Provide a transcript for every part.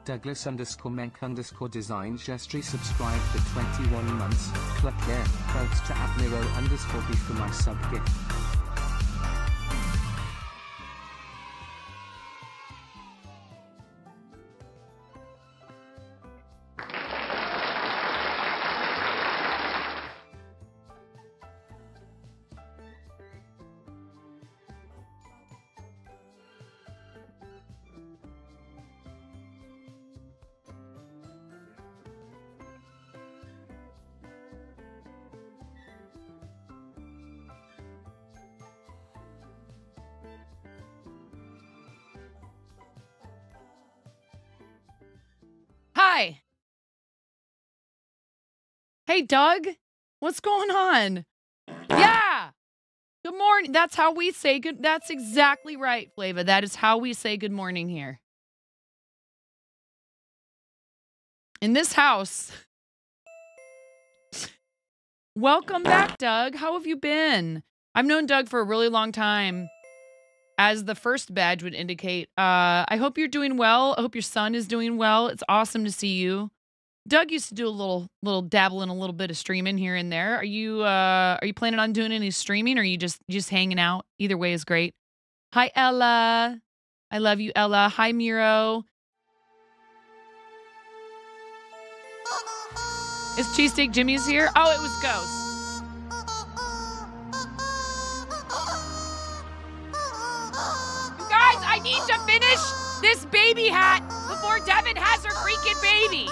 Douglas _Menk _design Gestry subscribed for 21 months. Click here. Thanks to Admiro _B for my sub gift. Hi. Hey, Doug. What's going on? Yeah. Good morning. That's how we say good. That's exactly right, Flava. That is how we say good morning here. In this house. Welcome back, Doug. How have you been? I've known Doug for a really long time. As the first badge would indicate, I hope you're doing well. I hope your son is doing well. It's awesome to see you. Doug used to do a little dabble in a little bit of streaming here and there. Are you planning on doing any streaming, or are you just hanging out? Either way is great. Hi, Ella. I love you, Ella. Hi, Miro. Is Cheesesteak Jimmy's here? Oh, it was Ghost. I need to finish this baby hat before Devin has her freaking baby.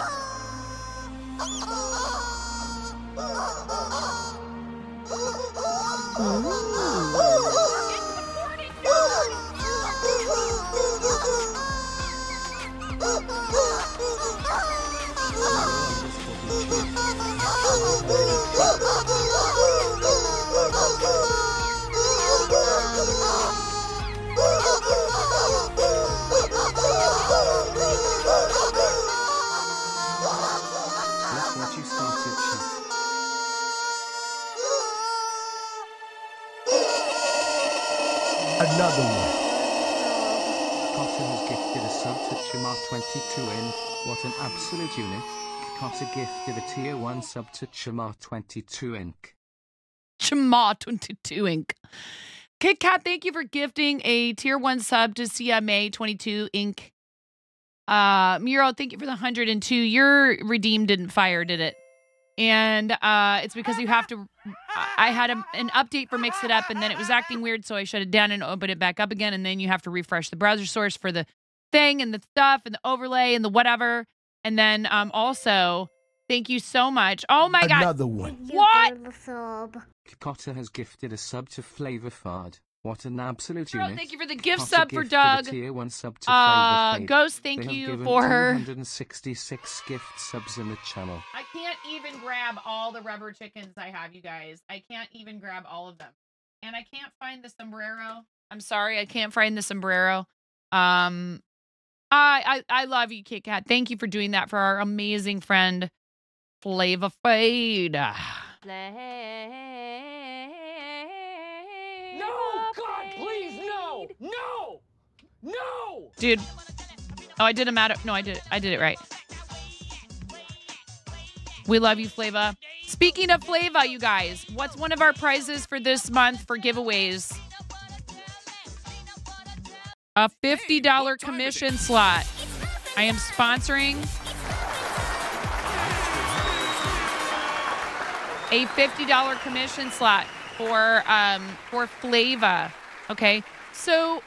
Another one. Cotter has gifted a sub to Chamar 22 in. What an absolute unit. Cotter gifted a tier 1 sub to Chamar 22 Inc. Chamar 22 Inc. Kit Kat, thank you for gifting a tier 1 sub to CMA 22 Inc. Miro, thank you for the 102. Your redeem didn't fire, did it? And it's because you have to. I had an update for Mix It Up, and then it was acting weird, so I shut it down and opened it back up again. And then you have to refresh the browser source for the thing and the stuff and the overlay and the whatever. And then also, thank you so much. Oh my God! Another one. What? Cotter has gifted a sub to Flavor Fard. What an absolute Girl, unit. thank you for the gift Cotter sub for gifted Doug. A tier 1 sub to Flavor Fade. Ghost, thank you for 266 gift subs in the channel. I can't even grab all the rubber chickens I have, you guys. I can't even grab all of them. And I can't find the sombrero. I'm sorry, I can't find the sombrero. I love you, Kit Kat. Thank you for doing that for our amazing friend, Flava Fade. No, God, please, no, no, no. Dude. Oh, I did him out of, no, I did it right. We love you, Flava. Speaking of Flava, you guys, what's one of our prizes for this month for giveaways? A $50 commission slot. I am sponsoring a $50 commission slot for Flava. Okay. So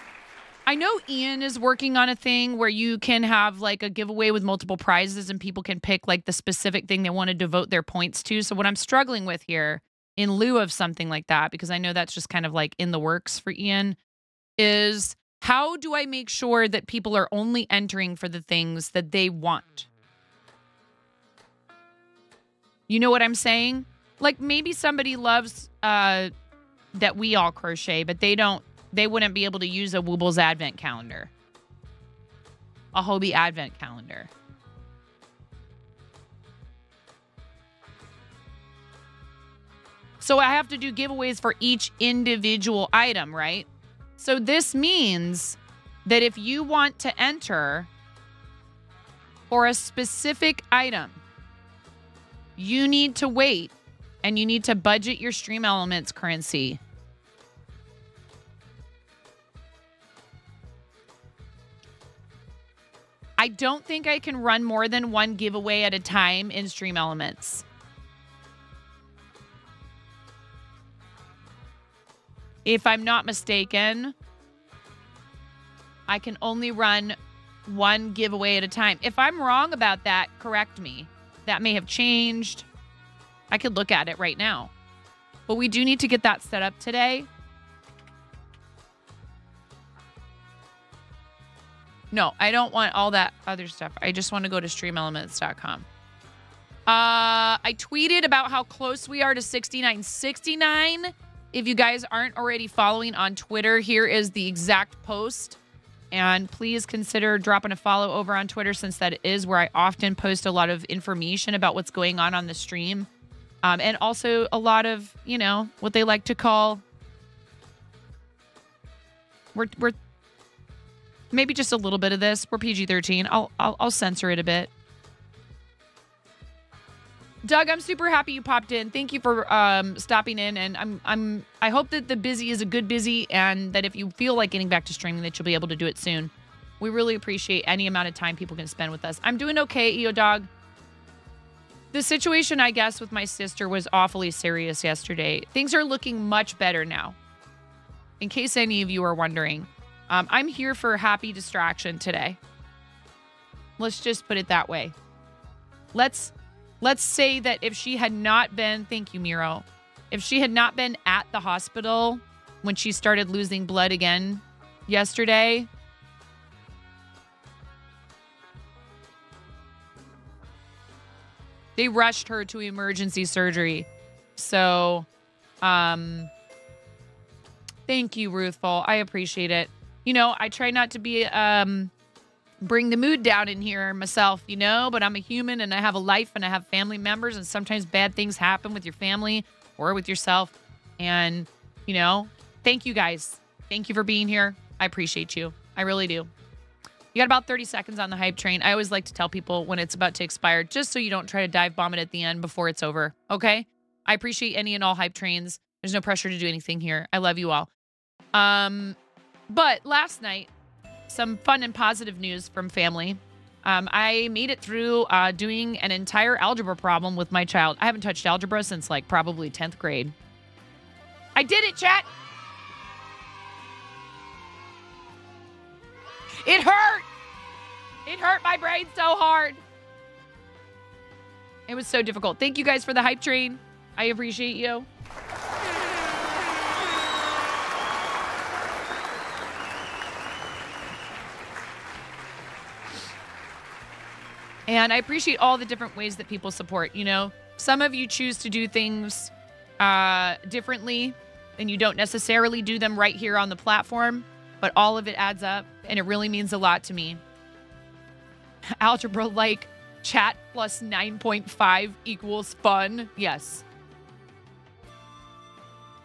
I know Ian is working on a thing where you can have like a giveaway with multiple prizes and people can pick like the specific thing they want to devote their points to. So what I'm struggling with here in lieu of something like that, because I know that's just kind of like in the works for Ian, is how do I make sure that people are only entering for the things that they want? You know what I'm saying? Like maybe somebody loves that we all crochet, but they wouldn't be able to use a Woobles advent calendar. A Hobie advent calendar. So I have to do giveaways for each individual item, right? So this means that if you want to enter for a specific item, you need to wait and you need to budget your Stream Elements currency. I don't think I can run more than one giveaway at a time in Stream Elements. If I'm not mistaken, I can only run one giveaway at a time. If I'm wrong about that, correct me. That may have changed. I could look at it right now. But we do need to get that set up today. No, I don't want all that other stuff. I just want to go to streamelements.com. I tweeted about how close we are to 6969. If you guys aren't already following on Twitter, here is the exact post. And please consider dropping a follow over on Twitter, since that is where I often post a lot of information about what's going on the stream. And also a lot of, you know, what they like to call... We're maybe just a little bit of this. We're PG-13. I'll censor it a bit. Doug, I'm super happy you popped in. Thank you for stopping in, and I hope that the busy is a good busy, and that if you feel like getting back to streaming, that you'll be able to do it soon. We really appreciate any amount of time people can spend with us. I'm doing okay, EO Dog. The situation, I guess, with my sister was awfully serious yesterday. Things are looking much better now. In case any of you are wondering, I'm here for a happy distraction today. Let's just put it that way. Let's say that if she had not been, thank you, Miro, if she had not been at the hospital when she started losing blood again yesterday, they rushed her to emergency surgery. So, thank you, Ruthful. I appreciate it. You know, I try not to be, bring the mood down in here myself, you know, but I'm a human and I have a life and I have family members, and sometimes bad things happen with your family or with yourself. And, you know, thank you guys. Thank you for being here. I appreciate you. I really do. You got about 30 seconds on the hype train. I always like to tell people when it's about to expire, just so you don't try to dive bomb it at the end before it's over. Okay? I appreciate any and all hype trains. There's no pressure to do anything here. I love you all. But last night, some fun and positive news from family. I made it through doing an entire algebra problem with my child. I haven't touched algebra since like probably 10th grade. I did it, chat. It hurt. It hurt my brain so hard. It was so difficult. Thank you guys for the hype train. I appreciate you. And I appreciate all the different ways that people support. You know, some of you choose to do things differently, and you don't necessarily do them right here on the platform, but all of it adds up, and it really means a lot to me. Algebra, like chat plus 9.5 equals fun. Yes.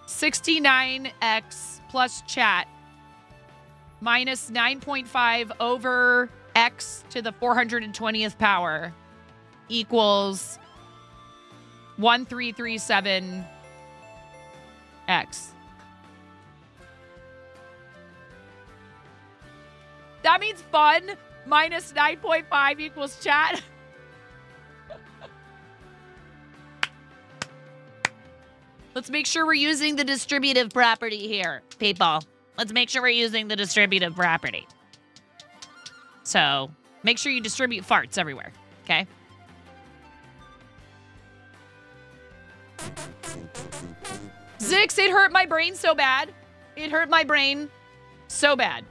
69x plus chat minus 9.5 over x to the 420th power equals 1337x. That means fun minus 9.5 equals chat. Let's make sure we're using the distributive property here, people. Let's make sure we're using the distributive property. So make sure you distribute farts everywhere, okay? Zix, it hurt my brain so bad. It hurt my brain so bad.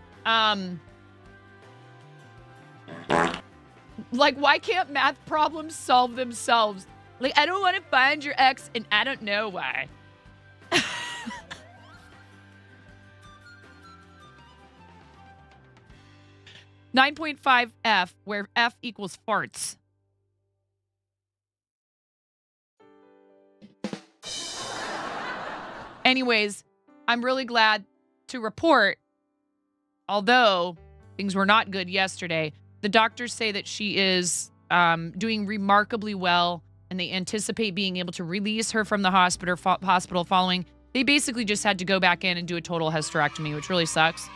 Like, why can't math problems solve themselves? Like, I don't want to find your ex, and I don't know why. 9.5 F, where F equals farts. Anyways, I'm really glad to report, although things were not good yesterday, The doctors say that she is doing remarkably well, and they anticipate being able to release her from the hospital following. They basically just had to go back in and do a total hysterectomy, which really sucks.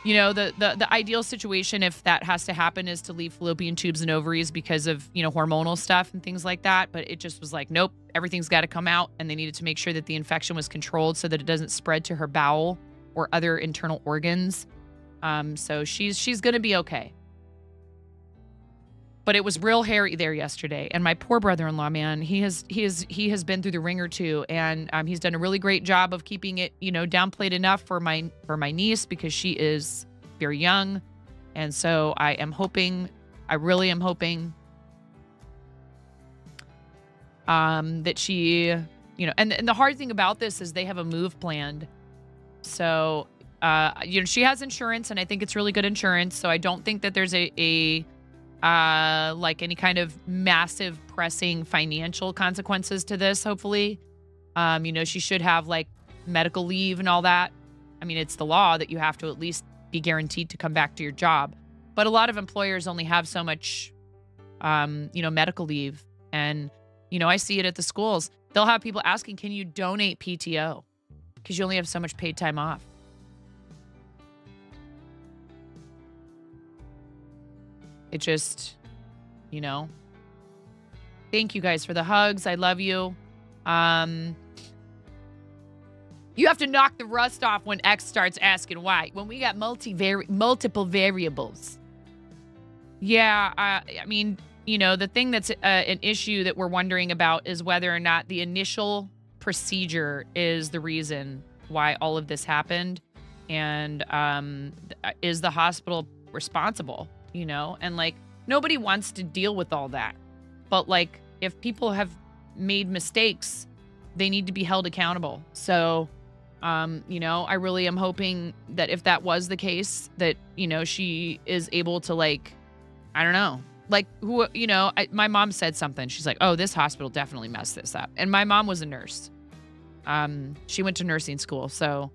You know, the ideal situation, if that has to happen, is to leave fallopian tubes and ovaries because of, you know, hormonal stuff and things like that. But it just was like, nope, everything's got to come out. And they needed to make sure that the infection was controlled so that it doesn't spread to her bowel or other internal organs. So she's going to be okay. But it was real hairy there yesterday. And my poor brother-in-law, man, he has been through the ringer too. And he's done a really great job of keeping it, you know, downplayed enough for my niece, because she is very young. And so I really am hoping that she, you know, and the hard thing about this is they have a move planned. So, you know, she has insurance, and I think it's really good insurance. So I don't think that there's like any kind of massive pressing financial consequences to this, hopefully. You know, she should have like medical leave and all that. I mean, it's the law that you have to at least be guaranteed to come back to your job. But a lot of employers only have so much, you know, medical leave. And, you know, I see it at the schools. They'll have people asking, can you donate PTO? Because you only have so much paid time off. It just, you know, thank you guys for the hugs. I love you. You have to knock the rust off when X starts asking why. When we got multiple variables. Yeah, I mean, you know, the thing that's an issue that we're wondering about is whether or not the initial procedure is the reason why all of this happened. And is the hospital responsible? You know, and like, nobody wants to deal with all that. But like, if people have made mistakes, they need to be held accountable. So, you know, I really am hoping that if that was the case, that, you know, she is able to, like, I don't know, like, who, you know, my mom said something. She's like, oh, this hospital definitely messed this up. And my mom was a nurse. She went to nursing school. So,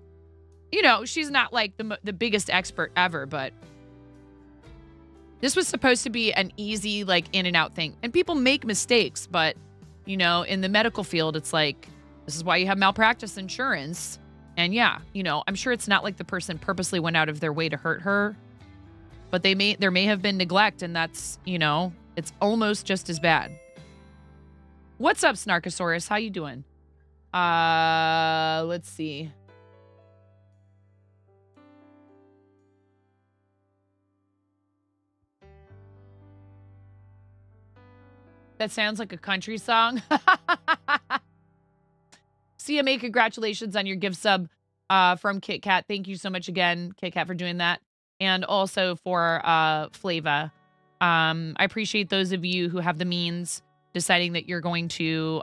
you know, she's not like the biggest expert ever, but this was supposed to be an easy, like, in and out thing. And people make mistakes, but, you know, in the medical field, it's like, this is why you have malpractice insurance. And yeah, you know, I'm sure it's not like the person purposely went out of their way to hurt her, but there may have been neglect, and that's, you know, it's almost just as bad. What's up, Snarkosaurus? How you doing? Let's see. That sounds like a country song. CMA, congratulations on your gift sub from Kit Kat. Thank you so much again, Kit Kat, for doing that. And also for Flava. I appreciate those of you who have the means deciding that you're going to,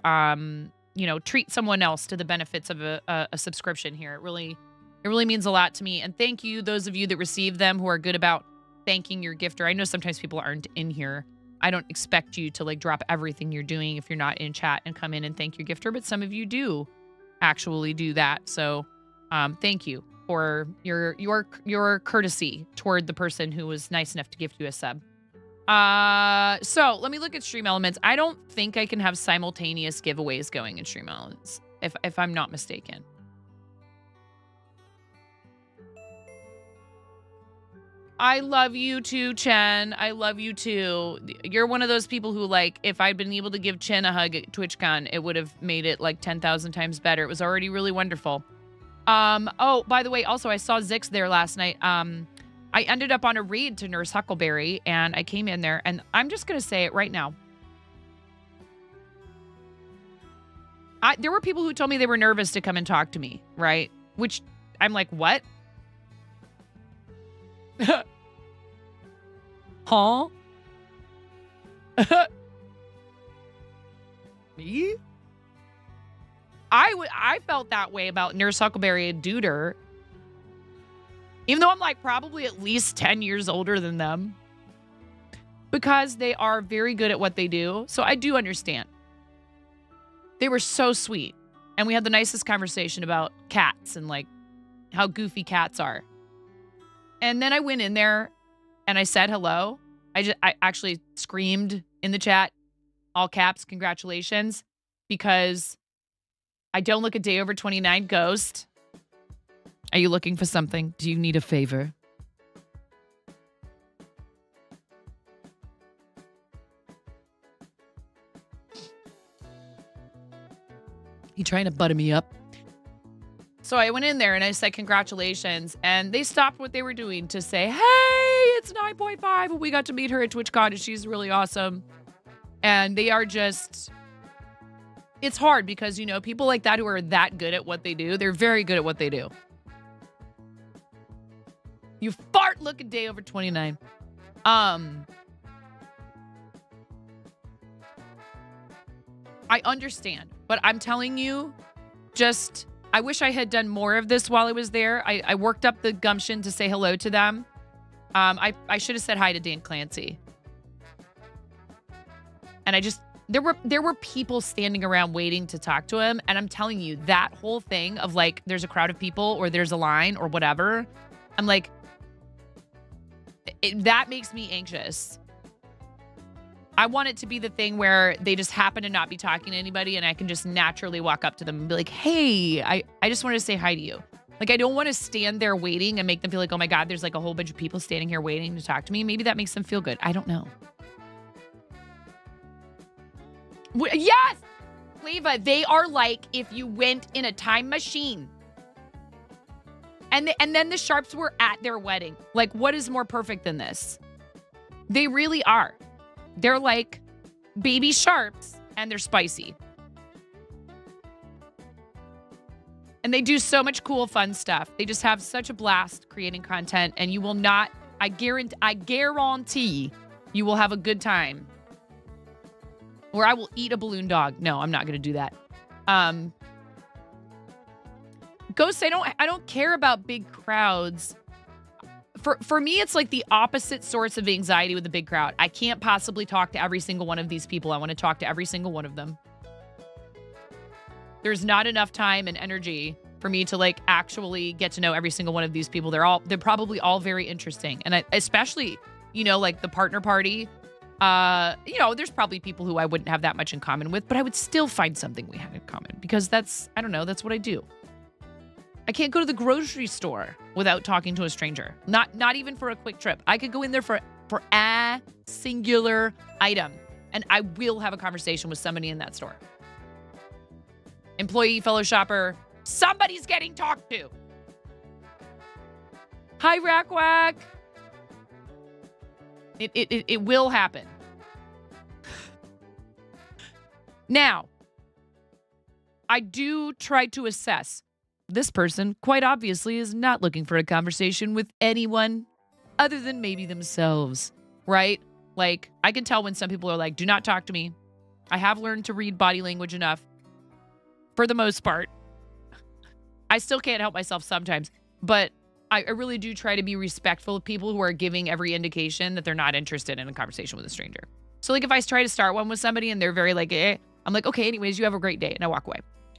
you know, treat someone else to the benefits of a subscription here. It really means a lot to me. And thank you, those of you that receive them, who are good about thanking your gifter. I know sometimes people aren't in here. I don't expect you to like drop everything you're doing if you're not in chat and come in and thank your gifter, but some of you do actually do that. So thank you for your courtesy toward the person who was nice enough to gift you a sub. So let me look at Stream Elements. I don't think I can have simultaneous giveaways going in Stream Elements, if I'm not mistaken. I love you too, Chen. I love you too. You're one of those people who, like, if I'd been able to give Chen a hug at TwitchCon, it would have made it like 10,000 times better. It was already really wonderful. Oh, by the way, also I saw Zix there last night. I ended up on a raid to Nurse Huckleberry, and I came in there, and I'm just gonna say it right now. There were people who told me they were nervous to come and talk to me, right? Which I'm like, what? Huh? Me? I felt that way about Nurse Huckleberry and Duder. Even though I'm like probably at least 10 years older than them. Because they are very good at what they do. So I do understand. They were so sweet. And we had the nicest conversation about cats and like how goofy cats are. And then I went in there and I said hello. I actually screamed in the chat, all caps, congratulations, because I don't look a day over 29. Ghost, are you looking for something? Do you need a favor? You trying to butter me up? So I went in there and I said, congratulations. And they stopped what they were doing to say, hey, it's 9.5. And we got to meet her at TwitchCon and she's really awesome. And they are just, it's hard because, you know, people like that who are that good at what they do, they're very good at what they do. You fart, look a day over 29. I understand, but I'm telling you, just, I wish I had done more of this while I was there. I worked up the gumption to say hello to them. I should have said hi to Dan Clancy. And I just, there were people standing around waiting to talk to him. And I'm telling you, that whole thing of like, there's a crowd of people or there's a line or whatever. I'm like, that makes me anxious. I want it to be the thing where they just happen to not be talking to anybody and I can just naturally walk up to them and be like, hey, I just wanted to say hi to you. Like, I don't want to stand there waiting and make them feel like, oh my God, there's like a whole bunch of people standing here waiting to talk to me. Maybe that makes them feel good. I don't know. Yes! Leva, they are like if you went in a time machine. And then the Sharps were at their wedding. Like, what is more perfect than this? They really are. They're like baby Sharps and they're spicy. And they do so much cool, fun stuff. They just have such a blast creating content and you will not, I guarantee you will have a good time. Or I will eat a balloon dog. No, I'm not going to do that. Ghost, I don't care about big crowds. For me, it's like the opposite source of anxiety with a big crowd. I can't possibly talk to every single one of these people. I want to talk to every single one of them. There's not enough time and energy for me to like actually get to know every single one of these people. They're probably all very interesting. And especially, you know, like the partner party, you know, there's probably people who I wouldn't have that much in common with, but I would still find something we had in common because that's what I do. I can't go to the grocery store without talking to a stranger. Not even for a quick trip. I could go in there for a singular item, and I will have a conversation with somebody in that store. Employee, fellow shopper, somebody's getting talked to. Hi, Rackwack. It will happen. Now, I do try to assess. This person, quite obviously, is not looking for a conversation with anyone other than maybe themselves, right? Like, I can tell when some people are like, do not talk to me. I have learned to read body language enough, for the most part. I still can't help myself sometimes, but I really do try to be respectful of people who are giving every indication that they're not interested in a conversation with a stranger. So, like, if I try to start one with somebody and they're very like, eh, I'm like, okay, anyways, you have a great day, and I walk away.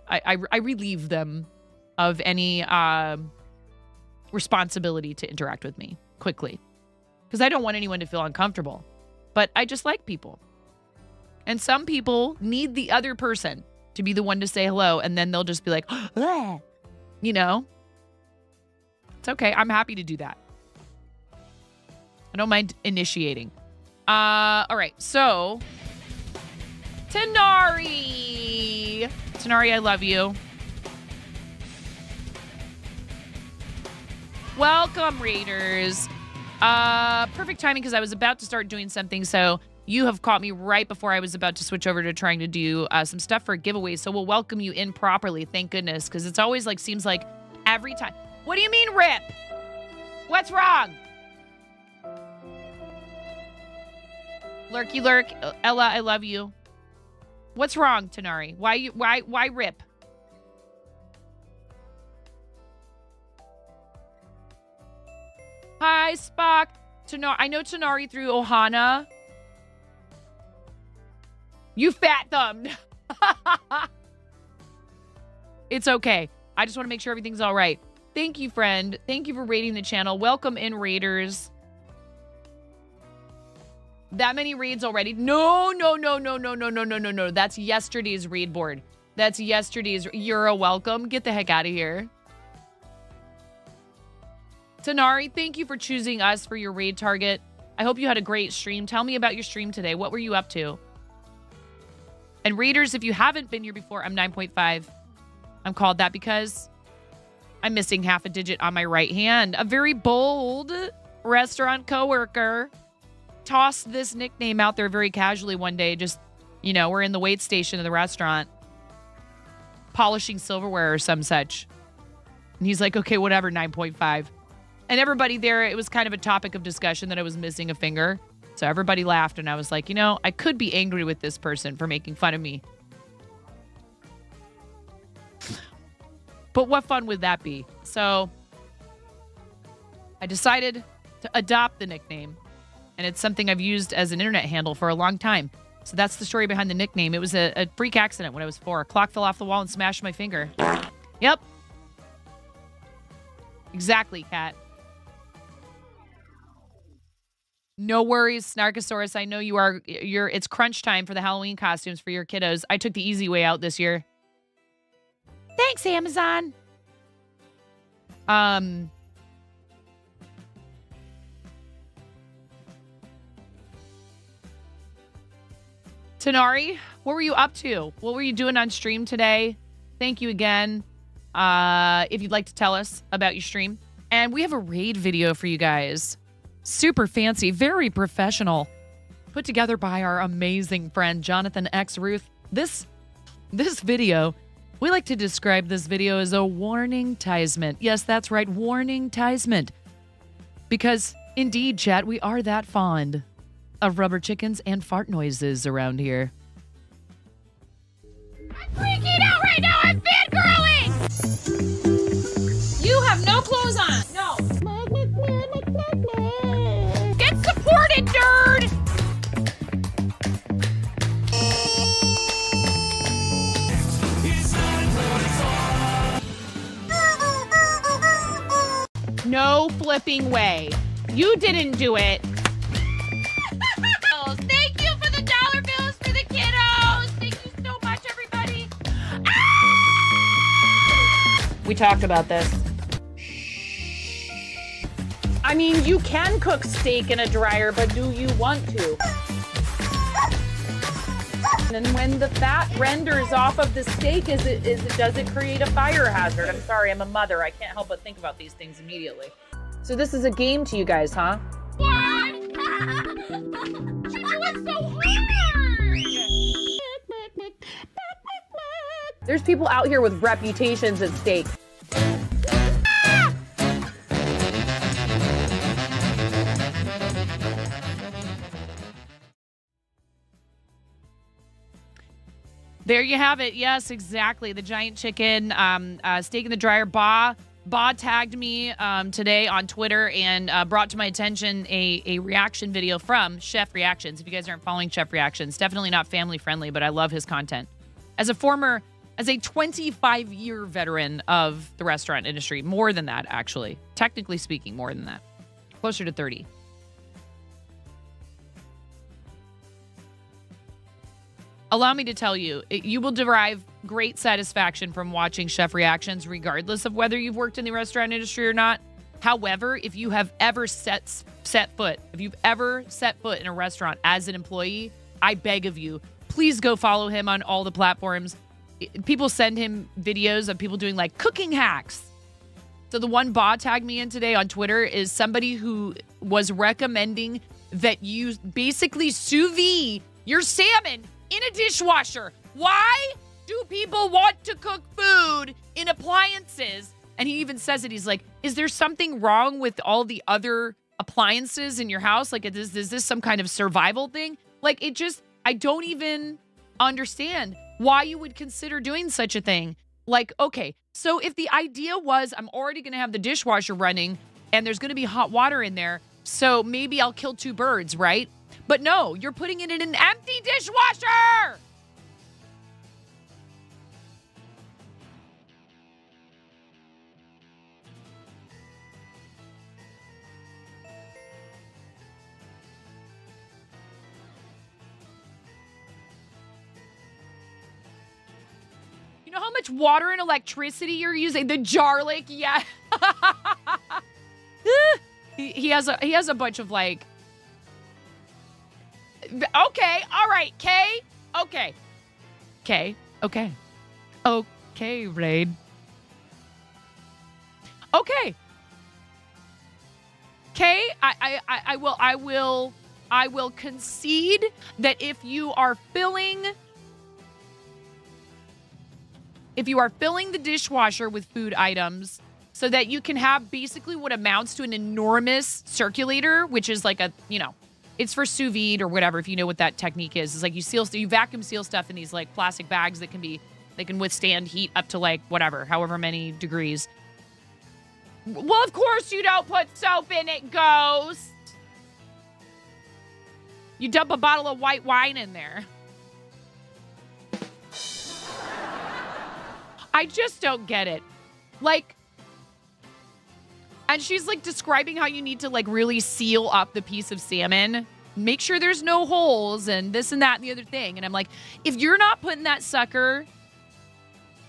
I relieve them of any responsibility to interact with me quickly. Because I don't want anyone to feel uncomfortable. But I just like people. And some people need the other person to be the one to say hello. And then they'll just be like, ah, you know? It's okay. I'm happy to do that. I don't mind initiating. All right. So, Tanari. Tanari, I love you. Welcome, Raiders. Perfect timing because I was about to start doing something, so you have caught me right before I was about to switch over to trying to do some stuff for giveaways, so we'll welcome you in properly, thank goodness, because it's always like, seems like every time. What do you mean, Rip? What's wrong? Lurky Lurk, Ella, I love you. What's wrong, Tanari? Why Rip? Hi, Spock. I know Tanari through Ohana. You fat thumbed. It's okay. I just want to make sure everything's all right. Thank you, friend. Thank you for rating the channel. Welcome in, Raiders. That many reads already? No. That's yesterday's read board. That's yesterday's. You're a welcome. Get the heck out of here. Tanari, thank you for choosing us for your raid target. I hope you had a great stream. Tell me about your stream today. What were you up to? And readers, if you haven't been here before, I'm 9.5. I'm called that because I'm missing half a digit on my right hand. A very bold restaurant coworker tossed this nickname out there very casually one day. Just, you know, we're in the wait station of the restaurant, polishing silverware or some such. And he's like, okay, whatever, 9.5. And everybody there, it was kind of a topic of discussion that I was missing a finger. So everybody laughed, and I was like, you know, I could be angry with this person for making fun of me. But what fun would that be? So I decided to adopt the nickname, and it's something I've used as an internet handle for a long time. So that's the story behind the nickname. It was a freak accident when I was 4. A clock fell off the wall and smashed my finger. Yep. Exactly, Kat. No worries, Snarkosaurus. I know it's crunch time for the Halloween costumes for your kiddos. I took the easy way out this year. Thanks, Amazon. Tanari, what were you up to? What were you doing on stream today? Thank you again. If you'd like to tell us about your stream. And we have a raid video for you guys. Super fancy, very professional. Put together by our amazing friend, Jonathan X. Ruth. This video, we like to describe this video as a warning-tisement. Yes, that's right, warning-tisement. Because, indeed, chat, we are that fond of rubber chickens and fart noises around here. I'm freaking out right now! I'm fangirling! You have no clothes on! No! Get supported, nerd! No flipping way. You didn't do it. Thank you for the dollar bills for the kiddos! Thank you so much, everybody! Ah! We talked about this. I mean, you can cook steak in a dryer, but do you want to? And when the fat renders off of the steak, does it create a fire hazard? I'm sorry, I'm a mother. I can't help but think about these things immediately. So this is a game to you guys, huh? What? She was so hard! There's people out here with reputations at stake. There you have it. Yes, exactly. The giant chicken, steak in the dryer. Ba tagged me today on Twitter and brought to my attention a reaction video from Chef Reactions. If you guys aren't following Chef Reactions, definitely not family friendly, but I love his content. As a 25-year veteran of the restaurant industry, more than that, actually. Technically speaking, more than that. Closer to 30. Allow me to tell you, you will derive great satisfaction from watching Chef Reactions, regardless of whether you've worked in the restaurant industry or not. However, if you have ever set foot in a restaurant as an employee, I beg of you, please go follow him on all the platforms. People send him videos of people doing like cooking hacks. So the one Ba tagged me in today on Twitter is somebody who was recommending that you basically sous vide your salmon in a dishwasher. Why do people want to cook food in appliances? And he even says it. He's like, is there something wrong with all the other appliances in your house? Like, is this some kind of survival thing? Like, I don't even understand why you would consider doing such a thing. Like, okay, so if the idea was I'm already going to have the dishwasher running and there's going to be hot water in there, so maybe I'll kill two birds, right? But no, you're putting it in an empty dishwasher! know how much water and electricity you're using? The jar, like, yeah. he has a bunch of like. Okay, all right, Kay. Okay, Kay. Okay, okay, Raid. Okay. Kay, I will concede that if you are filling the dishwasher with food items so that you can have basically what amounts to an enormous circulator, which is like it's for sous vide or whatever, if you know what that technique is. It's like you vacuum seal stuff in these like plastic bags that can withstand heat up to like whatever, however many degrees. Well, of course you don't put soap in it, Ghost. You dump a bottle of white wine in there. I just don't get it. Like, and she's like describing how you need to like really seal up the piece of salmon, make sure there's no holes and this and that and the other thing. And I'm like, if you're not putting that sucker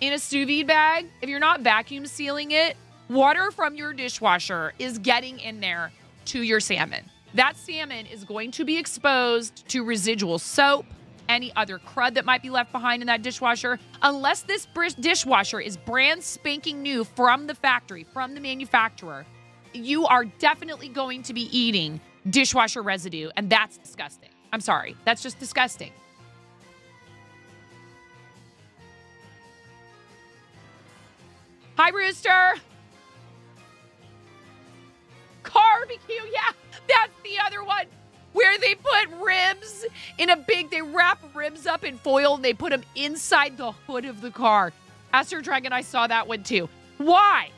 in a sous vide bag, if you're not vacuum sealing it, water from your dishwasher is getting in there to your salmon. That salmon is going to be exposed to residual soap, any other crud that might be left behind in that dishwasher. Unless this dishwasher is brand spanking new from the factory, from the manufacturer, you are definitely going to be eating dishwasher residue, and that's disgusting. I'm sorry. That's just disgusting. Hi, Rooster. Barbecue, yeah, that's the other one where they put ribs in they wrap ribs up in foil and they put them inside the hood of the car. Esther Dragon, I saw that one too. Why?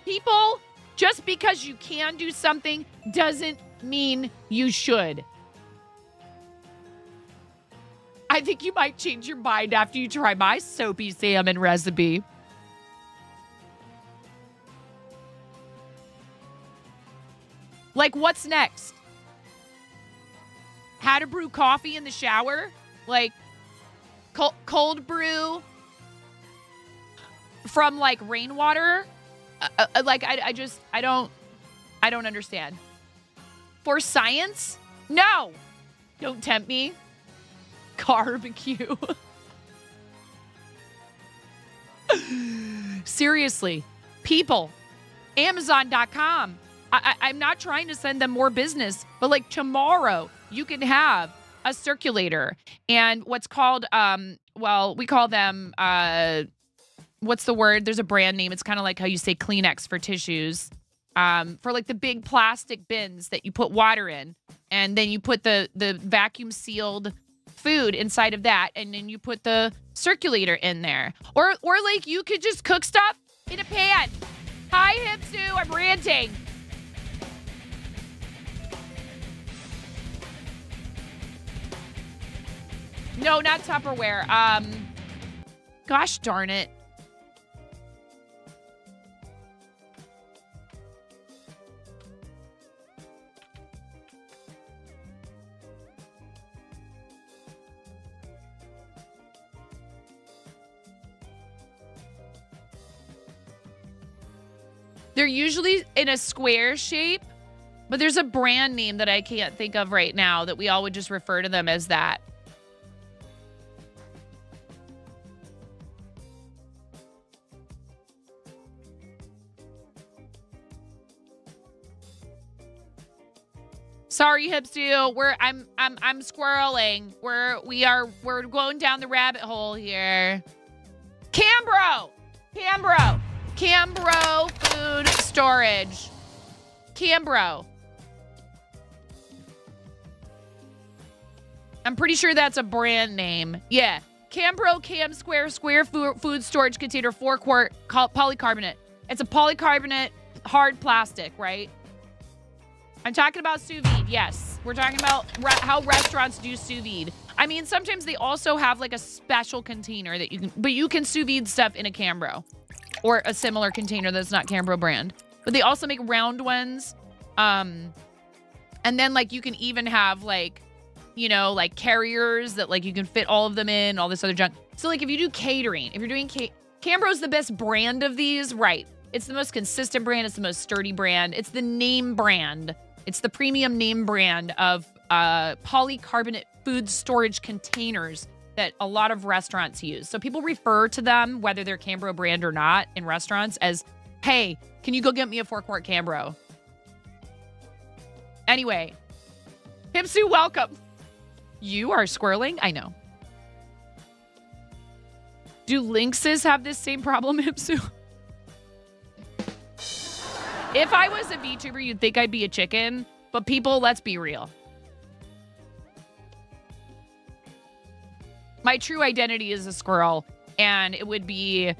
People, just because you can do something doesn't mean you should. I think you might change your mind after you try my soapy salmon recipe. Like, what's next? How to brew coffee in the shower? Like, cold brew from, like, rainwater? I don't understand. For science? No. Don't tempt me. Barbecue. Seriously. People. Amazon.com. I'm not trying to send them more business, but like tomorrow you can have a circulator and what's called, we call them, what's the word? There's a brand name. It's kind of like how you say Kleenex for tissues, for like the big plastic bins that you put water in, and then you put the vacuum sealed food inside of that, and then you put the circulator in there. Or like you could just cook stuff in a pan. Hi, Hipsu, I'm ranting. No, not Tupperware. Gosh darn it. They're usually in a square shape, but there's a brand name that I can't think of right now that we all would just refer to them as that. Sorry, Hipsu. I'm squirreling. We're going down the rabbit hole here. Cambro Food Storage. Cambro. I'm pretty sure that's a brand name. Yeah. Cambro Square food storage container, 4-quart polycarbonate. It's a polycarbonate hard plastic, right? I'm talking about sous vide, yes. We're talking about how restaurants do sous vide. I mean, sometimes they also have like a special container that you can sous vide stuff in a Cambro or a similar container that's not Cambro brand. But they also make round ones. And then like you can even have like, you know, like carriers that like you can fit all of them in, all this other junk. So like if you do catering, if you're doing Cambro's the best brand of these, right? It's the most consistent brand. It's the most sturdy brand. It's the name brand. It's the premium name brand of polycarbonate food storage containers that a lot of restaurants use. So people refer to them, whether they're Cambro brand or not, in restaurants as, hey, can you go get me a 4-quart Cambro? Anyway, Hipsu, welcome. You are squirreling? I know. Do lynxes have this same problem, Hipsu? If I was a VTuber, you'd think I'd be a chicken. But people, let's be real. My true identity is a squirrel. And it would be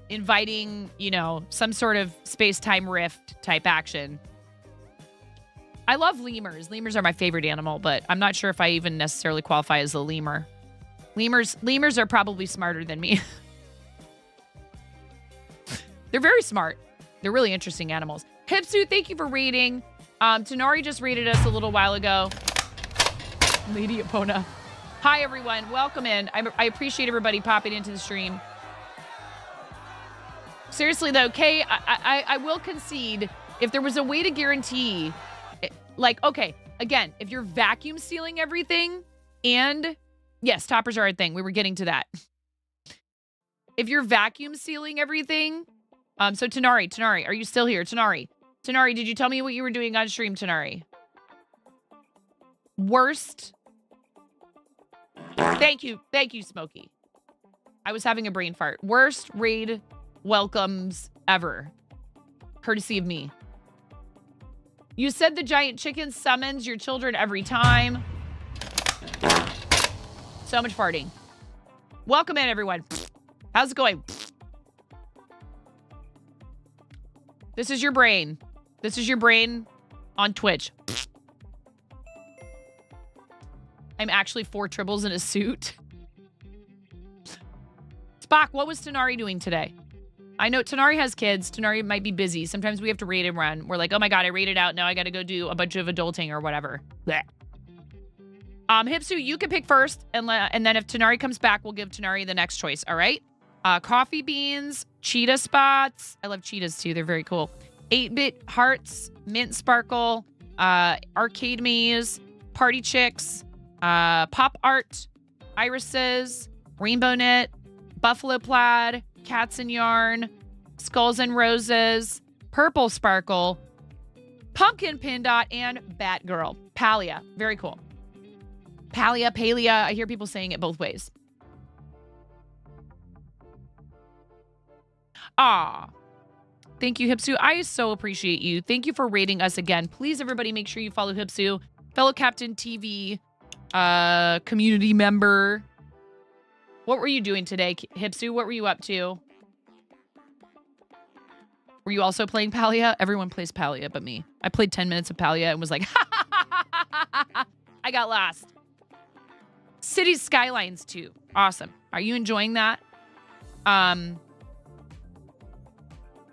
inviting, you know, some sort of space-time rift type action. I love lemurs. Lemurs are my favorite animal, but I'm not sure if I even necessarily qualify as a lemur. Lemurs are probably smarter than me. They're very smart. They're really interesting animals. Hipsu, thank you for rating. Tanari just rated us a little while ago. Lady Epona. Hi, everyone. Welcome in. I appreciate everybody popping into the stream. Seriously, though, Kay, I will concede, if there was a way to guarantee, like, okay, again, if you're vacuum sealing everything, and yes, toppers are a thing. We were getting to that. If you're vacuum sealing everything, so Tanari, are you still here? Tanari, did you tell me what you were doing on stream, Tanari? Worst. Thank you, Smokey. I was having a brain fart. Worst raid welcomes ever. Courtesy of me. You said the giant chicken summons your children every time. So much farting. Welcome in, everyone. How's it going? This is your brain. This is your brain on Twitch. I'm actually 4 tribbles in a suit. Spock, what was Tanari doing today? I know Tanari has kids. Tanari might be busy. Sometimes we have to raid and run. We're like, oh my God, I raided out. Now I got to go do a bunch of adulting or whatever. Blech. Hipsu, you can pick first. And then if Tanari comes back, we'll give Tanari the next choice. All right. Coffee beans, cheetah spots. I love cheetahs too. They're very cool. 8-bit hearts, mint sparkle, arcade maze, party chicks, pop art, irises, rainbow knit, buffalo plaid, cats and yarn, skulls and roses, purple sparkle, pumpkin pin dot, and Batgirl. Palia. Very cool. Palia. I hear people saying it both ways. Thank you, Hipsu. I so appreciate you. Thank you for rating us again. Please, everybody, make sure you follow Hipsu, fellow Captain TV, community member. What were you doing today, Hipsu? What were you up to? Were you also playing Palia? Everyone plays Palia but me. I played 10 minutes of Palia and was like, I got lost. Cities Skylines 2. Awesome. Are you enjoying that?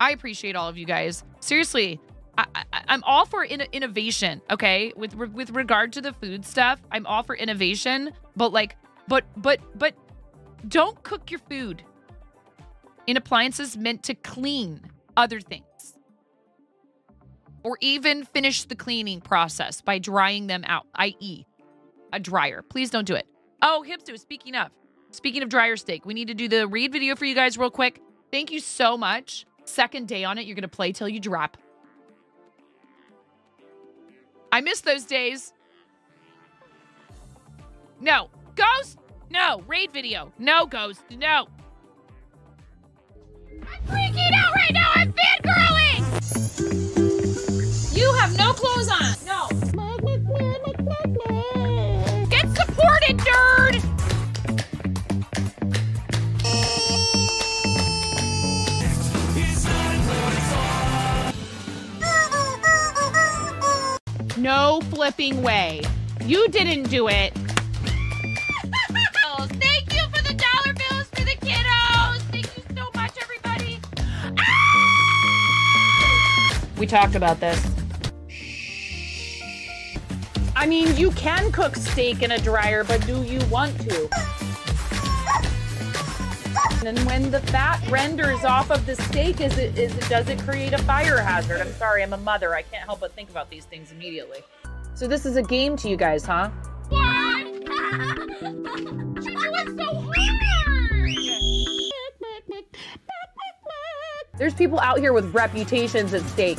I appreciate all of you guys. Seriously, I'm all for innovation, okay? With regard to the food stuff, I'm all for innovation, but like, but don't cook your food in appliances meant to clean other things. Or even finish the cleaning process by drying them out, i.e. a dryer. Please don't do it. Oh, Hipsu, speaking of dryer steak, we need to do the read video for you guys real quick. Thank you so much. Second day on it, you're going to play till you drop. I miss those days. No. Ghost? No. Raid video. No, Ghost. No. I'm freaking out right now. I'm fangirling. You have no clothes on. No. Get supported, nerd. No flipping way. You didn't do it. Thank you for the dollar bills for the kiddos. Thank you so much, everybody. Ah! We talked about this. I mean, you can cook steak in a dryer, but do you want to? And when the fat renders off of the steak, does it create a fire hazard? I'm sorry, I'm a mother. I can't help but think about these things immediately. So this is a game to you guys, huh? What? She doing so hard! There's people out here with reputations at stake.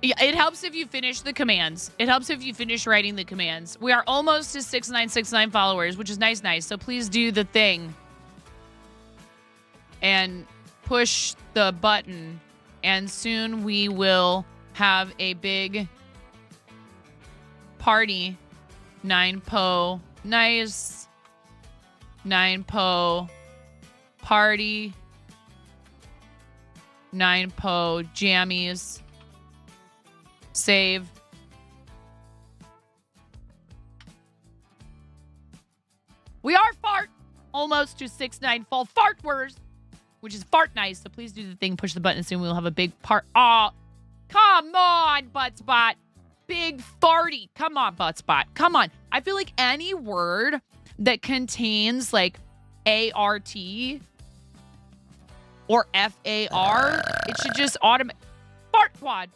Yeah, it helps if you finish the commands. It helps if you finish writing the commands. We are almost to 6969 followers, which is nice. So please do the thing. And push the button. And soon we will have a big party. 9po. Nice. 9po. Party. 9po. Jammies. Save. We are fart. Almost to 6-9 fall fart words, which is fart nice. So please do the thing. Push the button. Soon we'll have a big part. Oh, come on, Buttspot. Big farty. Come on, Buttspot. Come on. I feel like any word that contains like ART or FAR, it should just automatic. Fart quad.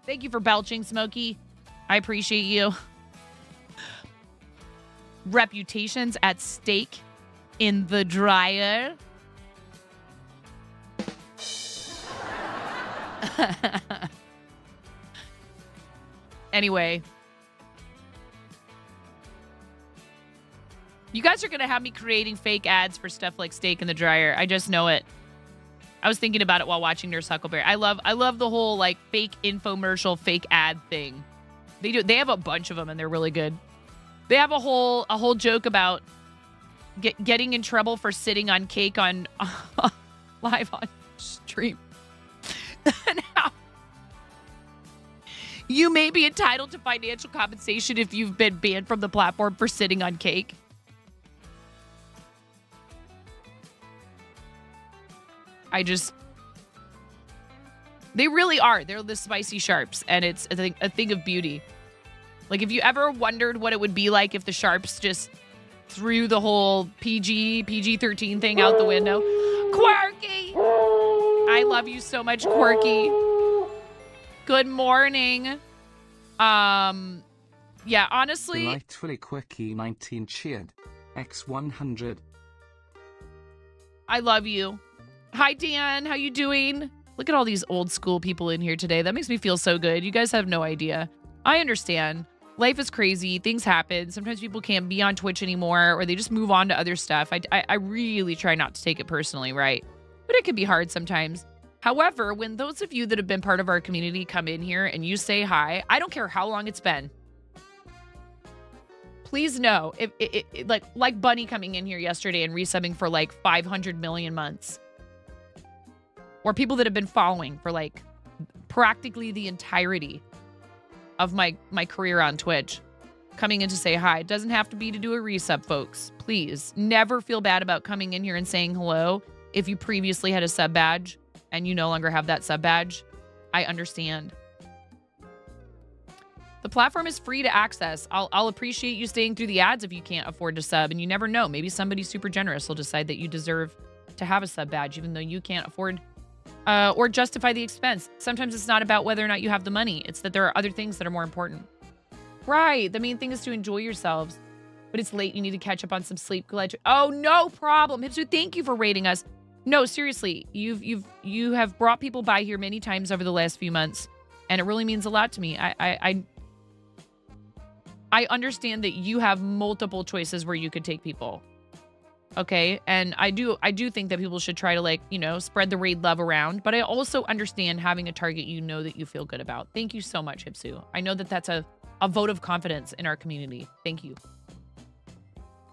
Thank you for belching, Smokey. I appreciate you. Reputations at stake in the dryer. Anyway. You guys are going to have me creating fake ads for stuff like steak in the dryer. I just know it. I was thinking about it while watching Nurse Huckleberry. I love the whole like fake infomercial, fake ad thing. They have a bunch of them and they're really good. They have a whole joke about getting in trouble for sitting on cake on live on stream. Now, you may be entitled to financial compensation if you've been banned from the platform for sitting on cake. They really are. They're the spicy sharps, and it's a thing of beauty. Like, if you ever wondered what it would be like if the sharps just threw the whole PG-13 thing out the window. Quirky! I love you so much, Quirky. Good morning. Yeah, honestly. Delightfully Quirky 19 cheered. X100. I love you. Hi, Dan. How you doing? Look at all these old school people in here today. That makes me feel so good. You guys have no idea. I understand. Life is crazy. Things happen. Sometimes people can't be on Twitch anymore or they just move on to other stuff. I really try not to take it personally, right? But it can be hard sometimes. However, when those of you that have been part of our community come in here and you say hi, I don't care how long it's been. Please know, if like Bunny coming in here yesterday and resubbing for like 500 million months. Or people that have been following for like practically the entirety of my career on Twitch. Coming in to say hi. It doesn't have to be to do a resub, folks. Please, never feel bad about coming in here and saying hello if you previously had a sub badge and you no longer have that sub badge. I understand. The platform is free to access. I'll appreciate you staying through the ads if you can't afford to sub. And you never know. Maybe somebody super generous will decide that you deserve to have a sub badge even though you can't afford or justify the expense. Sometimes it's not about whether or not you have the money. It's that there are other things that are more important. Right. The main thing is to enjoy yourselves. But it's late. You need to catch up on some sleep. Oh, no problem. Hipsu, thank you for rating us. No, seriously. You have brought people by here many times over the last few months. And it really means a lot to me. I understand that you have multiple choices where you could take people. Okay, and I do think that people should try to, like, you know, spread the raid love around. But I also understand having a target you know that you feel good about. Thank you so much, Hipsu. I know that that's a vote of confidence in our community. Thank you.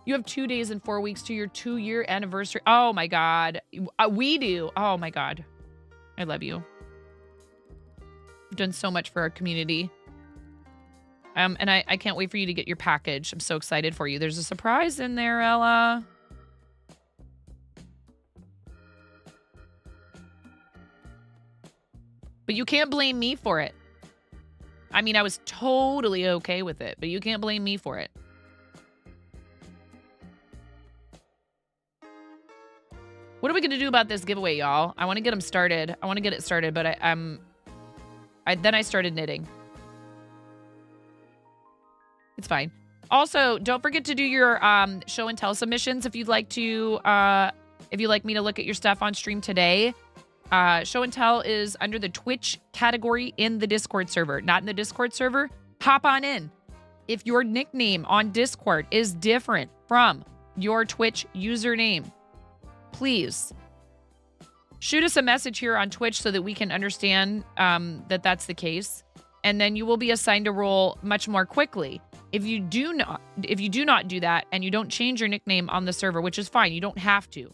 You have 2 days and 4 weeks to your 2-year anniversary. Oh, my God. We do. Oh, my God. I love you. You've done so much for our community. And I can't wait for you to get your package. I'm so excited for you. There's a surprise in there, Ella. But you can't blame me for it. I mean, I was totally okay with it, but you can't blame me for it. What are we going to do about this giveaway, y'all? I want to get them started. I want to get it started, but then I started knitting. It's fine. Also, don't forget to do your show and tell submissions if you'd like to, if you'd like me to look at your stuff on stream today. Show and tell is under the Twitch category in the Discord server. Not in the Discord server, hop on in. If your nickname on Discord is different from your Twitch username, please shoot us a message here on Twitch so that we can understand that that's the case. And then you will be assigned a role much more quickly. If you do not do that and you don't change your nickname on the server, which is fine, you don't have to.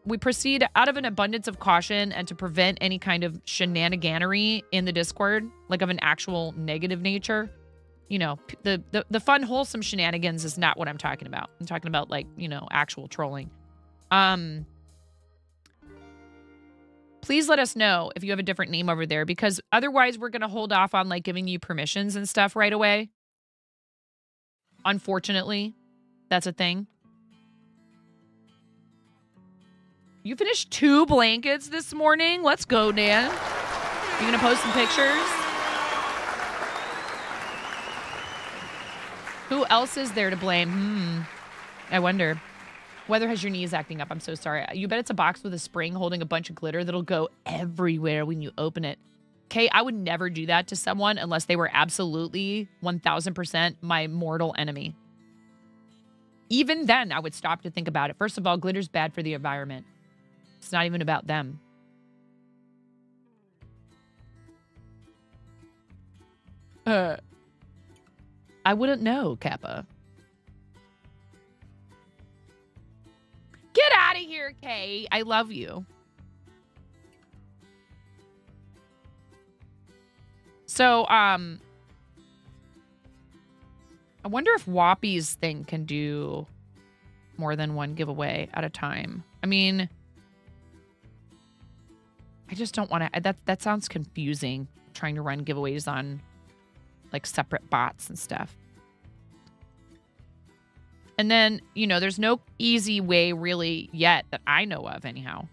We proceed out of an abundance of caution and to prevent any kind of shenaniganery in the Discord, like of an actual negative nature. You know, the fun, wholesome shenanigans is not what I'm talking about. I'm talking about, like, you know, actual trolling. Please let us know if you have a different name over there, because otherwise we're going to hold off on, like, giving you permissions and stuff right away. Unfortunately, that's a thing. You finished 2 blankets this morning? Let's go, Dan. You gonna post some pictures? Who else is there to blame? I wonder. Weather has your knees acting up. I'm so sorry. You bet it's a box with a spring holding a bunch of glitter that'll go everywhere when you open it. Okay, I would never do that to someone unless they were absolutely 1000% my mortal enemy. Even then, I would stop to think about it. First of all, glitter's bad for the environment. It's not even about them. I wouldn't know, Kappa. Get out of here, Kay. I love you. So, I wonder if Whoppy's thing can do more than one giveaway at a time. I mean, I just don't want to. That sounds confusing, trying to run giveaways on, like, separate bots and stuff. And then, you know, there's no easy way really yet that I know of anyhow,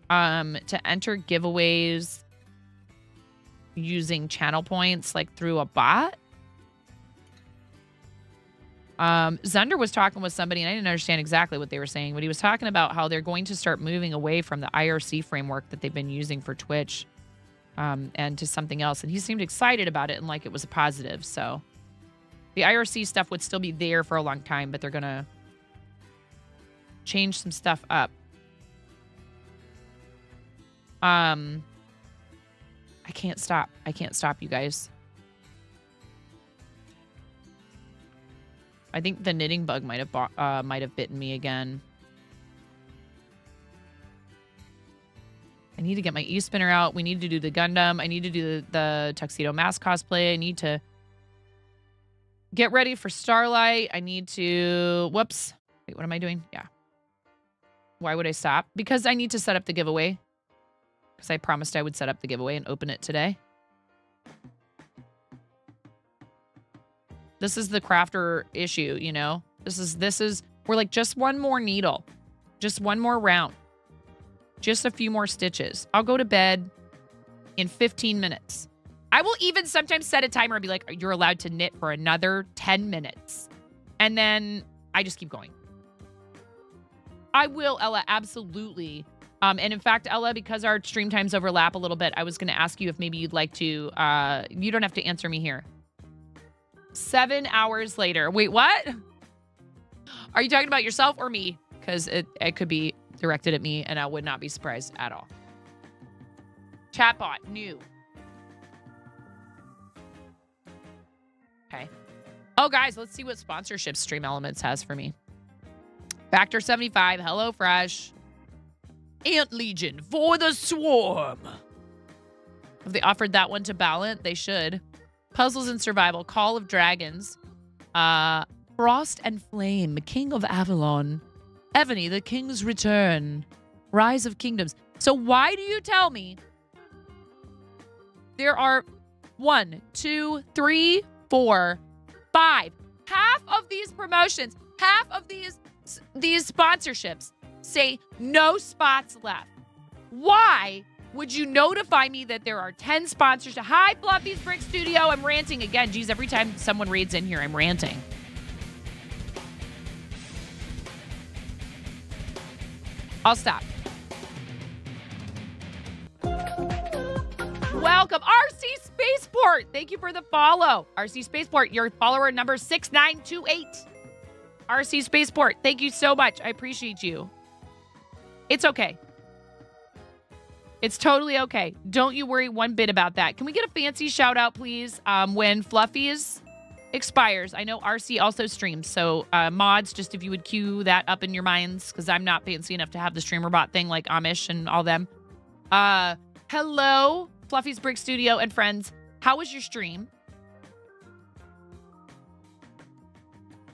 to enter giveaways using channel points, like, through a bot. Zunder was talking with somebody, and I didn't understand exactly what they were saying, but he was talking about how they're going to start moving away from the IRC framework that they've been using for Twitch, and to something else. And he seemed excited about it and like it was a positive. So the IRC stuff would still be there for a long time, but they're going to change some stuff up. I can't stop. I can't stop, you guys. I think the knitting bug might have bitten me again. I need to get my e-spinner out. We need to do the Gundam. I need to do the Tuxedo Mask cosplay. I need to get ready for Starlight. I need to... Whoops. Wait, what am I doing? Yeah. Why would I stop? Because I need to set up the giveaway. Because I promised I would set up the giveaway and open it today. This is the crafter issue, you know? This is, we're like, just one more needle. Just one more round. Just a few more stitches. I'll go to bed in 15 minutes. I will even sometimes set a timer and be like, you're allowed to knit for another 10 minutes. And then I just keep going. I will, Ella, absolutely. And in fact, Ella, because our stream times overlap a little bit, I was going to ask you if maybe you'd like to, you don't have to answer me here. 7 hours later. Wait, what? Are you talking about yourself or me? Because it could be directed at me, and I would not be surprised at all. Chatbot, new. Okay. Oh, guys, let's see what sponsorship Stream Elements has for me. Factor 75, HelloFresh. Ant Legion for the Swarm. Have they offered that one to Ballant? They should. Puzzles and Survival, Call of Dragons, Frost and Flame, King of Avalon, Ebony, The King's Return, Rise of Kingdoms. So why do you tell me there are 1, 2, 3, 4, 5, half of these promotions, half of these sponsorships say no spots left? Why would you notify me that there are 10 sponsors? Hi, Fluffy's Brick Studio. I'm ranting again. Geez, every time someone reads in here, I'm ranting. I'll stop. Welcome, RC Spaceport. Thank you for the follow. RC Spaceport, your follower number 6928. RC Spaceport, thank you so much. I appreciate you. It's okay. It's totally okay. Don't you worry one bit about that. Can we get a fancy shout out, please? When Fluffy's expires. I know RC also streams. So mods, just if you would cue that up in your minds, because I'm not fancy enough to have the streamer bot thing like Amish and all them. Hello, Fluffy's Brick Studio and friends. How was your stream?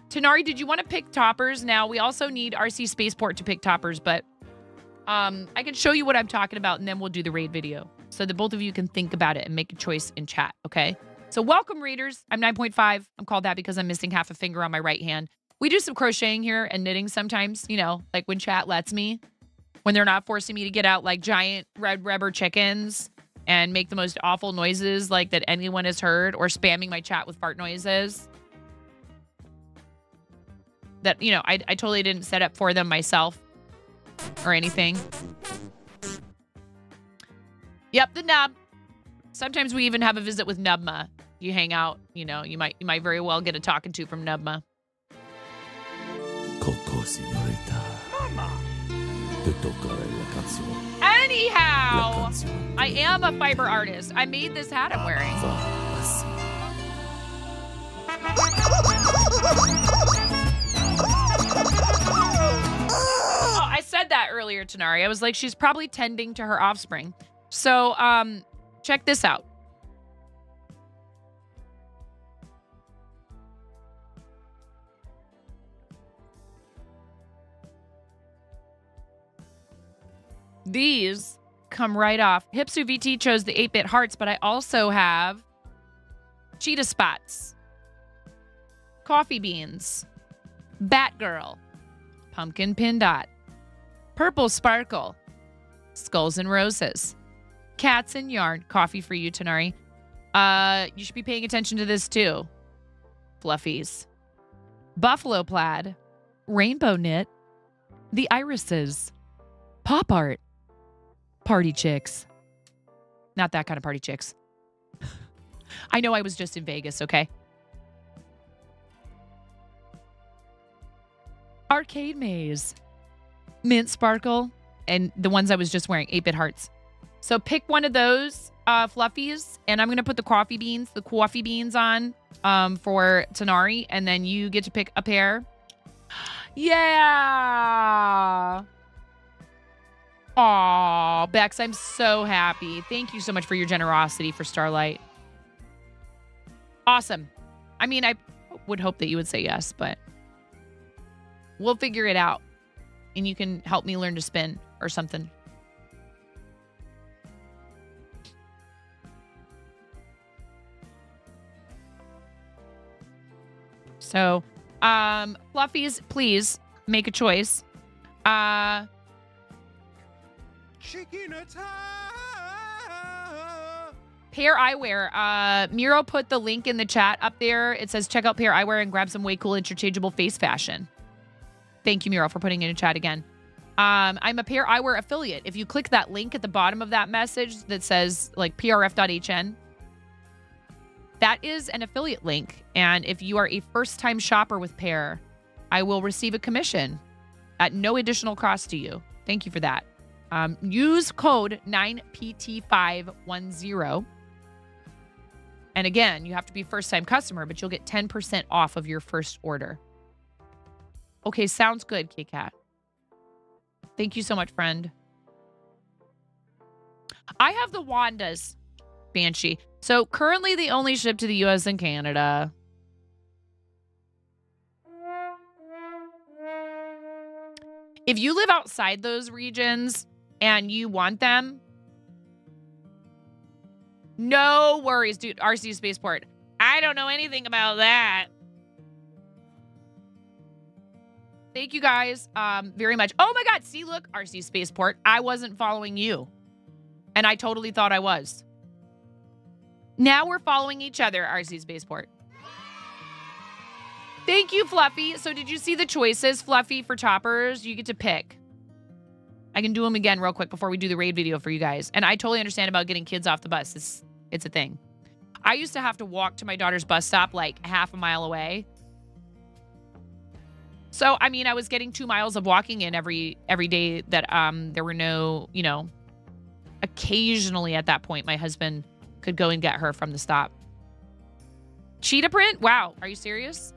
Tanari, did you want to pick toppers? Now, we also need RC Spaceport to pick toppers, but I can show you what I'm talking about, and then we'll do the raid video so that both of you can think about it and make a choice in chat, okay? So welcome, readers. I'm 9.5. I'm called that because I'm missing half a finger on my right hand. We do some crocheting here and knitting sometimes, you know, like when chat lets me, when they're not forcing me to get out like giant red rubber chickens and make the most awful noises like that anyone has heard, or spamming my chat with fart noises that, you know, I totally didn't set up for them myself or anything. Yep, the Nub. Sometimes we even have a visit with Nubma. You hang out, you know, you might very well get a talking to from Nubma. Anyhow, I am a fiber artist. I made this hat I'm wearing. Oh, I said that earlier, Tanari. I was like, she's probably tending to her offspring. So, check this out. These come right off. Hipsu VT chose the 8-bit hearts, but I also have cheetah spots, coffee beans, Batgirl, pumpkin pin dot, purple sparkle, skulls and roses, cats and yarn. Coffee for you, Tanari. You should be paying attention to this too. Fluffies, buffalo plaid, rainbow knit, the irises, pop art, party chicks. Not that kind of party chicks. I know I was just in Vegas, okay? Arcade maze, mint sparkle, and the ones I was just wearing, 8-bit hearts. So pick one of those fluffies, and I'm going to put the coffee beans on for Tanari, and then you get to pick a pair. Yeah! Aw, Bex, I'm so happy. Thank you so much for your generosity for Starlight. Awesome. I mean, I would hope that you would say yes, but we'll figure it out. And you can help me learn to spin or something. So, Fluffies, please make a choice. Chicken attack! Pair Eyewear. Miro put the link in the chat up there. It says check out Pair Eyewear and grab some way cool interchangeable face fashion. Thank you, Miro, for putting it in chat again. I'm a Pair Eyewear affiliate. If you click that link at the bottom of that message that says like prf.hn, that is an affiliate link. And if you are a first-time shopper with Pair, I will receive a commission at no additional cost to you. Thank you for that. Use code 9PT510. And again, you have to be first-time customer, but you'll get 10% off of your first order. Okay, sounds good, K-Cat. Thank you so much, friend. I have the Wandas, Banshee. So currently they only ship to the US and Canada. If you live outside those regions and you want them, no worries, dude. RC Spaceport. I don't know anything about that. Thank you guys very much. Oh my God. See, look, RC Spaceport. I wasn't following you. And I totally thought I was. Now we're following each other, RC Spaceport. Thank you, Fluffy. So did you see the choices, Fluffy, for choppers? You get to pick. I can do them again real quick before we do the raid video for you guys. And I totally understand about getting kids off the bus. It's a thing. I used to have to walk to my daughter's bus stop like half a mile away. So, I mean, I was getting 2 miles of walking in every day that there were no, you know, occasionally at that point, my husband could go and get her from the stop. Cheetah print? Wow. Are you serious?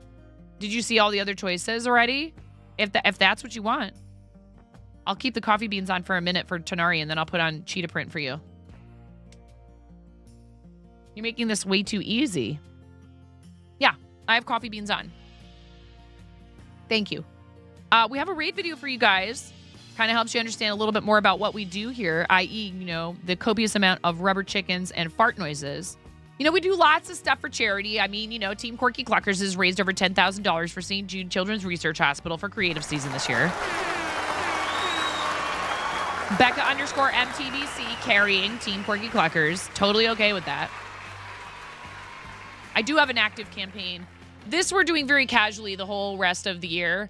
Did you see all the other choices already? If that's what you want. I'll keep the coffee beans on for a minute for Tonari, and then I'll put on cheetah print for you. You're making this way too easy. Yeah, I have coffee beans on. Thank you. We have a raid video for you guys. Kind of helps you understand a little bit more about what we do here, i.e., you know, the copious amount of rubber chickens and fart noises. You know, we do lots of stuff for charity. I mean, you know, Team Quirky Cluckers has raised over $10,000 for St. Jude Children's Research Hospital for creative season this year. Becca_MTVC carrying Team Quirky Cluckers. Totally okay with that. I do have an active campaign. This we're doing very casually the whole rest of the year.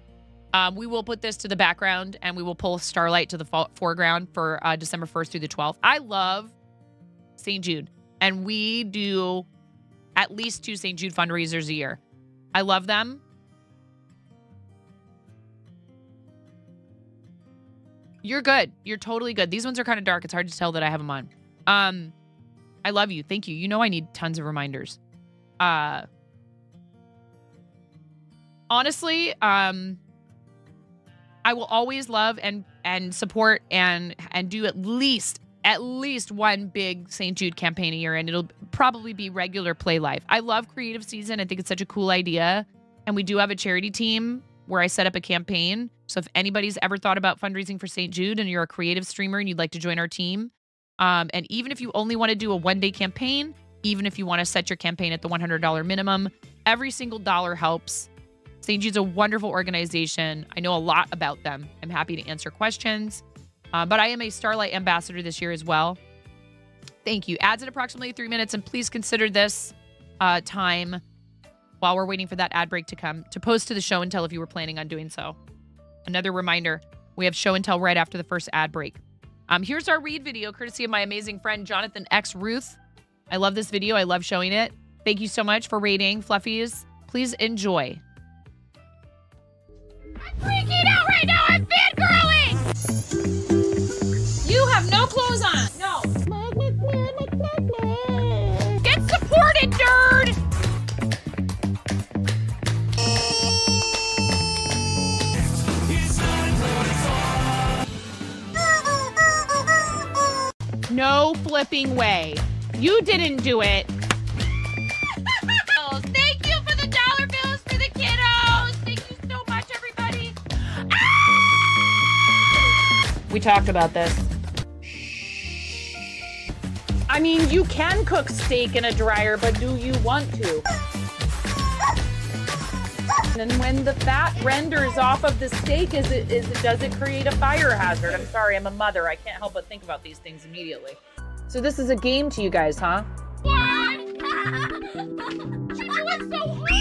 We will put this to the background and we will pull Starlight to the foreground for December 1st through the 12th. I love St. Jude, and we do at least 2 St. Jude fundraisers a year. I love them. You're good. You're totally good. These ones are kind of dark. It's hard to tell that I have them on. I love you. Thank you. You know I need tons of reminders. Honestly, I will always love and support and do at least one big St. Jude campaign a year, and it'll probably be regular Play Life. I love creative season. I think it's such a cool idea. And we do have a charity team where I set up a campaign. So if anybody's ever thought about fundraising for St. Jude and you're a creative streamer and you'd like to join our team, and even if you only want to do a 1-day campaign, even if you want to set your campaign at the $100 minimum, every single dollar helps. St. Jude's a wonderful organization. I know a lot about them. I'm happy to answer questions. But I am a Starlight ambassador this year as well. Thank you. Ads at approximately 3 minutes, and please consider this time while we're waiting for that ad break to come to post to the show and tell if you were planning on doing so. Another reminder, we have show and tell right after the first ad break. Here's our read video, courtesy of my amazing friend, Jonathan X. Ruth. I love this video. I love showing it. Thank you so much for rating, Fluffies. Please enjoy. I'm freaking out right now. I'm fangirling. You have no clothes on. No. Get supported, nerd. No flipping way. You didn't do it. Thank you for the dollar bills for the kiddos. Thank you so much, everybody. Ah! We talked about this. I mean, you can cook steak in a dryer, but do you want to? And when the fat renders off of the steak, does it create a fire hazard? I'm sorry, I'm a mother. I can't help but think about these things immediately. So this is a game to you guys, huh? What? You're doing so hard.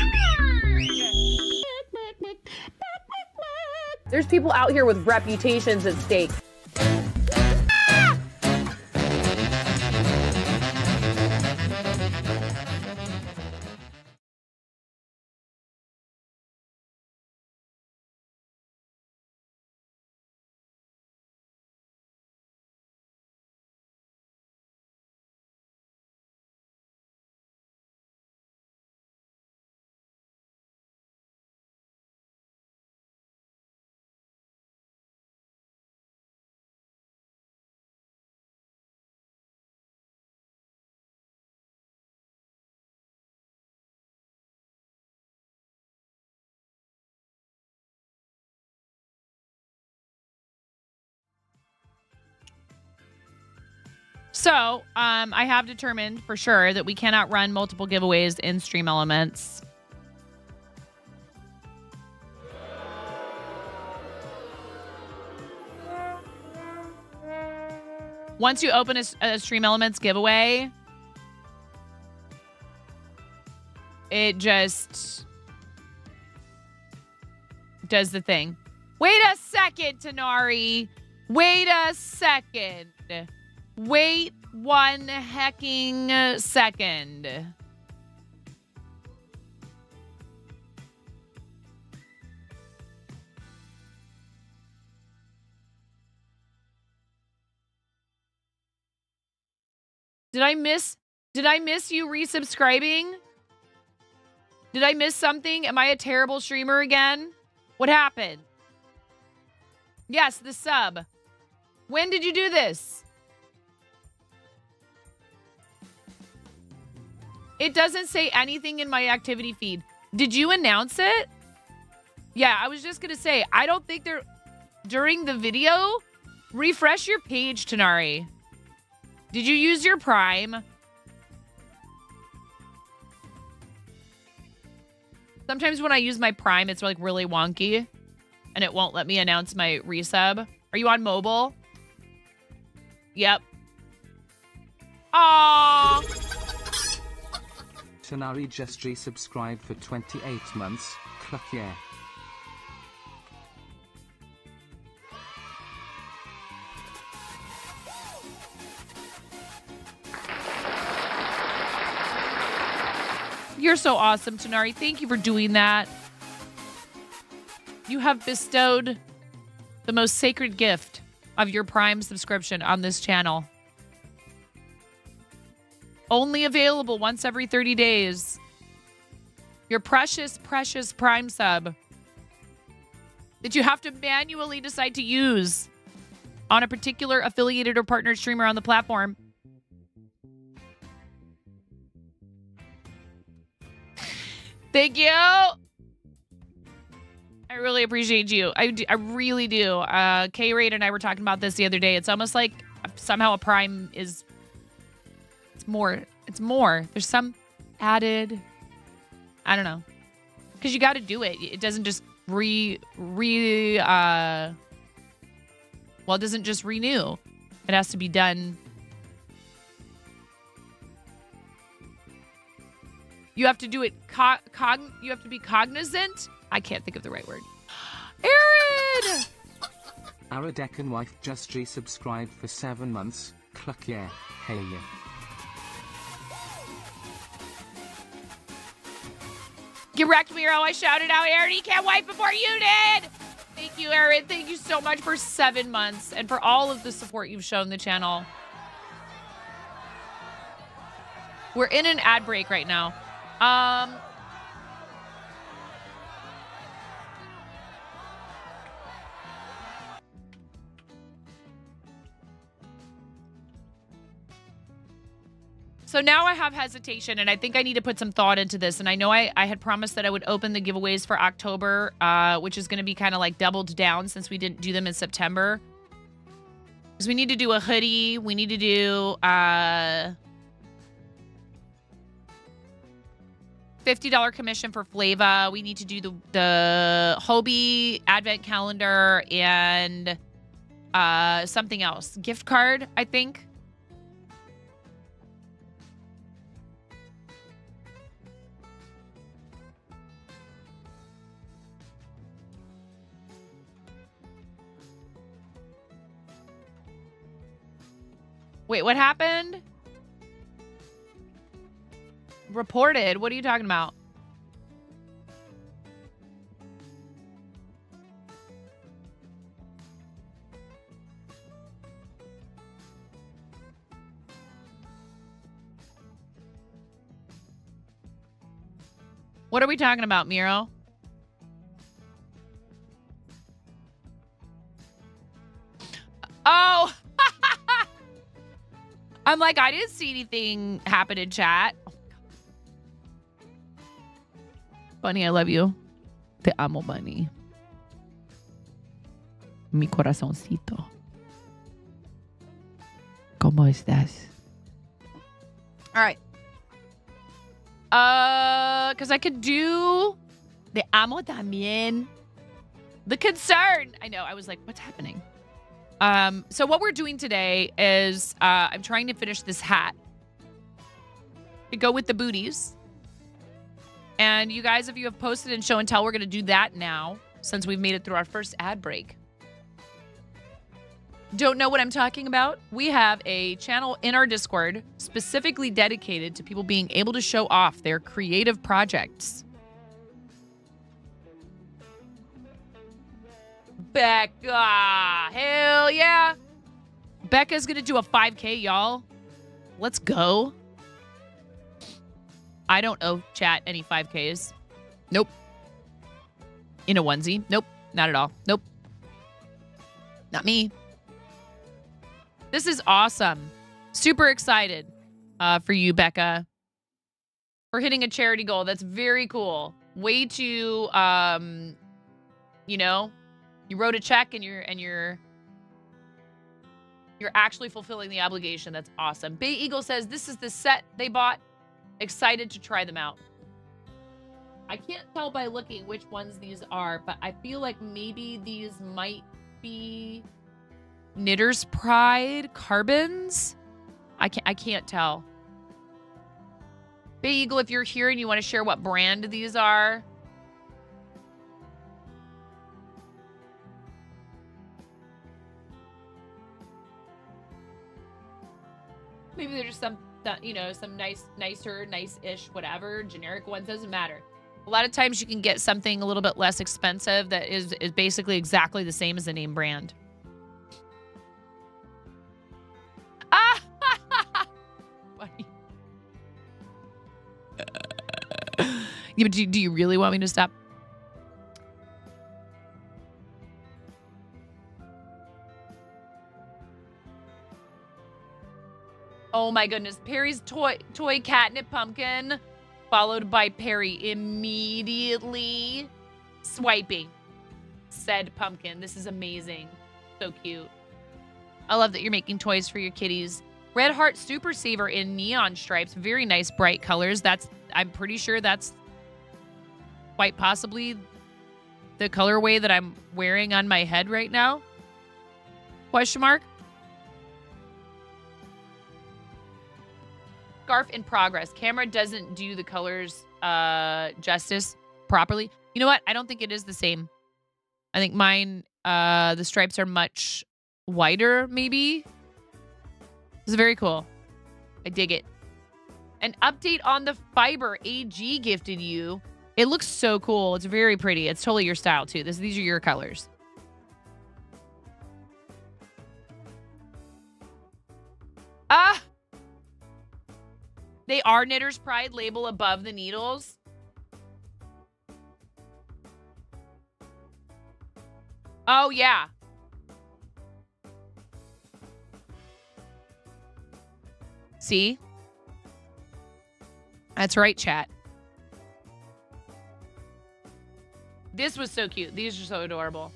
There's people out here with reputations at stake. So, I have determined for sure that we cannot run multiple giveaways in Stream Elements. Once you open a Stream Elements giveaway, it just does the thing. Wait a second, Tanari. Wait a second. Wait one hecking second. Did I miss you resubscribing? Did I miss something? Am I a terrible streamer again? What happened? Yes, the sub. When did you do this? It doesn't say anything in my activity feed. Did you announce it? Yeah, I was just going to say, I don't think they're... During the video, refresh your page, Tanari. Did you use your Prime? Sometimes when I use my Prime, it's like really wonky. And it won't let me announce my resub. Are you on mobile? Yep. Aww. Tanari just resubscribed for 28 months. Cluck yeah. You're so awesome, Tanari. Thank you for doing that. You have bestowed the most sacred gift of your Prime subscription on this channel. Only available once every 30 days. Your precious, precious Prime sub that you have to manually decide to use on a particular affiliated or partnered streamer on the platform. Thank you. I really appreciate you. I really do. K-Raid and I were talking about this the other day. It's almost like somehow a Prime is... It's more. There's some added... I don't know. Because you got to do it. It doesn't just well, it doesn't just renew. It has to be done... You have to do it, you have to be cognizant? I can't think of the right word. Aaron! Aradeccan wife just resubscribed for 7 months. Cluck yeah. Hey yeah. Get wrecked, Miro. I shouted out Aaron. He can't wipe before you did. Thank you, Aaron. Thank you so much for 7 months and for all of the support you've shown the channel. We're in an ad break right now. So now I have hesitation, and I think I need to put some thought into this. And I know I had promised that I would open the giveaways for October, which is going to be kind of like doubled down since we didn't do them in September. Because we need to do a hoodie. We need to do $50 commission for Flava. We need to do the Hobie advent calendar and something else. Gift card, I think. Wait, what happened? Reported? What are you talking about? What are we talking about, Miro? Oh! I'm like, I didn't see anything happen in chat. Bunny, I love you. Te amo, Bunny. Mi corazoncito. Como ¿Cómo estás? All right. Because I could do the amo también. The concern. I know. I was like, what's happening? So what we're doing today is I'm trying to finish this hat to go with the booties. And you guys, if you have posted in show and tell, we're going to do that now since we've made it through our first ad break. Don't know what I'm talking about? We have a channel in our Discord specifically dedicated to people being able to show off their creative projects. Becca! Hell yeah! Becca's gonna do a 5K, y'all. Let's go. I don't owe chat any 5Ks. Nope. In a onesie. Nope. Not at all. Nope. Not me. This is awesome. Super excited for you, Becca, for hitting a charity goal. That's very cool. Way to, you know, you wrote a check and you're actually fulfilling the obligation. That's awesome. Bay Eagle says this is the set they bought. Excited to try them out. I can't tell by looking which ones these are, but I feel like maybe these might be Knitter's Pride carbons. I can't tell. Bay Eagle, if you're here and you want to share what brand these are. Maybe they're just some, you know, some nice-ish, whatever. Generic ones, doesn't matter. A lot of times you can get something a little bit less expensive that is basically exactly the same as the name brand. Ah! Funny. Yeah, but do you really want me to stop? Oh my goodness. Perry's toy catnip pumpkin, followed by Perry immediately swiping said pumpkin. This is amazing. So cute. I love that you're making toys for your kitties. Red Heart Super Saver in neon stripes. Very nice bright colors. I'm pretty sure that's quite possibly the colorway that I'm wearing on my head right now. Question mark? Scarf in progress. Camera doesn't do the colors justice properly. You know what? I don't think it is the same. I think mine, the stripes are much whiter, maybe. This is very cool. I dig it. An update on the fiber AG gifted you. It looks so cool. It's very pretty. It's totally your style, too. These are your colors. Ah! They are Knitter's Pride label above the needles. Oh, yeah. See? That's right, chat. This was so cute. These are so adorable.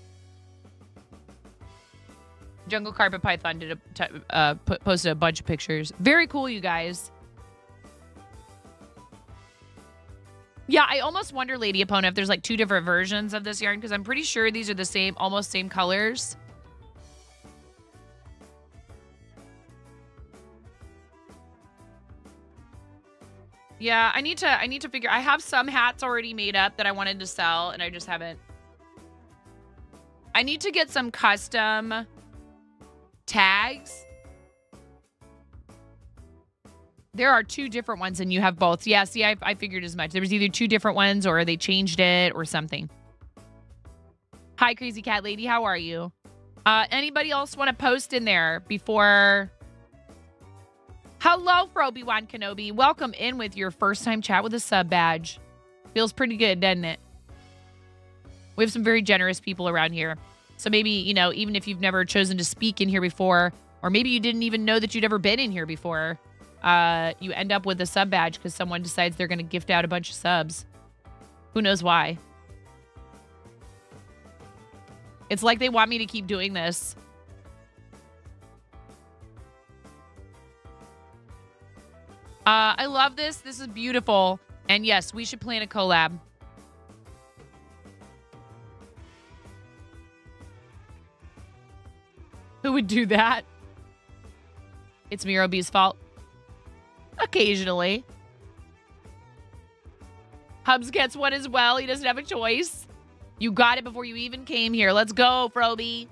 Jungle Carpet Python did posted a bunch of pictures. Very cool, you guys. Yeah, I almost wonder, Lady Epona, if there's like two different versions of this yarn, because I'm pretty sure these are the same, almost same colors. Yeah, I need to figure. I have some hats already made up that I wanted to sell, and I just haven't. I need to get some custom tags. There are two different ones, and you have both. Yeah, see, I figured as much. There was either two different ones, or they changed it, or something. Hi, Crazy Cat Lady. How are you? Anybody else want to post in there before... Hello, Obi-Wan Kenobi. Welcome in with your first time chat with a sub badge. Feels pretty good, doesn't it? We have some very generous people around here. So maybe, you know, even if you've never chosen to speak in here before, or maybe you didn't even know that you'd ever been in here before, you end up with a sub badge because someone decides they're going to gift out a bunch of subs. Who knows why? It's like they want me to keep doing this. love this. This is beautiful. And yes, we should plan a collab. Who would do that? It's Miro B's fault. Occasionally. Hubs gets one as well. He doesn't have a choice. You got it before you even came here. Let's go, Froby.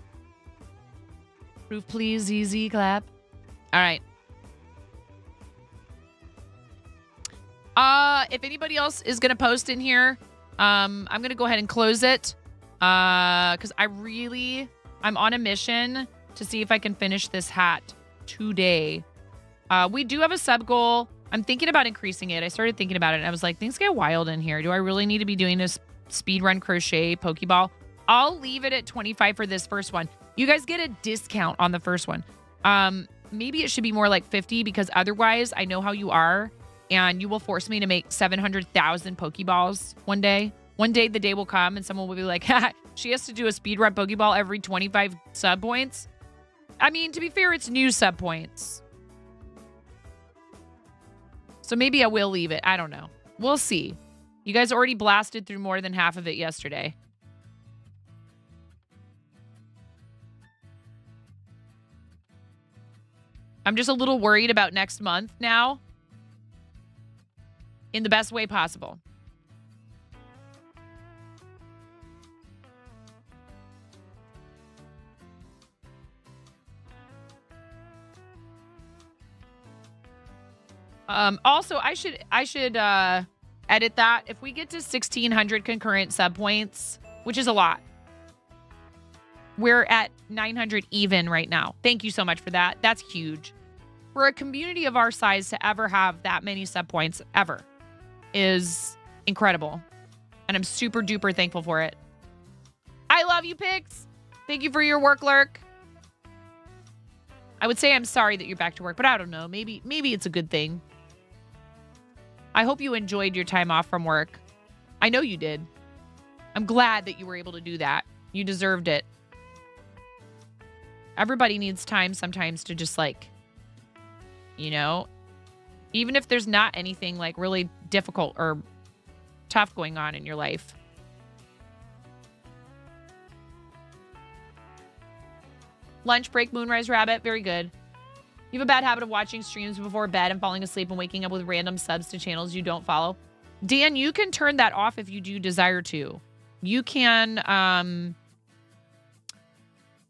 Proof, please. Easy clap. All right. If anybody else is going to post in here, I'm going to go ahead and close it. Because I'm on a mission to see if I can finish this hat today. We do have a sub goal. I'm thinking about increasing it. I started thinking about it and I was like, things get wild in here. Do I really need to be doing this speed run crochet Pokeball? I'll leave it at 25 for this first one. You guys get a discount on the first one. Maybe it should be more like 50 because otherwise I know how you are and you will force me to make 700,000 Pokeballs one day. One day the day will come and someone will be like, she has to do a speed run Pokeball every 25 sub points. I mean, to be fair, it's new sub points. So maybe I will leave it. I don't know. We'll see. You guys already blasted through more than half of it yesterday. I'm just a little worried about next month now. In the best way possible. Also, I should edit that. If we get to 1,600 concurrent sub points, which is a lot. We're at 900 even right now. Thank you so much for that. That's huge. For a community of our size to ever have that many sub points ever is incredible. And I'm super duper thankful for it. I love you, Pix. Thank you for your work, Lurk. I would say I'm sorry that you're back to work, but I don't know. Maybe it's a good thing. I hope you enjoyed your time off from work. I know you did. I'm glad that you were able to do that. You deserved it. Everybody needs time sometimes to just like, you know, even if there's not anything like really difficult or tough going on in your life. Lunch break, Moonrise Rabbit. Very good. You have a bad habit of watching streams before bed and falling asleep and waking up with random subs to channels you don't follow. Dan, you can turn that off if you do desire to. You can,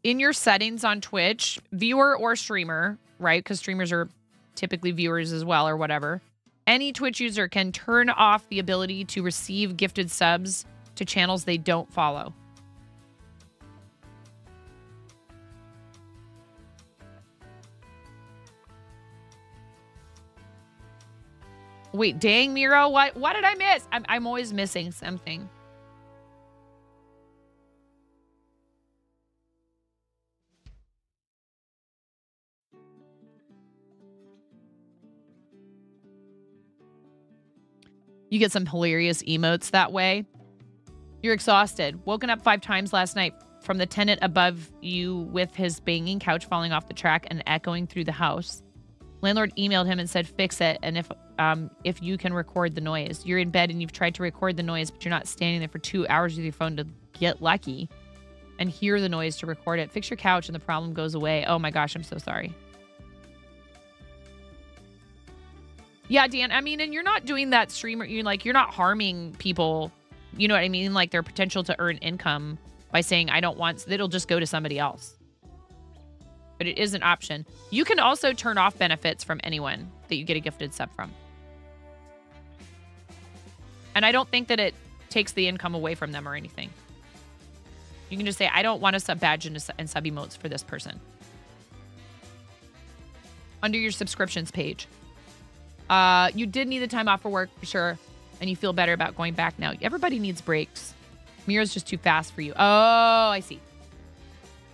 in your settings on Twitch, viewer or streamer, right? Because streamers are typically viewers as well or whatever. Any Twitch user can turn off the ability to receive gifted subs to channels they don't follow. Wait, dang, Miro, what did I miss? I'm always missing something. You get some hilarious emotes that way. You're exhausted. Woken up 5 times last night from the tenant above you with his banging couch falling off the track and echoing through the house. Landlord emailed him and said, fix it. And if you can record the noise. You're in bed and you've tried to record the noise, but you're not standing there for 2 hours with your phone to get lucky and hear the noise to record it. Fix your couch and the problem goes away. Oh my gosh, I'm so sorry. Yeah, Dan, I mean, and you're not doing that streamer, you're not harming people, you know what I mean? Like their potential to earn income by saying, I don't want, it'll just go to somebody else. But it is an option. You can also turn off benefits from anyone that you get a gifted sub from. And I don't think that it takes the income away from them or anything. You can just say, I don't want a sub badge and sub emotes for this person. Under your subscriptions page. You did need the time off for work, for sure. And you feel better about going back now. Everybody needs breaks. Mira's just too fast for you. Oh, I see.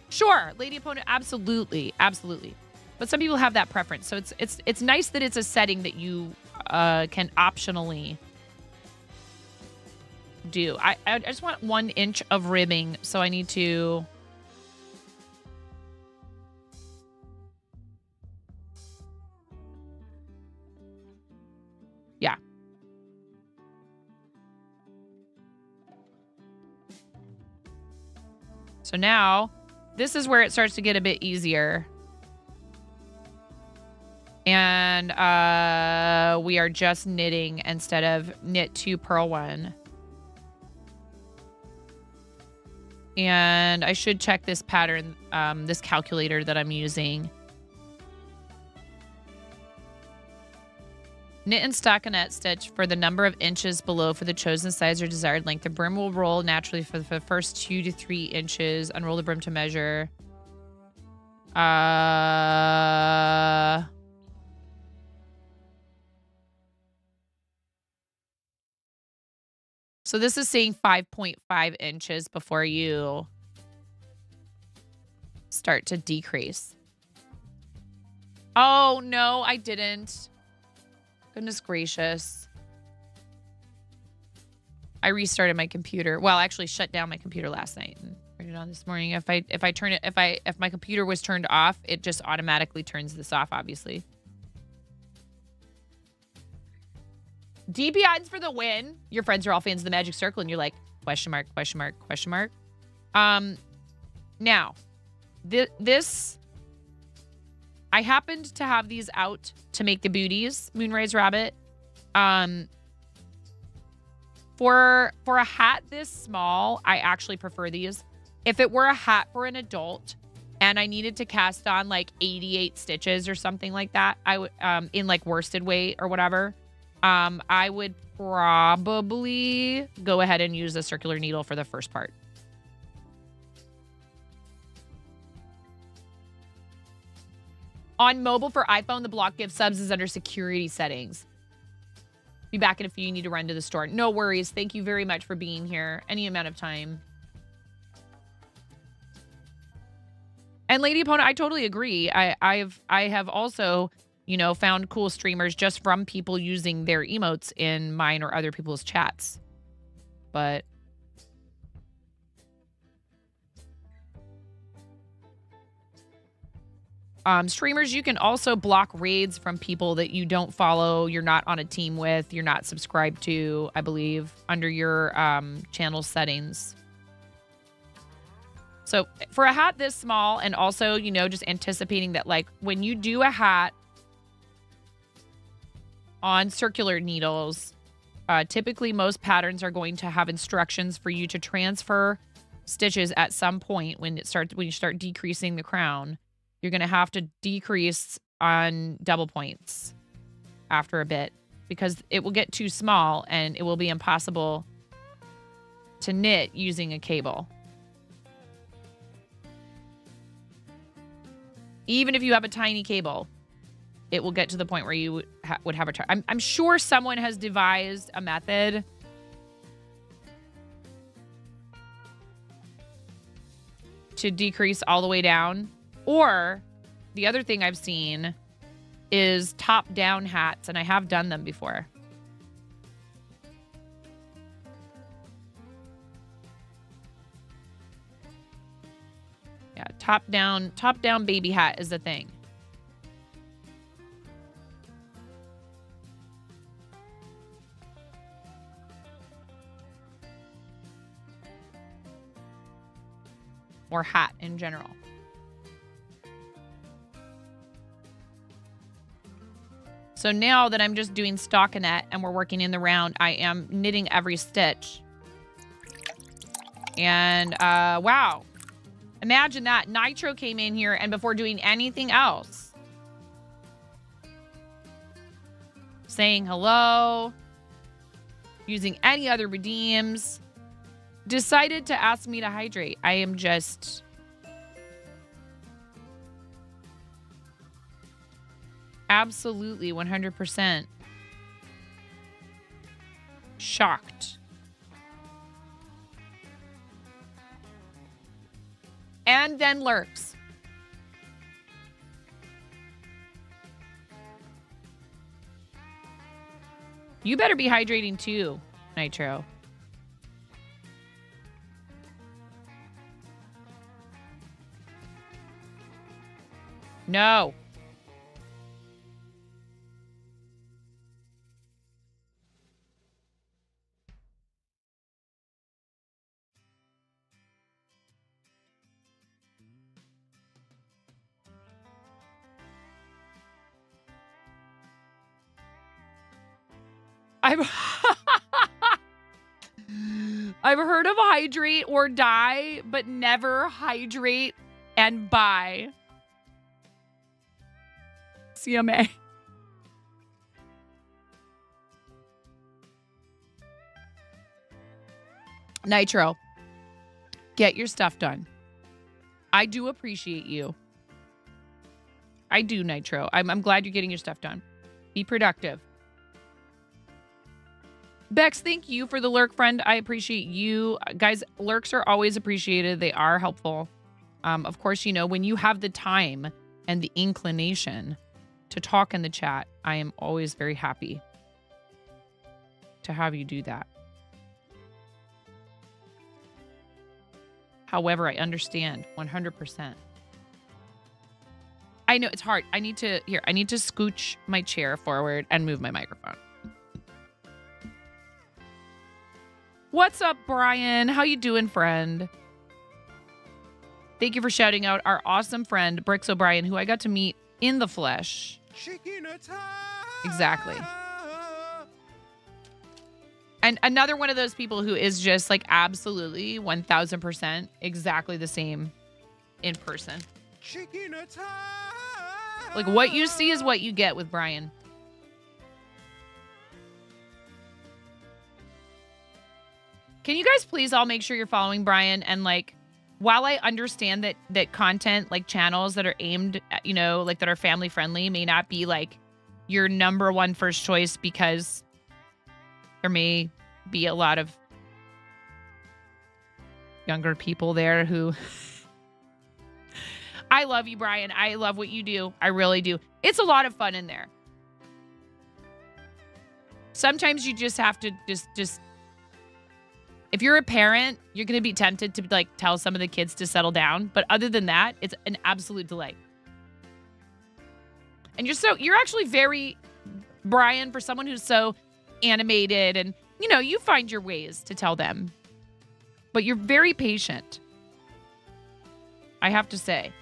Sure, Lady Opponent, absolutely, absolutely. But some people have that preference. So it's nice that it's a setting that you can optionally do. I just want 1 inch of ribbing, so I need to... So now, this is where it starts to get a bit easier. And we are just knitting instead of knit 2, purl 1. And I should check this pattern, this calculator that I'm using. Knit and stockinette stitch for the number of inches below for the chosen size or desired length. The brim will roll naturally for the first 2 to 3 inches. Unroll the brim to measure. So this is saying 5.5 inches before you start to decrease. Oh, no, I didn't. Goodness gracious. I restarted my computer. Well, I actually shut down my computer last night and turned it on this morning. If my computer was turned off, it just automatically turns this off, obviously. DPNs for the win. Your friends are all fans of the Magic Circle, and you're like, question mark, question mark, question mark. Now, this, I happened to have these out to make the booties, Moonrise Rabbit. For a hat this small, I actually prefer these. If it were a hat for an adult and I needed to cast on like 88 stitches or something like that, I would, in like worsted weight or whatever, I would probably go ahead and use a circular needle for the first part. On mobile for iPhone, the block gift subs is under security settings. Be back in a few. You need to run to the store. No worries. Thank you very much for being here. Any amount of time. And Lady Opponent, I totally agree. I have also, you know, found cool streamers just from people using their emotes in mine or other people's chats. But streamers, you can also block raids from people that you don't follow, you're not on a team with, you're not subscribed to, I believe, under your channel settings. So for a hat this small, and also, you know, just anticipating that, like, when you do a hat on circular needles, typically most patterns are going to have instructions for you to transfer stitches at some point when you start decreasing the crown. You're going to have to decrease on double points after a bit because it will get too small and it will be impossible to knit using a cable. Even if you have a tiny cable, it will get to the point where you would have a... I'm sure someone has devised a method to decrease all the way down. Or the other thing I've seen is top-down hats, and I have done them before. Yeah, top-down baby hat is the thing. Or hat in general. So now that I'm just doing stockinette and we're working in the round, I am knitting every stitch. And wow. Imagine that. Nitro came in here and before doing anything else, saying hello, using any other redeems, decided to ask me to hydrate. I am just... absolutely 100% shocked. And then lurks. You better be hydrating too, Nitro. No. I've heard of hydrate or die, but never hydrate and buy. CMA. Nitro, get your stuff done. I do appreciate you. I do, Nitro. I'm glad you're getting your stuff done. Be productive. Bex, thank you for the lurk, friend. I appreciate you. Guys, lurks are always appreciated. They are helpful. Of course, you know, when you have the time and the inclination to talk in the chat, I am always very happy to have you do that. However, I understand 100%. I know it's hard. I need to scooch my chair forward and move my microphone. What's up, Brian? How you doing, friend? Thank you for shouting out our awesome friend, Brix O'Brien, who I got to meet in the flesh. Chicken attack! Exactly. And another one of those people who is just like absolutely 1000% exactly the same in person. Chicken attack! Like what you see is what you get with Brian. Can you guys please all make sure you're following Brian? And like, while I understand that content, like channels that are aimed at, you know, like that are family friendly may not be like your number one first choice because there may be a lot of younger people there who I love you, Brian. I love what you do. I really do. It's a lot of fun in there. Sometimes you just have to just if you're a parent, you're going to be tempted to like tell some of the kids to settle down. But other than that, it's an absolute delight. And you're actually very, Brian, for someone who's so animated and, you know, you find your ways to tell them. But you're very patient. I have to say.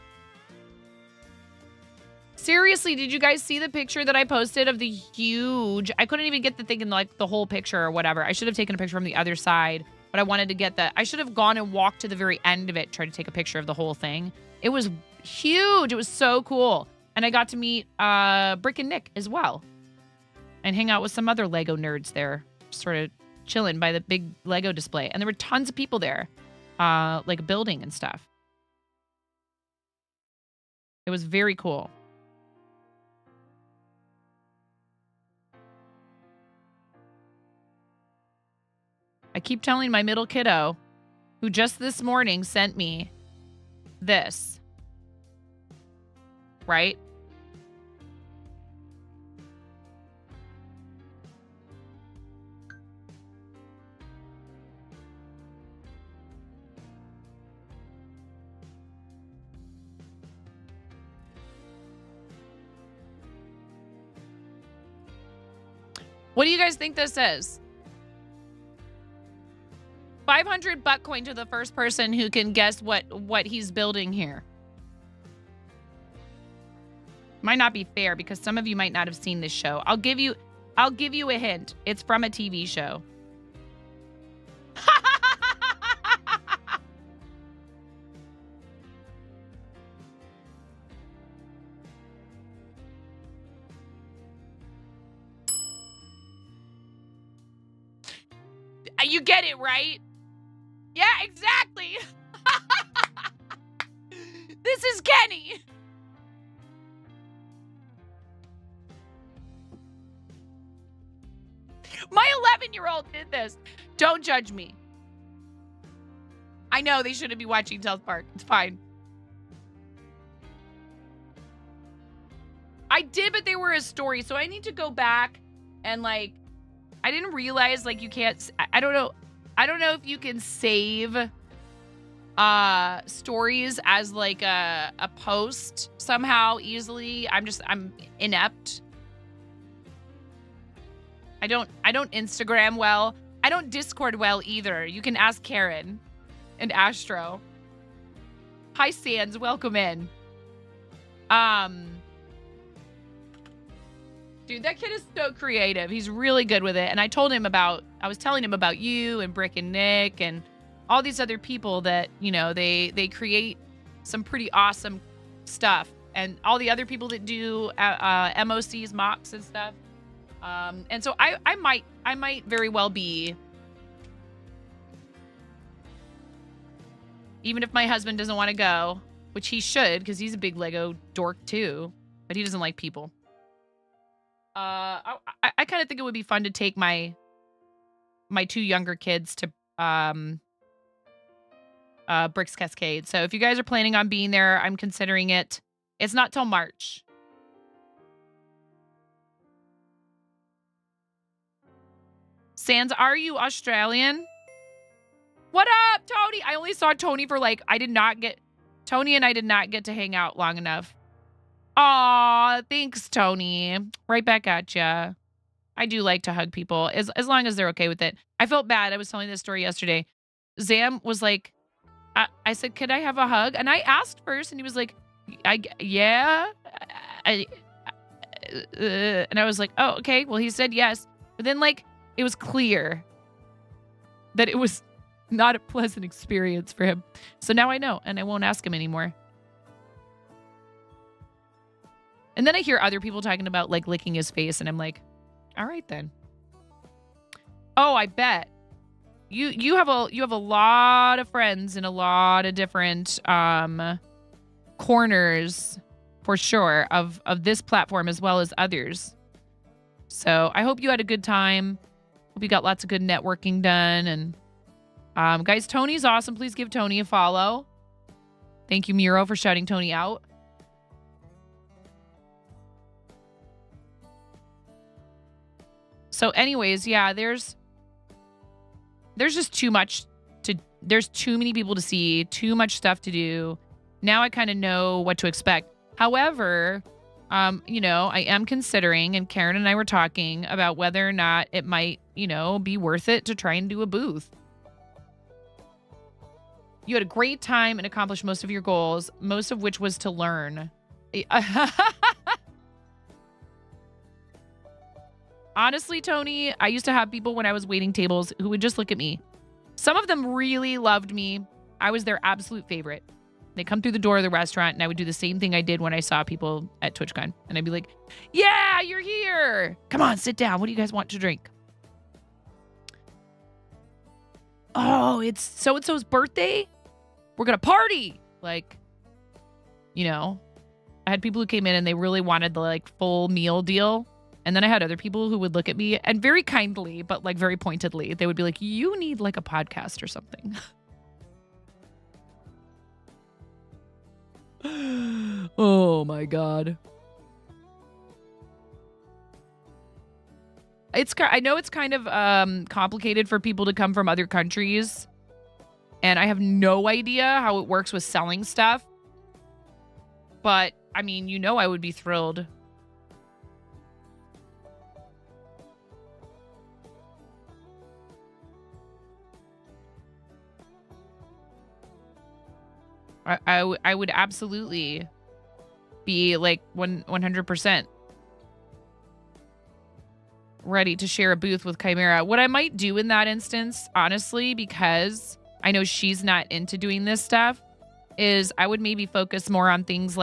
Seriously, did you guys see the picture that I posted of the huge... I couldn't even get the thing in like the whole picture or whatever. I should have taken a picture from the other side, but I wanted to get the... I should have gone and walked to the very end of it, tried to take a picture of the whole thing. It was huge. It was so cool. And I got to meet Brick and Nick as well. And hang out with some other Lego nerds there, sort of chilling by the big Lego display. And there were tons of people there, like building and stuff. It was very cool. I keep telling my middle kiddo, who just this morning sent me this, right? What do you guys think this is? 500 buck coin to the first person who can guess what he's building here. Might not be fair because some of you might not have seen this show. I'll give you a hint. It's from a TV show. You get it, right? Yeah, exactly. This is Kenny. My 11-year-old did this. Don't judge me. I know they shouldn't be watching South Park. It's fine. I did, but they were a story, so I need to go back and like I didn't realize like you can't I don't know if you can save stories as like a post somehow easily. I'm inept. I don't Instagram well. I don't Discord well either. You can ask Karen and Astro. Hi Sands, welcome in. Dude, that kid is so creative. He's really good with it. And I was telling him about you and Brick and Nick and all these other people that, you know, they create some pretty awesome stuff. And all the other people that do MOCs, mocks and stuff. And so I might very well be, even if my husband doesn't want to go, which he should, because he's a big Lego dork too, but he doesn't like people. I kind of think it would be fun to take my two younger kids to Brick's Cascade. So if you guys are planning on being there, I'm considering it. It's not till March. Sans, are you Australian? What up, Tony? I only saw Tony for Tony and I did not get to hang out long enough. Aw, thanks, Tony. Right back at ya. I do like to hug people as long as they're okay with it. I felt bad. I was telling this story yesterday. Zam was like, I said, could I have a hug? And I asked first, and he was like, yeah. And I was like, oh, okay. Well, he said yes. But then, it was clear that it was not a pleasant experience for him. So now I know, and I won't ask him anymore. And then I hear other people talking about licking his face, and I'm like, all right then. Oh, I bet you have a lot of friends in a lot of different corners for sure of this platform as well as others. So I hope you had a good time. Hope you got lots of good networking done. And guys, Tony's awesome. Please give Tony a follow. Thank you, Miro, for shouting Tony out. So anyways, yeah, there's just too much there's too many people to see, too much stuff to do. Now I kind of know what to expect. However, you know, I am considering, and Karen and I were talking about whether or not it might, you know, be worth it to try and do a booth. You had a great time and accomplished most of your goals, most of which was to learn. Honestly, Tony, I used to have people when I was waiting tables who would just look at me. Some of them really loved me. I was their absolute favorite. They come through the door of the restaurant, and I would do the same thing I did when I saw people at TwitchCon. And I'd be like, yeah, you're here. Come on, sit down. What do you guys want to drink? Oh, it's so-and-so's birthday? We're going to party. You know, I had people who came in and they really wanted the full meal deal. And then I had other people who would look at me and very kindly, but very pointedly, they would be like, you need a podcast or something. Oh my God. I know it's kind of complicated for people to come from other countries. And I have no idea how it works with selling stuff. But I mean, you know, I would be thrilled. I would absolutely be 100% ready to share a booth with Chimera. What I might do in that instance, honestly, because I know she's not into doing this stuff, is I would maybe focus more on things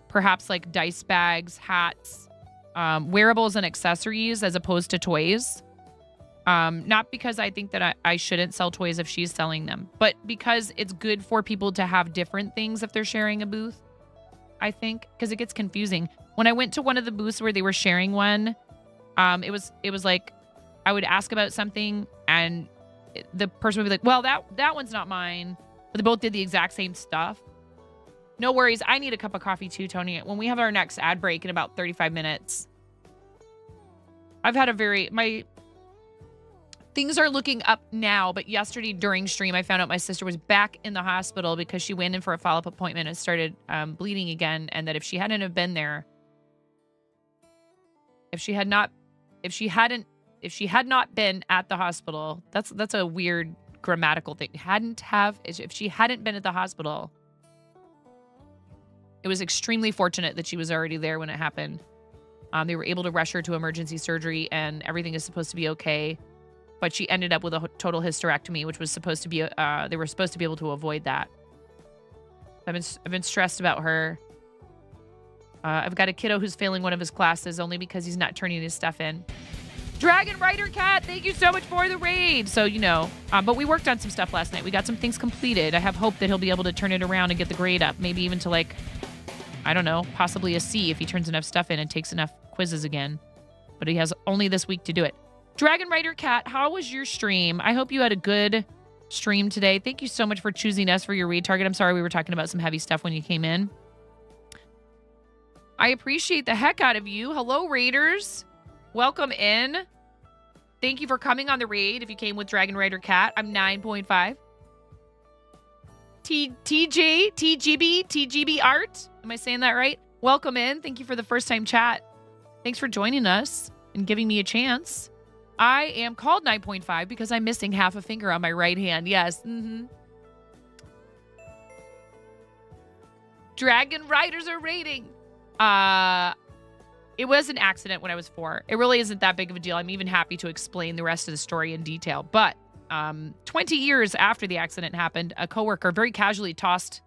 perhaps dice bags, hats, wearables and accessories as opposed to toys. Not because I think that I shouldn't sell toys if she's selling them, but because it's good for people to have different things if they're sharing a booth, I think, because it gets confusing. When I went to one of the booths where they were sharing one, it was I would ask about something and the person would be like, well, that one's not mine, but they both did the exact same stuff. No worries. I need a cup of coffee too, Tony. When we have our next ad break in about 35 minutes, I've had things are looking up now, but yesterday during stream, I found out my sister was back in the hospital because she went in for a follow-up appointment and started bleeding again. And that if she hadn't have been there, if she had not been at the hospital, that's a weird grammatical thing. If she hadn't been at the hospital, it was extremely fortunate that she was already there when it happened. They were able to rush her to emergency surgery, and everything is supposed to be okay. But she ended up with a total hysterectomy, which was supposed to be, they were supposed to be able to avoid that. I've been stressed about her. I've got a kiddo who's failing one of his classes only because he's not turning his stuff in. Dragon Rider Cat, thank you so much for the raid. So, you know, but we worked on some stuff last night. We got some things completed. I have hope that he'll be able to turn it around and get the grade up. Maybe even to, like, I don't know, possibly a C if he turns enough stuff in and takes enough quizzes again. But he has only this week to do it. Dragon Rider Cat, how was your stream? I hope you had a good stream today. Thank you so much for choosing us for your raid target. I'm sorry we were talking about some heavy stuff when you came in. I appreciate the heck out of you. Hello, raiders. Welcome in. Thank you for coming on the raid. If you came with Dragon Rider Cat, I'm 9.5. TGB Art. Am I saying that right? Welcome in. Thank you for the first time chat. Thanks for joining us and giving me a chance. I am called 9.5 because I'm missing half a finger on my right hand. Yes. Dragon Riders are raiding. It was an accident when I was 4. It really isn't that big of a deal. I'm even happy to explain the rest of the story in detail. But 20 years after the accident happened, a coworker very casually tossed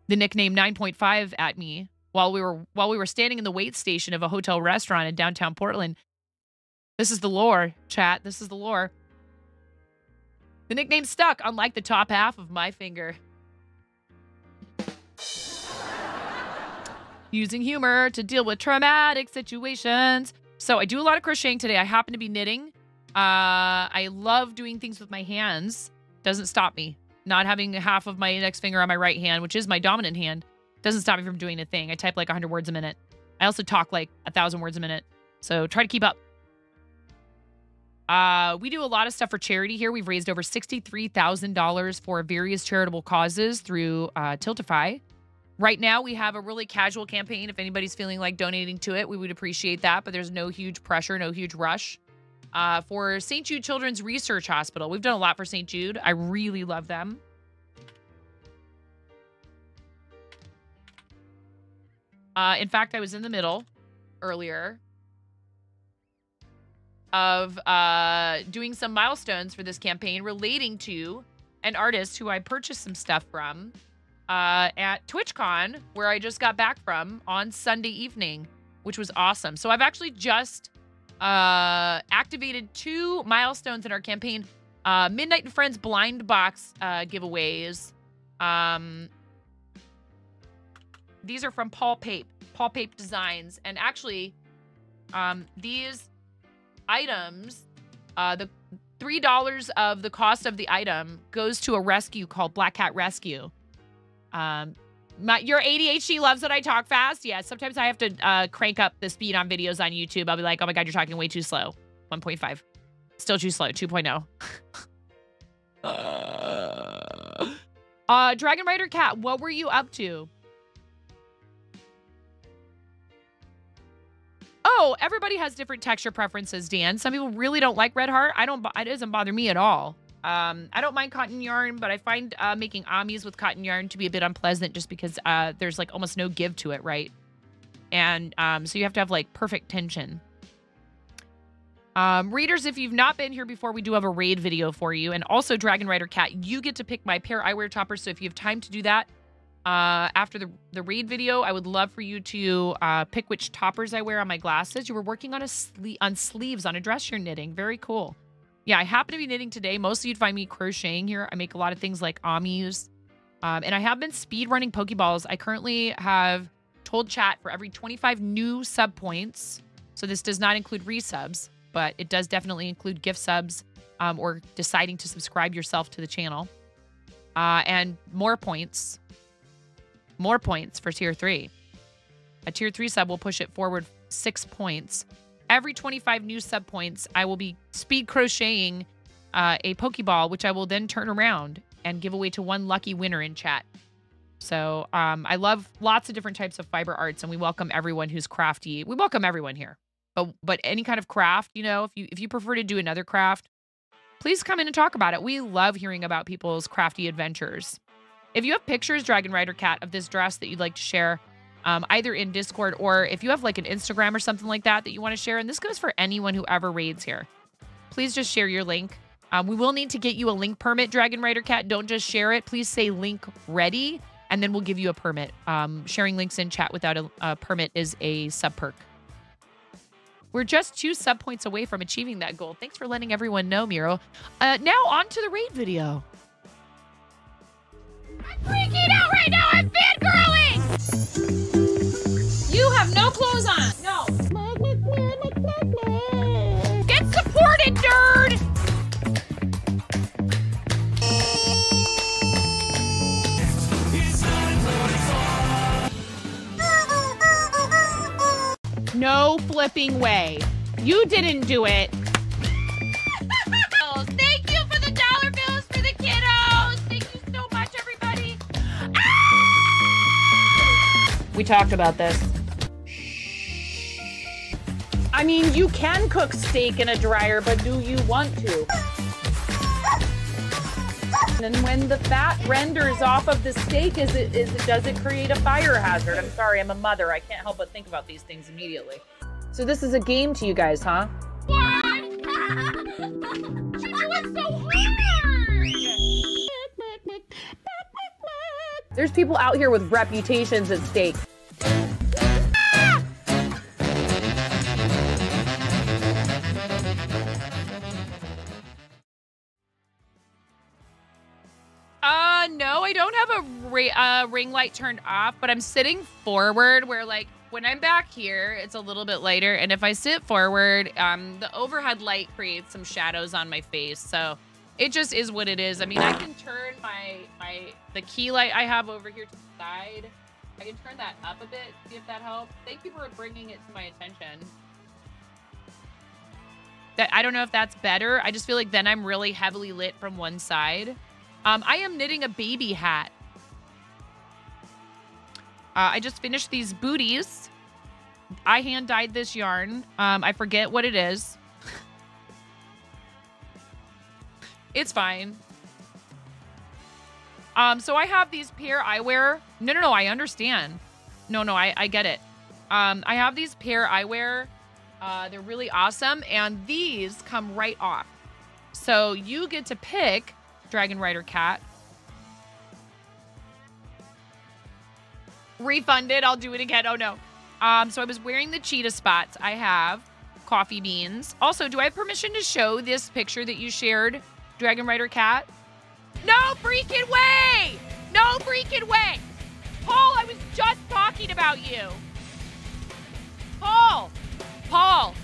the nickname 9.5 at me while we were standing in the wait station of a hotel restaurant in downtown Portland. This is the lore, chat. This is the lore. The nickname stuck, unlike the top half of my finger. Using humor to deal with traumatic situations. So I do a lot of crocheting today. I happen to be knitting. I love doing things with my hands. Doesn't stop me. Not having half of my index finger on my right hand, which is my dominant hand, doesn't stop me from doing a thing. I type like 100 words a minute. I also talk like 1,000 words a minute. So try to keep up. We do a lot of stuff for charity here. We've raised over $63,000 for various charitable causes through Tiltify. Right now, we have a really casual campaign. If anybody's feeling like donating to it, we would appreciate that. But there's no huge pressure, no huge rush. For St. Jude Children's Research Hospital, we've done a lot for St. Jude. I really love them. In fact, I was in the middle earlier of doing some milestones for this campaign relating to an artist who I purchased some stuff from at TwitchCon, where I just got back from on Sunday evening, which was awesome. So I've actually just activated 2 milestones in our campaign. Midnight and Friends blind box giveaways. These are from Paul Pape Designs. And actually, these items, the $3 of the cost of the item goes to a rescue called Black Cat Rescue. Your ADHD loves that I talk fast. Yeah, sometimes I have to crank up the speed on videos on YouTube. I'll be like, oh my God, you're talking way too slow. 1.5. Still too slow. 2.0. Dragon Rider Cat, what were you up to? Oh, everybody has different texture preferences, Dan. Some people really don't like red heart. It doesn't bother me at all. I don't mind cotton yarn, but I find making amis with cotton yarn to be a bit unpleasant just because there's like almost no give to it, right? And so you have to have like perfect tension. Readers, if you've not been here before, we do have a raid video for you. And also Dragon Rider Cat, you get to pick my pair I wear toppers. So if you have time to do that after the raid video, I would love for you to pick which toppers I wear on my glasses. You were working on sleeves on a dress you're knitting. Very cool. Yeah, I happen to be knitting today. Mostly you'd find me crocheting here. I make a lot of things like amis. And I have been speed running Pokeballs. I currently have told chat for every 25 new sub points. So this does not include resubs, but it does definitely include gift subs or deciding to subscribe yourself to the channel. And more points for tier 3. A tier 3 sub will push it forward 6 points. Every 25 new sub points, I will be speed crocheting a Pokeball, which I will then turn around and give away to one lucky winner in chat. So I love lots of different types of fiber arts, and we welcome everyone who's crafty. We welcome everyone here. But any kind of craft, you know, if you prefer to do another craft, please come in and talk about it. We love hearing about people's crafty adventures. If you have pictures, Dragon Rider Cat, of this dress that you'd like to share, either in Discord or if you have like an Instagram or something like that you want to share. And this goes for anyone who ever raids here. Please just share your link. We will need to get you a link permit, Dragon Rider Cat. Don't just share it. Please say link ready, and then we'll give you a permit. Sharing links in chat without a permit is a sub perk. We're just 2 sub points away from achieving that goal. Thanks for letting everyone know, Miro. Now on to the raid video. I'm freaking out right now. I'm fangirling. You have no clothes on. No. Get supported, nerd. No flipping way. You didn't do it. Thank you for the dollar bills for the kiddos. Thank you so much, everybody. Ah! We talked about this. I mean, you can cook steak in a dryer, but do you want to? And when the fat renders off of the steak, does it create a fire hazard? I'm sorry, I'm a mother. I can't help but think about these things immediately. So this is a game to you guys, huh? What? You're doing so hard. There's people out here with reputations at stake. No, I don't have a ring light turned off, but I'm sitting forward where, like, when I'm back here, it's a little bit lighter. And if I sit forward, the overhead light creates some shadows on my face. So it just is what it is. I mean, I can turn the key light I have over here to the side. I can turn that up a bit, see if that helps. Thank you for bringing it to my attention. I don't know if that's better. I just feel like then I'm really heavily lit from one side. I am knitting a baby hat. I just finished these booties. I hand dyed this yarn. I forget what it is. It's fine. So I have these pair I wear. No, I understand. No, I get it. I have these pair I wear. They're really awesome. And these come right off. So you get to pick Dragon Rider Cat. Refunded. I'll do it again. Oh, no. So I was wearing the cheetah spots. I have coffee beans. Also, do I have permission to show this picture that you shared, Dragon Rider Cat? No freaking way! No freaking way! Paul, I was just talking about you. Paul,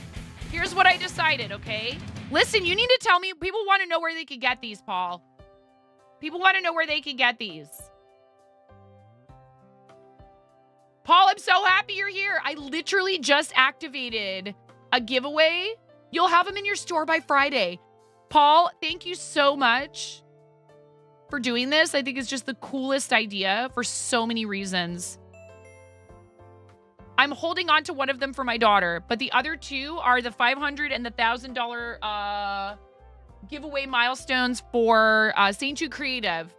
here's what I decided, okay? Listen, you need to tell me. People want to know where they could get these, Paul. People want to know where they can get these. Paul, I'm so happy you're here. I literally just activated a giveaway. You'll have them in your store by Friday. Paul, thank you so much for doing this. I think it's just the coolest idea for so many reasons. I'm holding on to one of them for my daughter, but the other two are the $500 and the $1,000 giveaway milestones for Saint Jude Creative.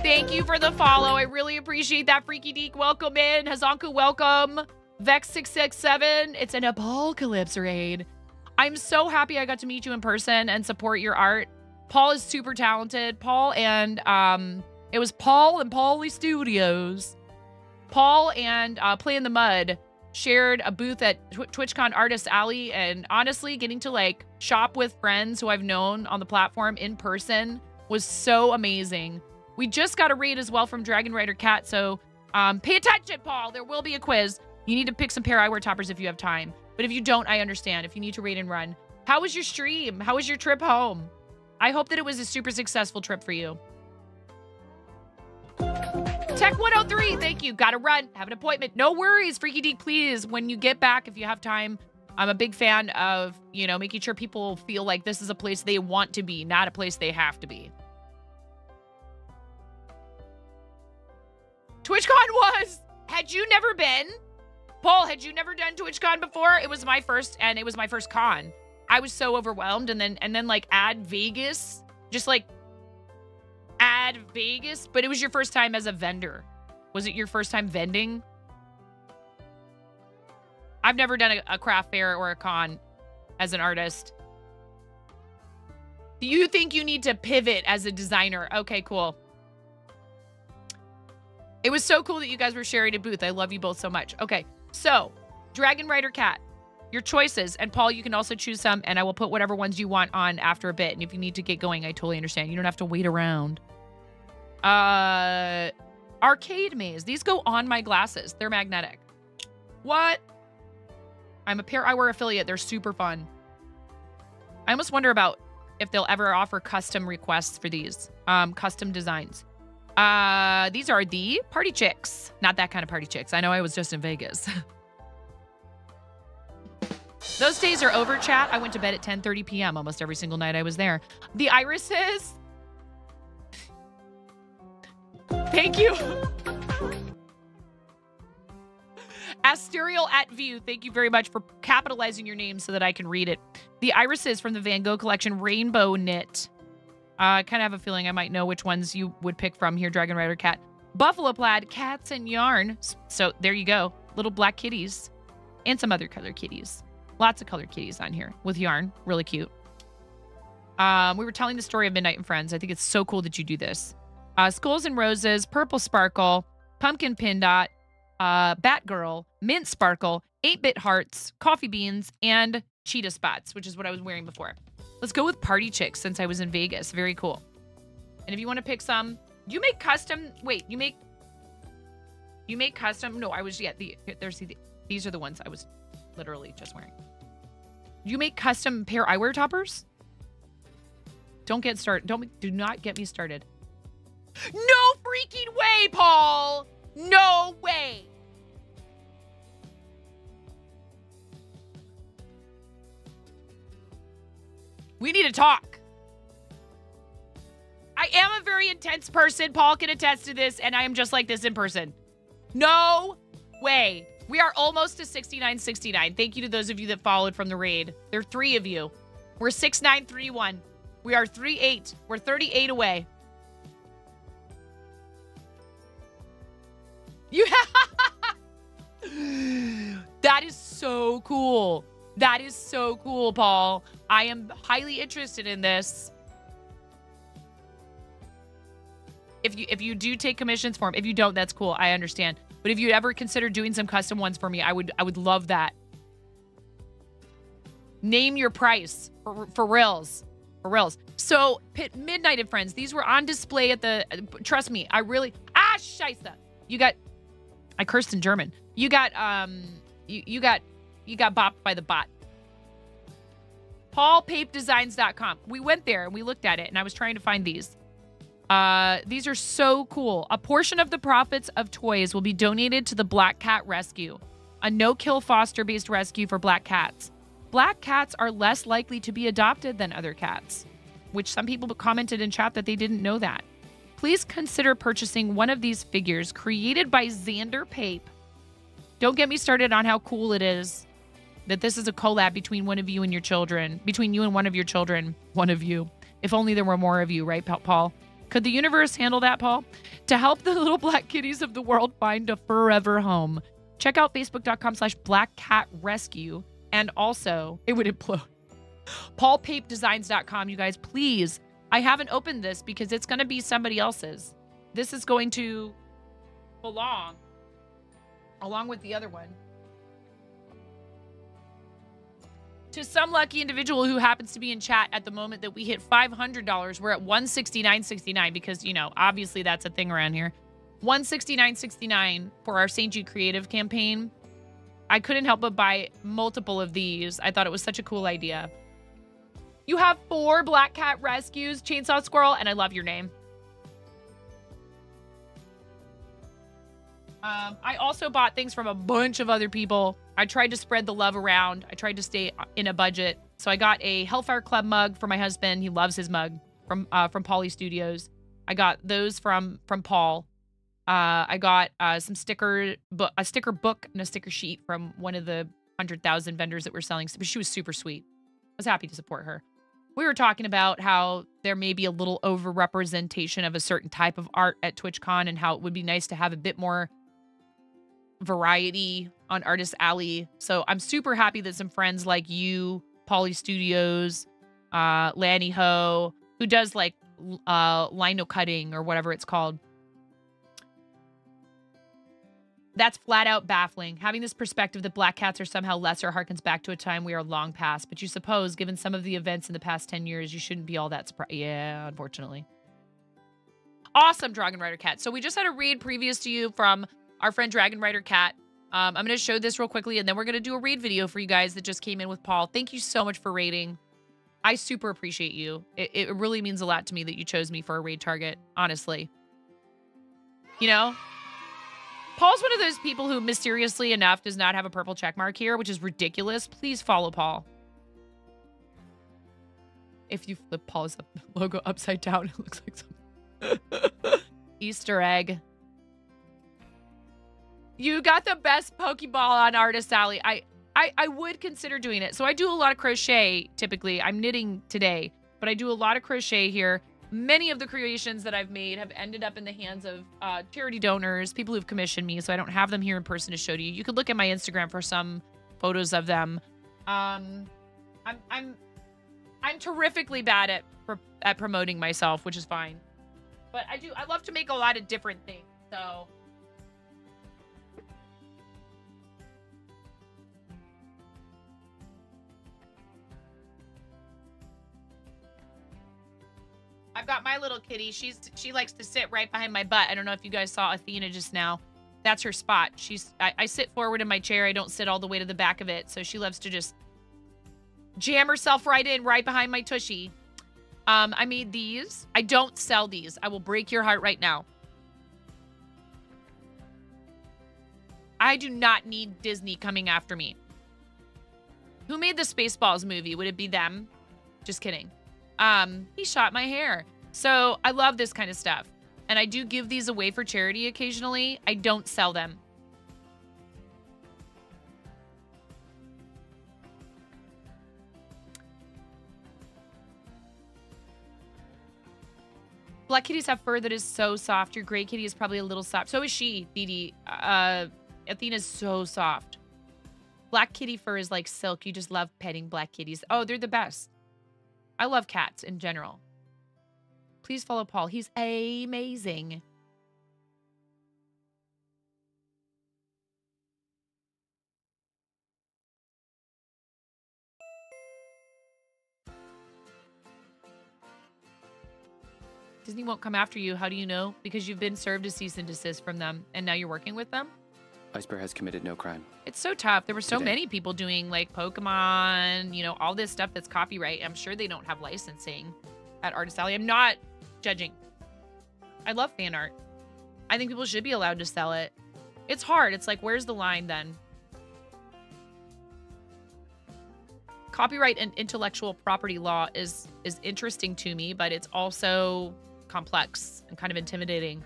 Thank you for the follow. I really appreciate that. Freaky Deek, welcome in. Hazanku, welcome. Vex667, it's an apocalypse raid. I'm so happy I got to meet you in person and support your art. Paul is super talented. Paul and, it was Paul and Pauly Studios. Paul and Play in the Mud shared a booth at TwitchCon Artist Alley, and honestly, getting to like shop with friends who I've known on the platform in person was so amazing. We just got a raid as well from Dragon Rider Cat, so pay attention, Paul. There will be a quiz. You need to pick some pair eyewear toppers if you have time. But if you don't, I understand. If you need to raid and run. How was your stream? How was your trip home? I hope that it was a super successful trip for you. Tech 103, thank you. Gotta run. Have an appointment. No worries, Freaky Deek, please. When you get back, if you have time, I'm a big fan of, you know, making sure people feel like this is a place they want to be, not a place they have to be. TwitchCon was. Had you never been? Paul, had you never done TwitchCon before? It was my first, and it was my first con. I was so overwhelmed, and then like add Vegas, just like add Vegas, but it was your first time as a vendor. Was it your first time vending? I've never done a craft fair or a con as an artist. Do you think you need to pivot as a designer? Okay, cool. It was so cool that you guys were sharing a booth. I love you both so much. Okay, so Dragon Rider Cat, your choices. And Paul, you can also choose some, and I will put whatever ones you want on after a bit. And if you need to get going, I totally understand. You don't have to wait around. Arcade Maze. These go on my glasses. They're magnetic. What? I'm a Pair Eyewear affiliate. They're super fun. I almost wonder about if they'll ever offer custom requests for these. Custom designs. These are the Party Chicks. Not that kind of Party Chicks. I know I was just in Vegas. Those days are over, chat. I went to bed at 10:30 p.m. almost every single night I was there. The irises. Thank you. Asterial at View, thank you very much for capitalizing your name so that I can read it. The irises from the Van Gogh collection, Rainbow Knit. I kind of have a feeling I might know which ones you would pick from here, Dragon Rider Cat. Buffalo Plaid, Cats and Yarn. So there you go. Little black kitties and some other color kitties. Lots of colored kitties on here with yarn. Really cute. We were telling the story of Midnight and Friends. I think it's so cool that you do this. Skulls and Roses, Purple Sparkle, Pumpkin Pin Dot, Batgirl, Mint Sparkle, 8-Bit Hearts, Coffee Beans, and Cheetah Spots, which is what I was wearing before. Let's go with Party Chicks since I was in Vegas. Very cool. And if you want to pick some, you make custom. Wait, you make custom. No, I was, yeah, these are the ones I was literally just wearing. You make custom Pair Eyewear toppers? Don't get started. Do not get me started. No freaking way, Paul. No way. We need to talk. I am a very intense person. Paul can attest to this, and I am just like this in person. No way. We are almost to 6969. Thank you to those of you that followed from the raid. There are 3 of you. We're 6931. We are 38. We're 38 away. That is so cool. That is so cool, Paul. I am highly interested in this. If you do take commissions for him, if you don't, that's cool. I understand. But if you ever consider doing some custom ones for me, I would love that. Name your price for reals. For reals. So, Midnight and Friends, these were on display at the, trust me, I really, scheisse. You got, I cursed in German. You got bopped by the bot. PaulPapeDesigns.com. We went there and we looked at it and I was trying to find these. These are so cool. A portion of the profits of toys will be donated to the Black Cat Rescue, a no-kill foster-based rescue for black cats. Black cats are less likely to be adopted than other cats, which some people commented in chat that they didn't know that. Please consider purchasing one of these figures created by Xander Pape. Don't get me started on how cool it is that this is a collab between one of you and your children, between you and one of your children, one of you. If only there were more of you, right, Paul? Could the universe handle that, Paul? To help the little black kitties of the world find a forever home, check out facebook.com/blackcatrescue. And also, it would implode. PaulPapeDesigns.com, you guys, please. I haven't opened this because it's going to be somebody else's. This is going to belong along with the other one to some lucky individual who happens to be in chat at the moment that we hit $500. We're at $169.69 because, you know, obviously that's a thing around here. $169.69 for our St. Jude Creative campaign. I couldn't help but buy multiple of these. I thought it was such a cool idea. You have 4 Black Cat Rescues, Chainsaw Squirrel, and I love your name. I also bought things from a bunch of other people. I tried to spread the love around. I tried to stay in a budget. So I got a Hellfire Club mug for my husband. He loves his mug from Poly Studios. I got those from Paul. I got a sticker book and a sticker sheet from one of the 100,000 vendors that were selling. But she was super sweet. I was happy to support her. we were talking about how there may be a little overrepresentation of a certain type of art at TwitchCon and how it would be nice to have a bit more variety on Artist Alley. So I'm super happy that some friends like you, Poly Studios, Lanny Ho, who does like lino cutting or whatever it's called. That's flat out baffling. Having this perspective that black cats are somehow lesser harkens back to a time we are long past. But you suppose, given some of the events in the past 10 years, you shouldn't be all that surprised. Yeah, unfortunately. Awesome, Dragon Rider Cat. So we just had a read previous to you from our friend Dragon Rider Cat. I'm going to show this real quickly, and then we're going to do a raid video for you guys that just came in with Paul. Thank you so much for raiding. I super appreciate you. It really means a lot to me that you chose me for a raid target, honestly. You know? Paul's one of those people who, mysteriously enough, does not have a purple check mark here, which is ridiculous. Please follow Paul. If you flip Paul's logo upside down, it looks like some Easter egg. You got the best Pokeball on Artist Alley. I would consider doing it. So I do a lot of crochet, typically. I'm knitting today, but I do a lot of crochet here. Many of the creations that I've made have ended up in the hands of charity donors, people who've commissioned me, so I don't have them here in person to show to you. You could look at my Instagram for some photos of them. I'm terrifically bad at promoting myself, which is fine. But I love to make a lot of different things. So I've got my little kitty. She likes to sit right behind my butt. I don't know if you guys saw Athena just now. That's her spot. I sit forward in my chair. I don't sit all the way to the back of it. So she loves to just jam herself right in, right behind my tushy. I made these. I don't sell these. I will break your heart right now. I do not need Disney coming after me. Who made the Spaceballs movie? Would it be them? Just kidding. He shot my hair. So I love this kind of stuff. And I do give these away for charity occasionally. I don't sell them. Black kitties have fur that is so soft. Your gray kitty is probably a little soft. So is she, Dee Dee. Athena's so soft. Black kitty fur is like silk. You just love petting black kitties. Oh, they're the best. I love cats in general. Please follow Paul. He's amazing. Disney won't come after you. How do you know? Because you've been served a cease and desist from them, and now you're working with them? Ice Bear has committed no crime. It's so tough. There were so many people doing like Pokemon, you know, all this stuff that's copyright. I'm sure they don't have licensing at Artist Alley. I'm not judging. I love fan art. I think people should be allowed to sell it. It's hard. It's like, where's the line then? Copyright and intellectual property law is interesting to me, but it's also complex and kind of intimidating.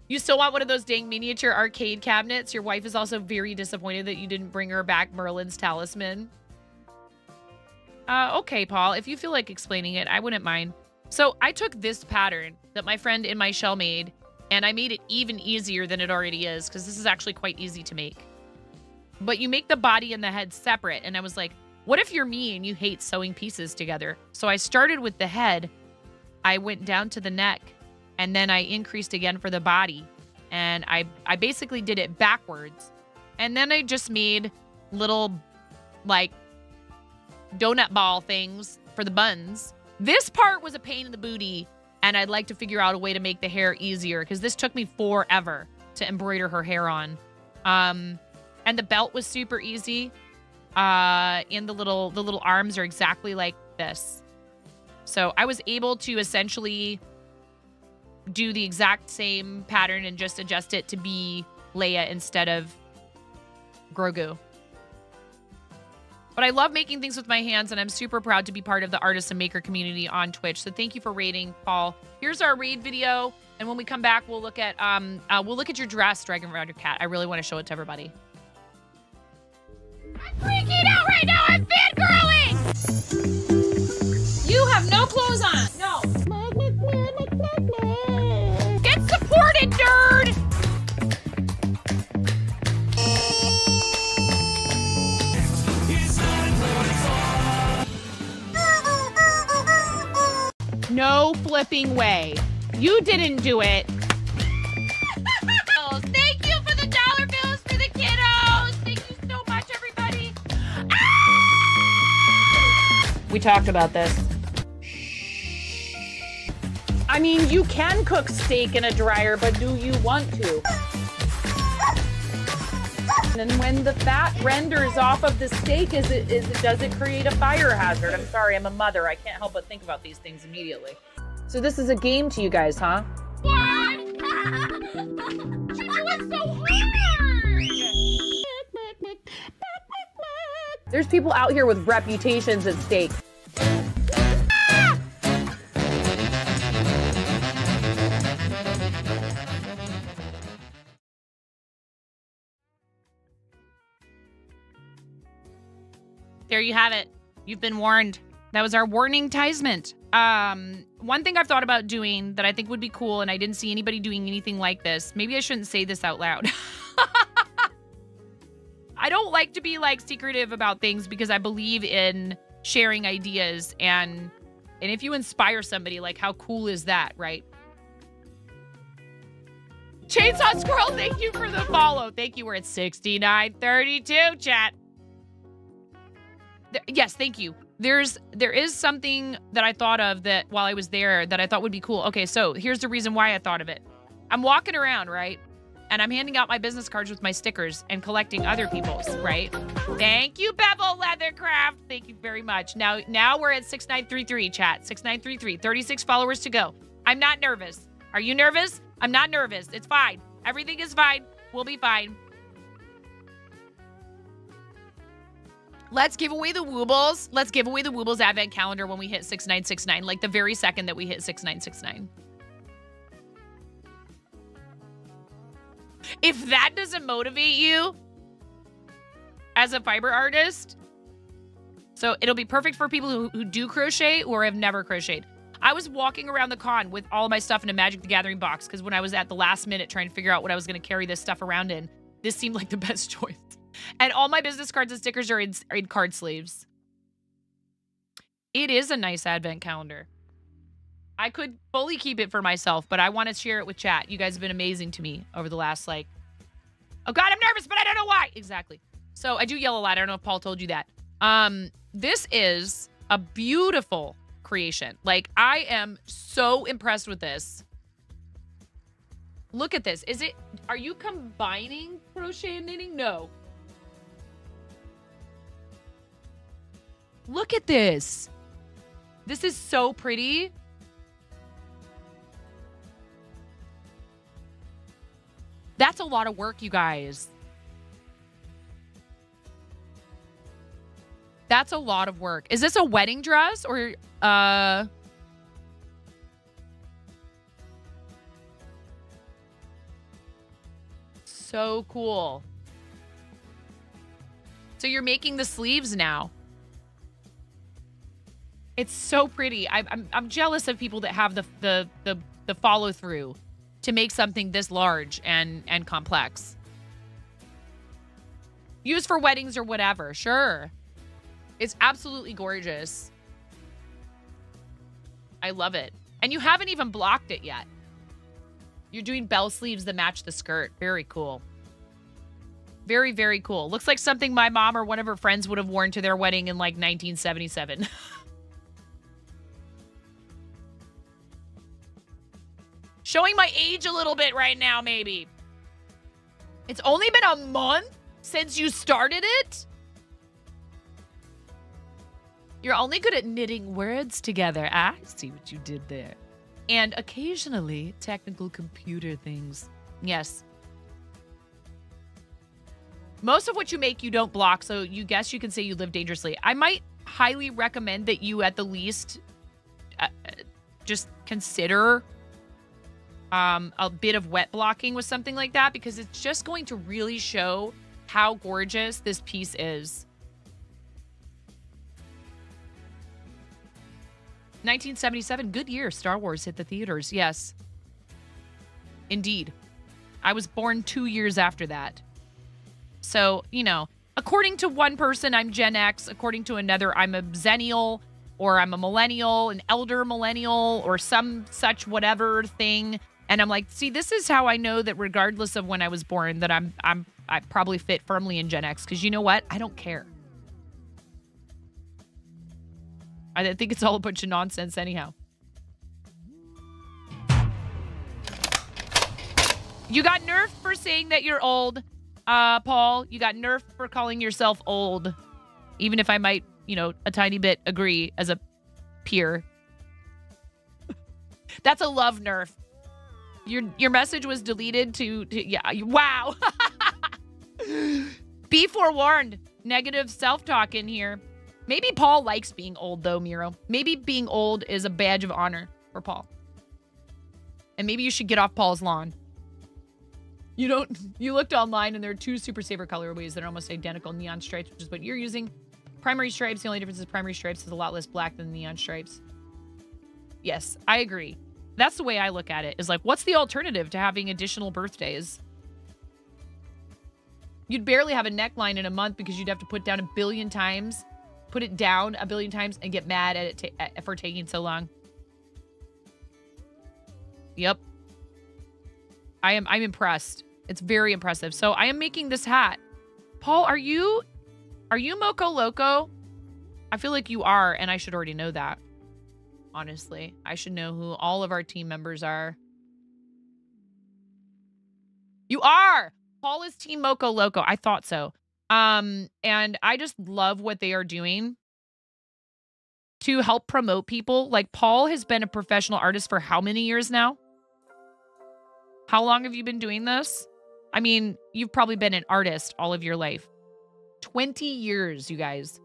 You still want one of those dang miniature arcade cabinets? Your wife is also very disappointed that you didn't bring her back Merlin's talisman. Okay, Paul, if you feel like explaining it, I wouldn't mind. So I took this pattern that my friend in my shell made, and I made it even easier than it already is, because this is actually quite easy to make. But you make the body and the head separate, and I was like, what if you're me and you hate sewing pieces together? So I started with the head, I went down to the neck, and then I increased again for the body. And I basically did it backwards. And then I just made little, like, donut ball things for the buns. This part was a pain in the booty, and I'd like to figure out a way to make the hair easier, because this took me forever to embroider her hair on. And the belt was super easy. And the little arms are exactly like this. So I was able to essentially do the exact same pattern and just adjust it to be Leia instead of Grogu. But I love making things with my hands, and I'm super proud to be part of the artist and maker community on Twitch. So thank you for raiding, Paul. Here's our raid video, and when we come back, we'll look at your dress, Dragon Rider Cat. I really want to show it to everybody. I'm freaking out right now. I'm fangirling. You have no clothes on. No. Get supported, nerd. No flipping way. You didn't do it. Thank you for the dollar bills for the kiddos. Thank you so much, everybody. Ah! We talked about this. I mean, you can cook steak in a dryer, but do you want to? And when the fat renders off of the steak, does it create a fire hazard? I'm sorry, I'm a mother. I can't help but think about these things immediately. So this is a game to you guys, huh? What? She do it so hard. There's people out here with reputations at stake. There you have it. You've been warned. That was our warning-tisement. One thing I've thought about doing that I think would be cool, and I didn't see anybody doing anything like this. Maybe I shouldn't say this out loud. I don't like to be like secretive about things because I believe in sharing ideas and if you inspire somebody, like how cool is that, right? Chainsaw Squirrel, thank you for the follow. Thank you. We're at 6932, chat. Yes, thank you. There is something that I thought of that while I was there that I thought would be cool. Okay, so here's the reason why I thought of it. I'm walking around, right? And I'm handing out my business cards with my stickers and collecting other people's, right? Thank you, Bevel Leathercraft. Thank you very much. Now we're at 6933, chat. 6933. 36 followers to go. I'm not nervous. Are you nervous? I'm not nervous. It's fine. Everything is fine. We'll be fine. Let's give away the Woobles. Let's give away the Woobles Advent Calendar when we hit 6969, like the very second that we hit 6969. If that doesn't motivate you as a fiber artist, so it'll be perfect for people who do crochet or have never crocheted. I was walking around the con with all of my stuff in a Magic the Gathering box because when I was at the last minute trying to figure out what I was going to carry this stuff around in, this seemed like the best choice. And all my business cards and stickers are in card sleeves. It is a nice advent calendar. I could fully keep it for myself, but I want to share it with chat. You guys have been amazing to me over the last, oh God, I'm nervous, but I don't know why. Exactly. So I do yell a lot. I don't know if Paul told you that. This is a beautiful creation. I am so impressed with this. Look at this. Are you combining crochet and knitting? No. Look at this. This is so pretty. That's a lot of work, you guys. That's a lot of work. Is this a wedding dress or so cool. So you're making the sleeves now. It's so pretty. I'm jealous of people that have the follow through to make something this large and complex. Use for weddings or whatever. Sure. It's absolutely gorgeous. I love it. And you haven't even blocked it yet. You're doing bell sleeves that match the skirt. Very cool. Very, very cool. Looks like something my mom or one of her friends would have worn to their wedding in 1977. Showing my age a little bit right now, maybe. It's only been a month since you started it? You're only good at knitting words together. I see what you did there. And occasionally, technical computer things. Yes. Most of what you make, you don't block, so you guess you can say you live dangerously. I might highly recommend that you, at the least, just consider a bit of wet blocking with something like that, because it's just going to really show how gorgeous this piece is. 1977, good year. Star Wars hit the theaters. Yes. Indeed. I was born 2 years after that. So, you know, according to one person, I'm Gen X. According to another, I'm a Zennial, or I'm a millennial, an elder millennial, or some such whatever thing. And I'm like, see, this is how I know that regardless of when I was born, that I probably fit firmly in Gen X. Because you know what? I don't care. I think it's all a bunch of nonsense anyhow. You got nerfed for saying that you're old, Paul. You got nerfed for calling yourself old. Even if I might, you know, a tiny bit agree as a peer. That's a love nerf. Your message was deleted to yeah, wow. Be forewarned. Negative self-talk in here. Maybe Paul likes being old, though, Miro. Maybe being old is a badge of honor for Paul. And maybe you should get off Paul's lawn. You looked online and there are 2 Super Saver colorways that are almost identical. Neon stripes, which is what you're using. Primary stripes, the only difference is primary stripes is a lot less black than neon stripes. Yes, I agree. That's the way I look at it, is like, what's the alternative to having additional birthdays? You'd barely have a neckline in a month because you'd have to put it down a billion times, and get mad at it for taking so long. Yep. I'm impressed. It's very impressive. So I am making this hat. Paul, are you Moco Loco? I feel like you are, and I should already know that. Honestly, I should know who all of our team members are. You are! Paul is Team Moco Loco. I thought so. And I just love what they are doing to help promote people. Like, Paul has been a professional artist for how many years now? How long have you been doing this? I mean, you've probably been an artist all of your life. 20 years, you guys.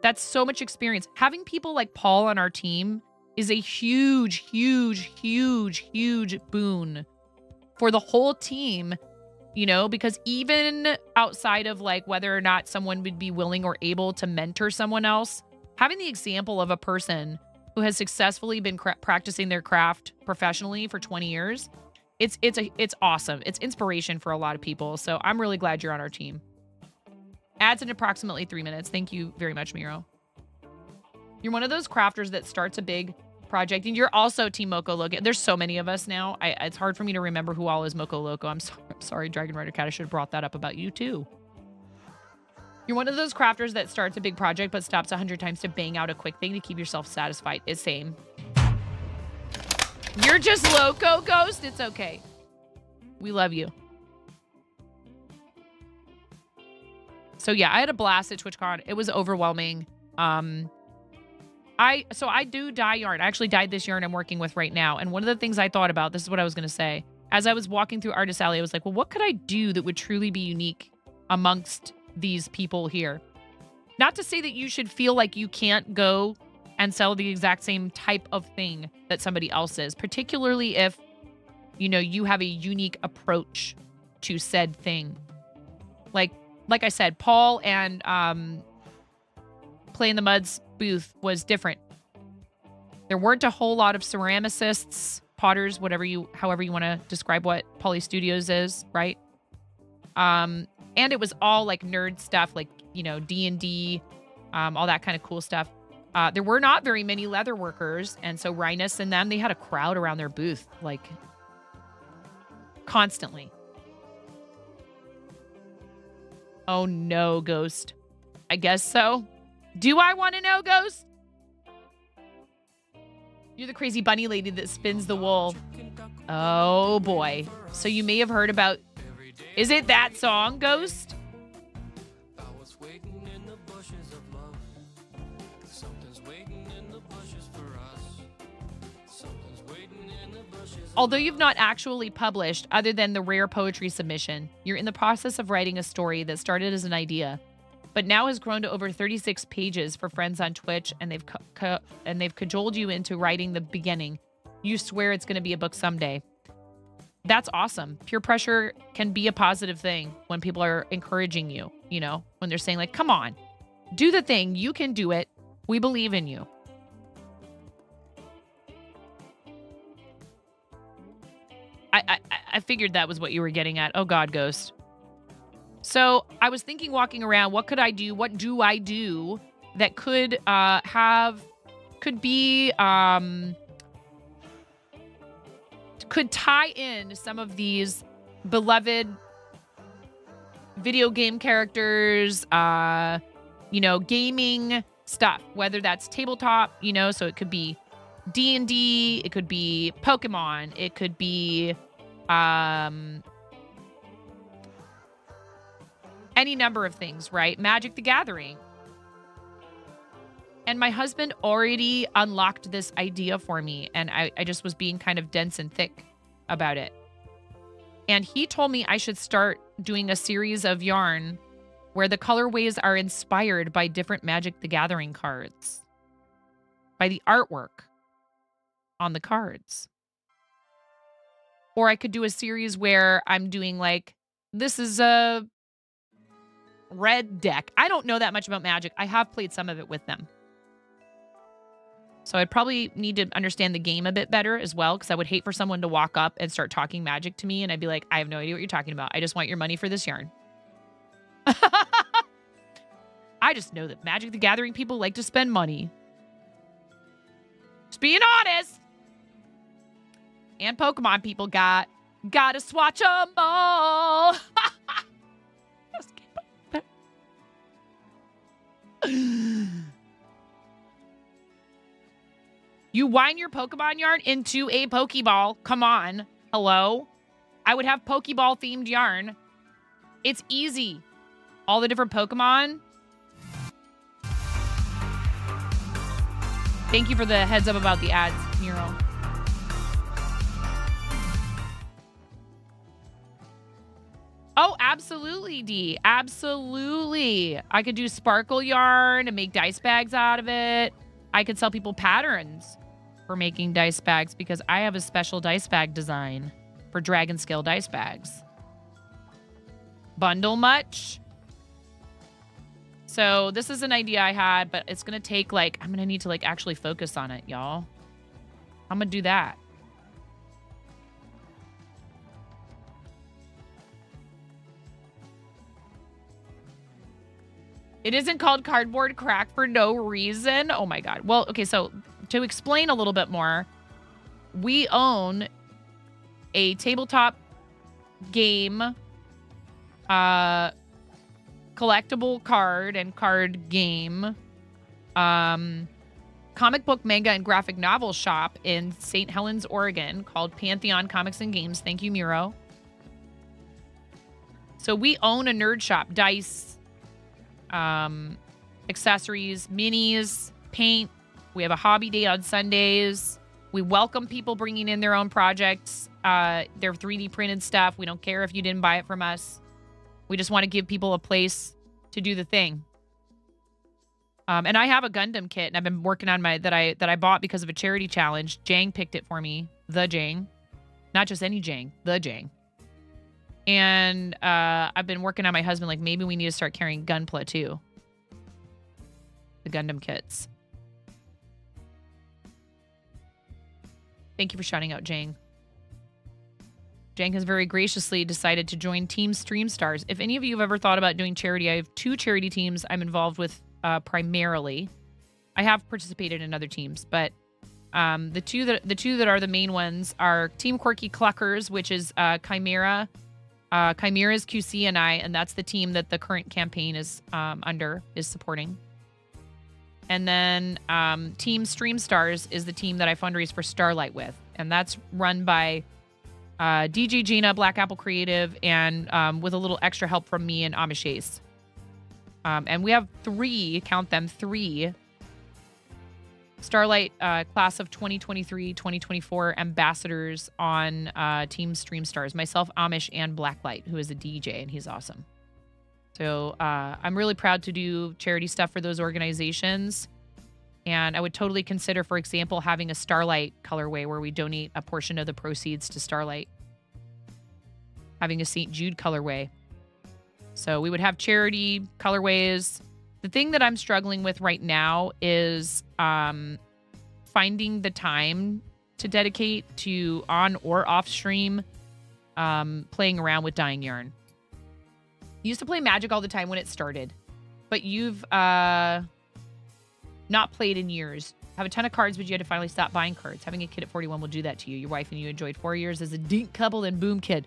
That's so much experience. Having people like Paul on our team is a huge, huge, huge, huge boon for the whole team, you know, because even outside of like whether or not someone would be willing or able to mentor someone else, having the example of a person who has successfully been practicing their craft professionally for 20 years, it's awesome. It's inspiration for a lot of people. So I'm really glad you're on our team. Adds in approximately 3 minutes. Thank you very much, Miro. You're one of those crafters that starts a big project, and you're also Team Moco Loco. There's so many of us now. It's hard for me to remember who all is Moco Loco. I'm sorry, Dragon Rider Cat. I should have brought that up about you, too. You're one of those crafters that starts a big project but stops 100 times to bang out a quick thing to keep yourself satisfied. It's same. You're just loco, Ghost. It's okay. We love you. So yeah, I had a blast at TwitchCon. It was overwhelming. I do dye yarn. I actually dyed this yarn I'm working with right now. And one of the things I thought about, this is what I was going to say. As I was walking through Artist Alley, I was like, well, what could I do that would truly be unique amongst these people here? Not to say that you should feel like you can't go and sell the exact same type of thing that somebody else is, particularly if, you know, you have a unique approach to said thing. Like I said, Paul and Play in the Mud's booth was different. There weren't a whole lot of ceramicists, potters, however you want to describe what Poly Studios is, right? And it was all like nerd stuff, like, you know, D&D, all that kind of cool stuff. There were not very many leather workers, and so Rhinus and them, they had a crowd around their booth, like, constantly. Oh no, Ghost. I guess so. Do I want to know, Ghost? You're the crazy bunny lady that spins the wool. Oh boy. So you may have heard about... Is it that song, Ghost? Although you've not actually published, other than the rare poetry submission, you're in the process of writing a story that started as an idea, but now has grown to over 36 pages for friends on Twitch, and they've cajoled you into writing the beginning. You swear it's going to be a book someday. That's awesome. Peer pressure can be a positive thing when people are encouraging you, you know, when they're saying like, come on, do the thing. You can do it. We believe in you. figured that was what you were getting at. Oh, God, Ghost. So I was thinking walking around, what could I do? What do I do that could could tie in some of these beloved video game characters, gaming stuff, whether that's tabletop, so it could be D&D, it could be Pokemon, it could be any number of things, right? Magic the Gathering. And my husband already unlocked this idea for me, and I just was being kind of dense and thick about it. And he told me I should start doing a series of yarn where the colorways are inspired by different Magic the Gathering cards, by the artwork on the cards. Or I could do a series where I'm doing like, this is a red deck. I don't know that much about Magic. I have played some of it with them. So I'd probably need to understand the game a bit better as well, because I would hate for someone to walk up and start talking Magic to me, and I'd be like, I have no idea what you're talking about. I just want your money for this yarn. I just know that Magic the Gathering people like to spend money. Just being honest. And Pokemon people gotta swatch them all. You wind your Pokemon yarn into a Pokeball. Come on. Hello? I would have Pokeball themed yarn. It's easy. All the different Pokemon. Thank you for the heads up about the ads, Miro. Oh, absolutely, D. Absolutely. I could do sparkle yarn and make dice bags out of it. I could sell people patterns for making dice bags because I have a special dice bag design for Dragon Scale dice bags. Bundle much? So this is an idea I had, but it's going to take I'm going to need to actually focus on it, y'all. I'm going to do that. It isn't called cardboard crack for no reason. Oh my God. Well, okay, so to explain a little bit more, we own a tabletop game, collectible card and card game, comic book, manga, and graphic novel shop in St. Helens, Oregon called Pantheon Comics and Games. Thank you, Miro. So we own a nerd shop, dice, accessories, minis, paint. We have a hobby day on Sundays. We welcome people bringing in their own projects, their 3D printed stuff. We don't care if you didn't buy it from us. We just want to give people a place to do the thing. And I have a Gundam kit, and I've been working on that I bought because of a charity challenge. Jang picked it for me. The Jang. Not just any Jang. The Jang. And I've been working on my husband, maybe we need to start carrying Gunpla too. The Gundam kits. Thank you for shouting out Jang. Jang has very graciously decided to join Team Stream Stars. If any of you have ever thought about doing charity, I have 2 charity teams I'm involved with primarily. I have participated in other teams, but the two that are the main ones are Team Quirky Cluckers, which is Chimera. Chimera's QC and that's the team that the current campaign is supporting. And then Team Stream Stars is the team that I fundraise for Starlight with. And that's run by DJ Gina, Black Apple Creative, and with a little extra help from me and Amish Ace. And we have 3, count them, 3 Starlight class of 2023-2024 ambassadors on Team Stream Stars. Myself, Amish, and Blacklight, who is a DJ, and he's awesome. So I'm really proud to do charity stuff for those organizations. And I would totally consider, for example, having a Starlight colorway where we donate a portion of the proceeds to Starlight. Having a St. Jude colorway. So we would have charity colorways. The thing that I'm struggling with right now is finding the time to dedicate to on or off stream playing around with dyeing yarn. Used to play Magic all the time when it started, but you've not played in years. Have a ton of cards, but you had to finally stop buying cards. Having a kid at 41 will do that to you. Your wife and you enjoyed 4 years as a dink couple and boom kid.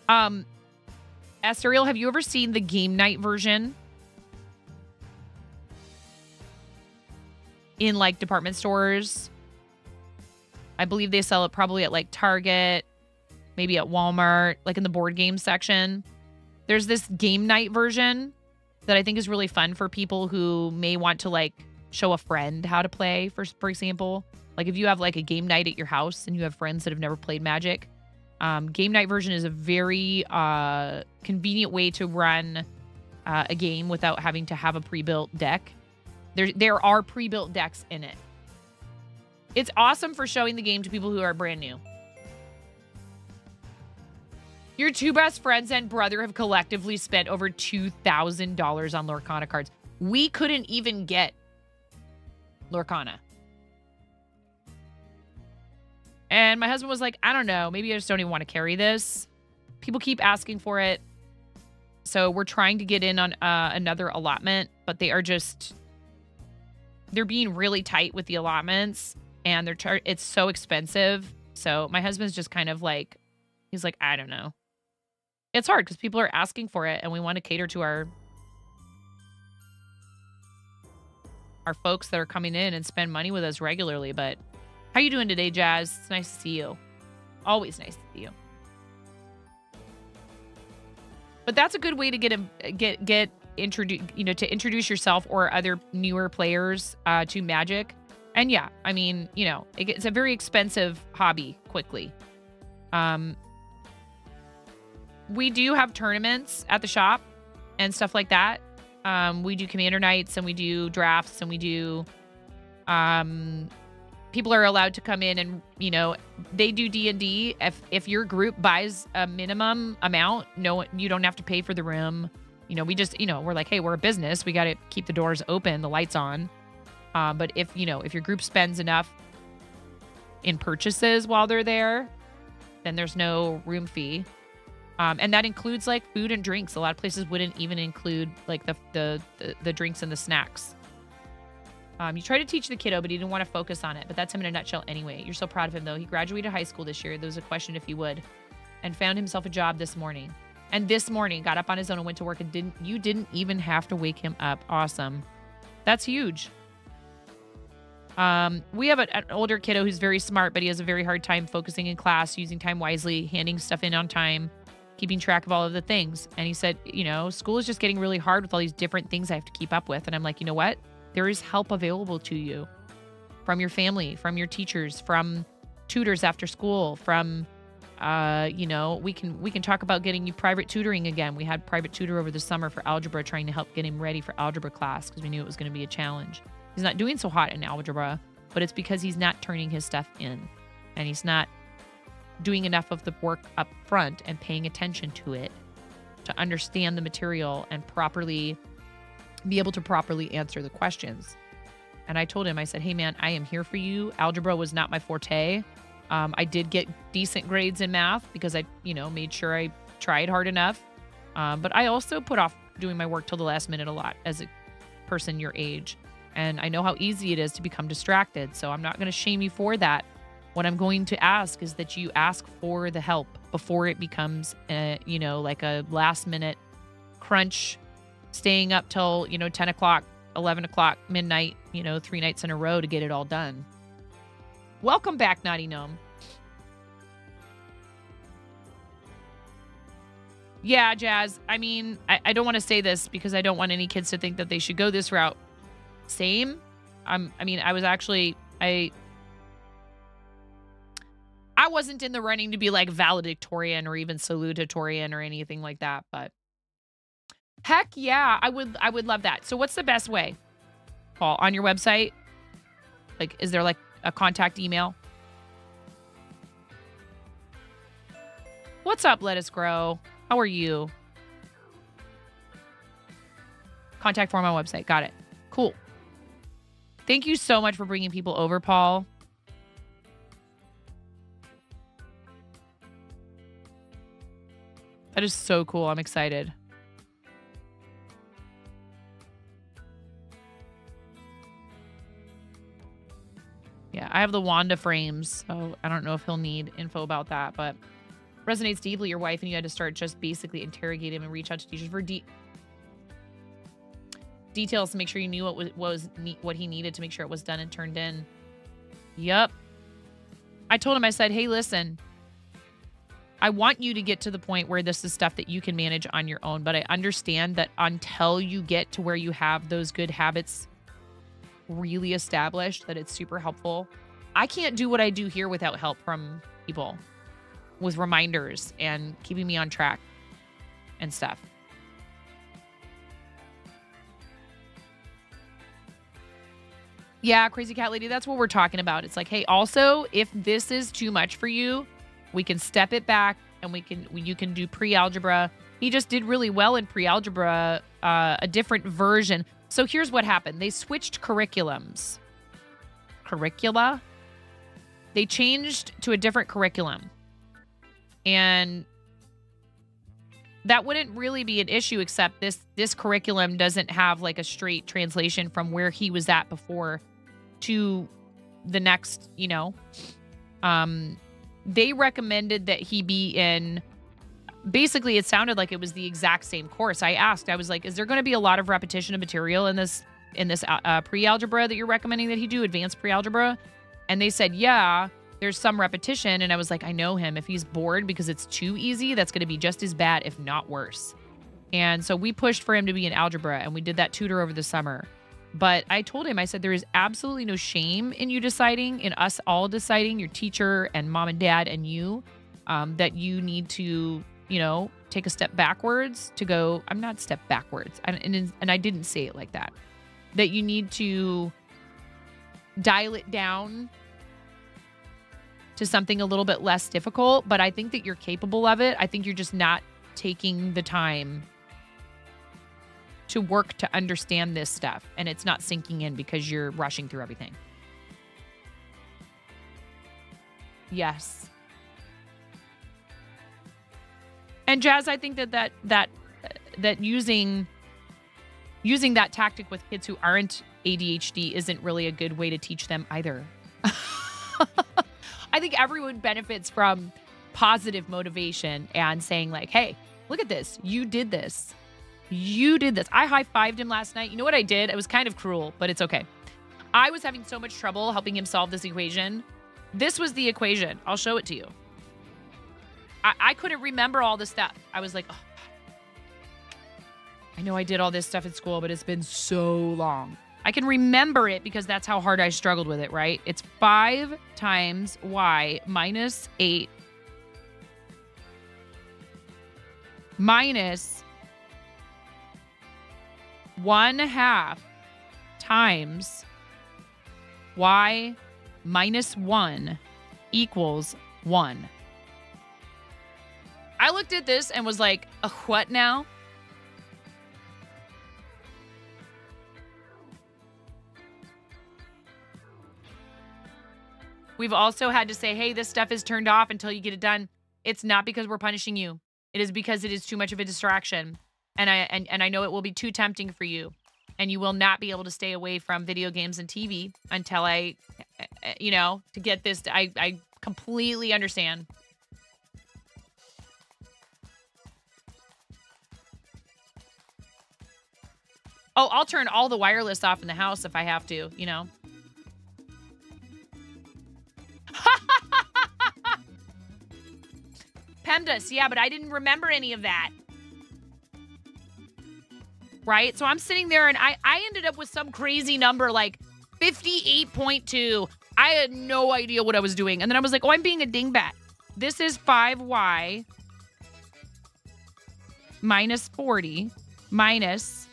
Asteriel, have you ever seen the game night version in like department stores? I believe they sell it probably at like Target, maybe at Walmart, like in the board game section. There's this game night version that I think is really fun for people who may want to like show a friend how to play, for example. Like if you have like a game night at your house and you have friends that have never played Magic, game night version is a very convenient way to run a game without having to have a pre-built deck. There are pre-built decks in it. It's awesome for showing the game to people who are brand new. Your two best friends and brother have collectively spent over $2,000 on Lorcana cards. We couldn't even get Lorcana. And my husband was like, I don't know. Maybe I just don't even want to carry this. People keep asking for it. So we're trying to get in on another allotment, but they're being really tight with the allotments, and it's so expensive. So my husband's just kind of like, he's like, I don't know. It's hard because people are asking for it, and we want to cater to our folks that are coming in and spend money with us regularly. But how you doing today, Jazz? It's nice to see you. Always nice to see you. But that's a good way to get introduced, to introduce yourself or other newer players to Magic. And yeah, I mean, it's a very expensive hobby quickly. We do have tournaments at the shop and stuff like that. We do commander nights and we do drafts and we do, people are allowed to come in and, they do D&D. If your group buys a minimum amount, no, you don't have to pay for the room. We just, we're like, hey, we're a business. We got to keep the doors open, the lights on. But if your group spends enough in purchases while they're there, then there's no room fee. And that includes like food and drinks. A lot of places wouldn't even include like the drinks and the snacks. You try to teach the kiddo, but he didn't want to focus on it. But that's him in a nutshell anyway. You're so proud of him, though. He graduated high school this year. There was a question if he would. And found himself a job this morning. And this morning, got up on his own and went to work. And you didn't even have to wake him up. Awesome. That's huge. We have an older kiddo who's very smart, but he has a very hard time focusing in class, using time wisely, handing stuff in on time, keeping track of all of the things. And he said, school is just getting really hard with all these different things I have to keep up with. And I'm like, you know what? There is help available to you from your family, from your teachers, from tutors after school, from, we can talk about getting you private tutoring again. We had private tutor over the summer for algebra, trying to help get him ready for algebra class because we knew it was going to be a challenge. He's not doing so hot in algebra, but it's because he's not turning his stuff in and he's not doing enough of the work up front and paying attention to it to understand the material and be able to properly answer the questions. And I told him, I said, hey man, I am here for you. Algebra was not my forte. I did get decent grades in math because I, made sure I tried hard enough. But I also put off doing my work till the last minute a lot as a person your age. And I know how easy it is to become distracted. So I'm not going to shame you for that. What I'm going to ask is that you ask for the help before it becomes, like a last minute crunch, staying up till, 10 o'clock, 11 o'clock, midnight, 3 nights in a row to get it all done. Welcome back, Naughty Gnome. Yeah, Jazz. I mean, I don't want to say this because I don't want any kids to think that they should go this route. Same. I was actually, I wasn't in the running to be like valedictorian or even salutatorian or anything like that, but heck yeah, I would love that. So what's the best way, Paul, on your website? Like, is there like a contact email? What's up, Let Us Grow? How are you? Contact form on website. Got it. Cool. Thank you so much for bringing people over, Paul. That is so cool. I'm excited. Yeah, I have the Wanda frames, so I don't know if he'll need info about that, but resonates deeply your wife and you had to start just basically interrogate him and reach out to teachers for details to make sure you knew what he needed to make sure it was done and turned in. Yep. I told him, I said, hey, listen, I want you to get to the point where this is stuff that you can manage on your own, but I understand that until you get to where you have those good habits really established, that it's super helpful. I can't do what I do here without help from people with reminders and keeping me on track and stuff. Yeah, Crazy Cat Lady, that's what we're talking about. It's like, hey, also, if this is too much for you, we can step it back and you can do pre-algebra. He just did really well in pre-algebra, a different version. So here's what happened. They switched curriculums. Curricula? They changed to a different curriculum. And that wouldn't really be an issue, except this curriculum doesn't have like a straight translation from where he was at before to the next, they recommended that he be in, basically it sounded like it was the exact same course. I was like, is there going to be a lot of repetition of material in this pre-algebra that you're recommending that he do, advanced pre-algebra? And they said, yeah, there's some repetition. And I was like, I know him. If he's bored because it's too easy, that's going to be just as bad, if not worse. And so we pushed for him to be in algebra, and we did that tutor over the summer. But I told him, I said, there is absolutely no shame in you deciding, in us all deciding, your teacher and mom and dad and you, that you need to, take a step backwards to go, I'm not step backwards. And I didn't say it like that. That you need to dial it down to something a little bit less difficult. But I think that you're capable of it. I think you're just not taking the time to work to understand this stuff, and it's not sinking in because you're rushing through everything. Yes. And Jazz, I think that using that tactic with kids who aren't ADHD isn't really a good way to teach them either. I think everyone benefits from positive motivation and saying like, hey, look at this. You did this. You did this. I high-fived him last night. You know what I did? It was kind of cruel, but it's okay. I was having so much trouble helping him solve this equation. This was the equation. I'll show it to you. I couldn't remember all the stuff. I was like, oh, I know I did all this stuff at school, but it's been so long. I can remember it because that's how hard I struggled with it, right? It's 5 times y minus 8 minus 1/2 times y minus 1 equals 1. I looked at this and was like, what now? We've also had to say, hey, this stuff is turned off until you get it done. It's not because we're punishing you. It is because it is too much of a distraction. And I know it will be too tempting for you. And you will not be able to stay away from video games and TV until to get this. I completely understand. Oh, I'll turn all the wireless off in the house if I have to, PEMDAS, yeah, but I didn't remember any of that. Right? So I'm sitting there and I ended up with some crazy number like 58.2. I had no idea what I was doing. And then I was like, oh, I'm being a dingbat. This is 5y minus 40 minus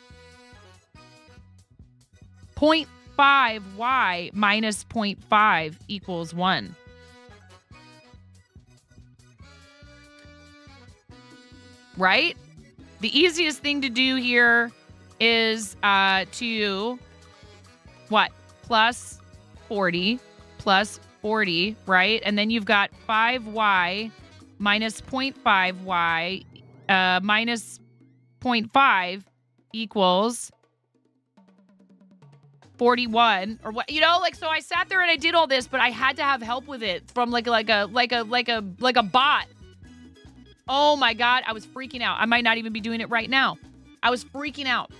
0.5y minus 0.5 equals 1. Right? The easiest thing to do here is to what? Plus 40, right? And then you've got 5y minus 0.5y minus 0.5 equals 41 or what, so I sat there and I did all this, but I had to have help with it from like a bot. Oh my God, I was freaking out. I might not even be doing it right now. I was freaking out.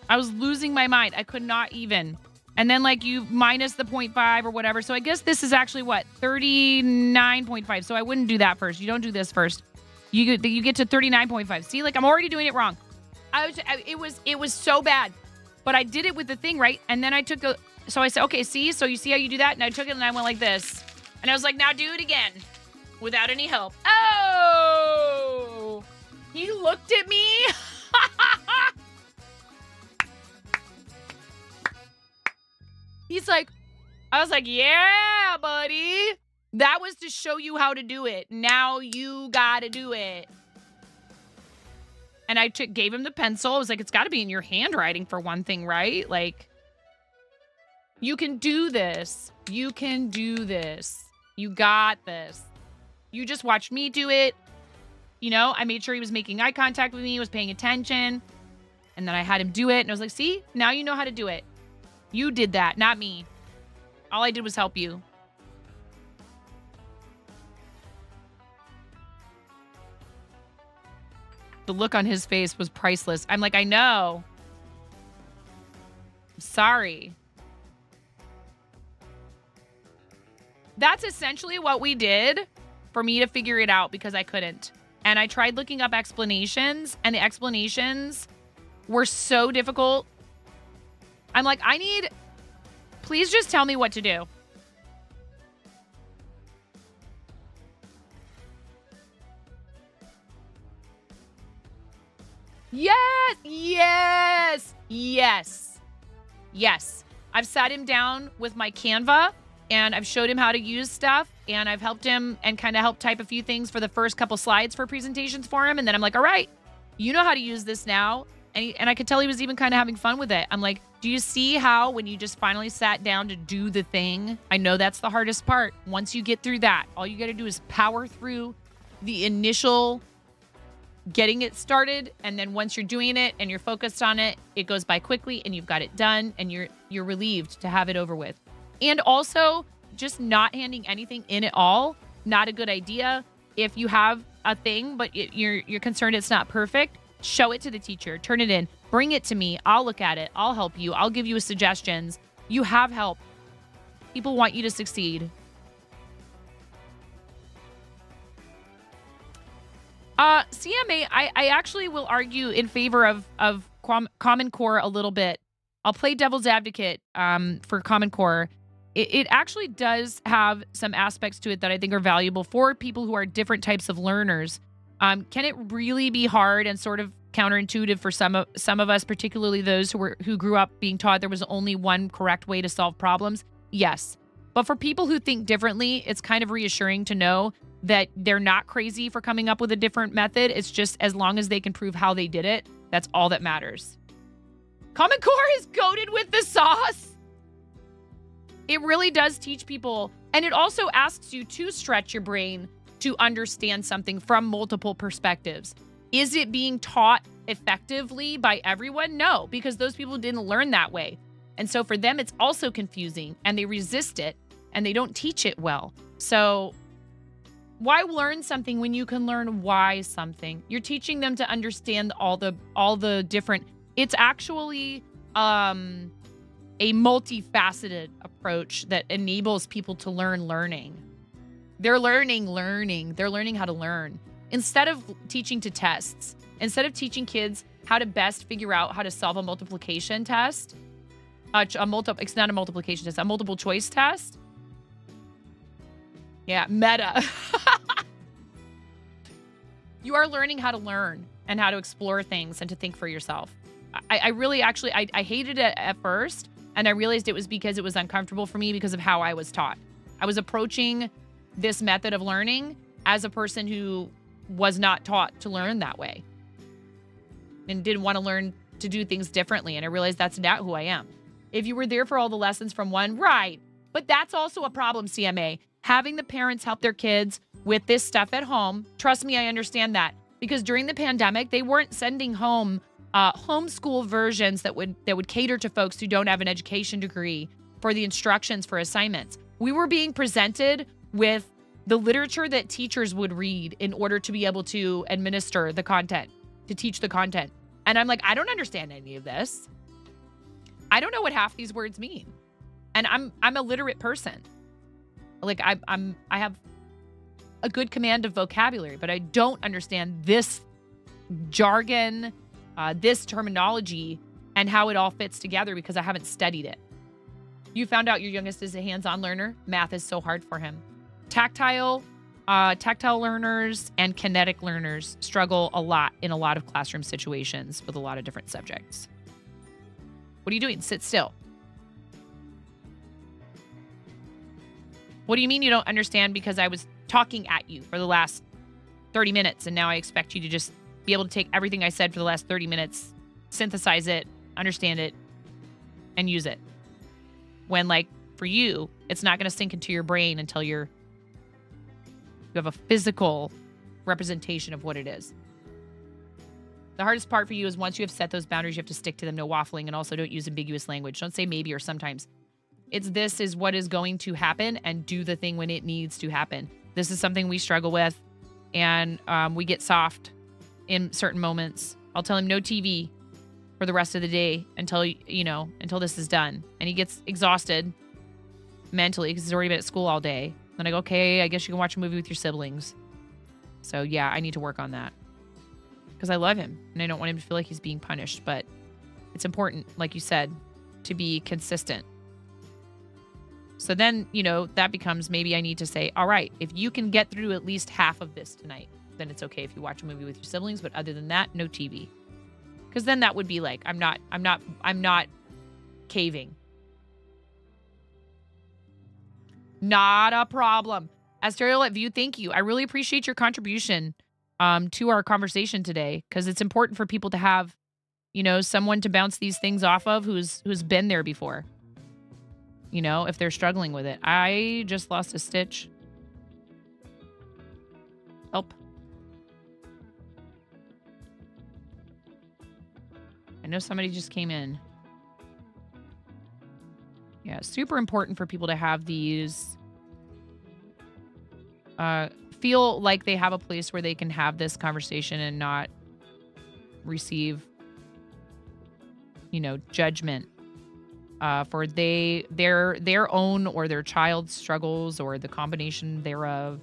I was losing my mind. I could not even. And then you minus the 0.5 or whatever. So I guess this is actually what? 39.5. So I wouldn't do that first. You don't do this first. You get to 39.5. See, I'm already doing it wrong. It was so bad. But I did it with the thing, right? And then I took so I said, okay, see? So you see how you do that? And I took it and I went like this. And I was like, now do it again without any help. Oh! He looked at me. He's like, I was like, yeah, buddy. That was to show you how to do it. Now you gotta do it. And I gave him the pencil. I was like, it's got to be in your handwriting for one thing, right? You can do this. You can do this. You got this. You just watched me do it. I made sure he was making eye contact with me, was paying attention. And then I had him do it. And I was like, see, now you know how to do it. You did that, not me. All I did was help you. The look on his face was priceless. I'm like, I know. I'm sorry. That's essentially what we did for me to figure it out because I couldn't. And I tried looking up explanations, and the explanations were so difficult. I'm like, please just tell me what to do. Yes, yes, yes, yes. I've sat him down with my Canva and I've showed him how to use stuff and I've helped him and kind of helped type a few things for the first couple slides for presentations for him. And then I'm like, all right, you know how to use this now. And I could tell he was even kind of having fun with it. I'm like, do you see how when you just finally sat down to do the thing? I know that's the hardest part. Once you get through that, all you got to do is power through the initial getting it started. And then once you're doing it and you're focused on it, it goes by quickly and you've got it done and you're relieved to have it over with. And also just not handing anything in at all, not a good idea. If you have a thing, but you're concerned it's not perfect, show it to the teacher, turn it in, bring it to me. I'll look at it. I'll help you. I'll give you suggestions. You have help. People want you to succeed. CMA, I actually will argue in favor of Common Core a little bit. I'll play devil's advocate for Common Core. It actually does have some aspects to it that I think are valuable for people who are different types of learners. Can it really be hard and sort of counterintuitive for some of us, particularly those who grew up being taught there was only one correct way to solve problems? Yes. But for people who think differently, it's kind of reassuring to know that they're not crazy for coming up with a different method. It's just as long as they can prove how they did it, that's all that matters. Common Core is coated with the sauce. It really does teach people, and it also asks you to stretch your brain to understand something from multiple perspectives. Is it being taught effectively by everyone? No, because those people didn't learn that way. And so for them, it's also confusing, and they resist it, and they don't teach it well. So why learn something when you can learn why something? You're teaching them to understand all the different. It's actually a multifaceted approach that enables people to learn learning. They're learning. They're learning how to learn. Instead of teaching to tests, instead of teaching kids how to best figure out how to solve a multiplication test, it's not a multiplication test, a multiple choice test. Yeah, meta. You are learning how to learn and how to explore things and to think for yourself. I really actually, I hated it at first, and I realized it was because it was uncomfortable for me because of how I was taught. I was approaching this method of learning as a person who was not taught to learn that way and didn't want to learn to do things differently. And I realized that's not who I am. If you were there for all the lessons from one, right. But that's also a problem, CMA. Having the parents help their kids with this stuff at home. Trust me, I understand that. Because during the pandemic, they weren't sending home homeschool versions that would cater to folks who don't have an education degree for the instructions for assignments. We were being presented with the literature that teachers would read in order to be able to administer the content, to teach the content. And I'm like, I don't understand any of this. I don't know what half these words mean. And I'm a literate person. Like I have a good command of vocabulary, but I don't understand this jargon, this terminology, and how it all fits together because I haven't studied it. You found out your youngest is a hands-on learner. Math is so hard for him. Tactile learners and kinetic learners struggle a lot in a lot of classroom situations with a lot of different subjects. What are you doing? Sit still. What do you mean you don't understand? Because I was talking at you for the last 30 minutes, and now I expect you to just be able to take everything I said for the last 30 minutes, synthesize it, understand it, and use it. When, like, for you, it's not going to sink into your brain until you have a physical representation of what it is. The hardest part for you is once you have set those boundaries, you have to stick to them, no waffling, and also don't use ambiguous language. Don't say maybe or sometimes. This is what is going to happen, and do the thing when it needs to happen. This is something we struggle with, and we get soft in certain moments. I'll tell him no TV for the rest of the day until this is done. And he gets exhausted mentally because he's already been at school all day. Then I go, okay, I guess you can watch a movie with your siblings. So yeah, I need to work on that because I love him and I don't want him to feel like he's being punished. But it's important, like you said, to be consistent. So then, that becomes maybe I need to say, all right, if you can get through at least half of this tonight, then it's okay if you watch a movie with your siblings. But other than that, no TV. Because then that would be like, I'm not caving. Not a problem. Asterial at View, thank you. I really appreciate your contribution to our conversation today, because it's important for people to have, someone to bounce these things off of who's been there before. If they're struggling with it. I just lost a stitch. Help. I know somebody just came in. Yeah, super important for people to have these, feel like they have a place where they can have this conversation and not receive, judgment for their own or their child's struggles or the combination thereof.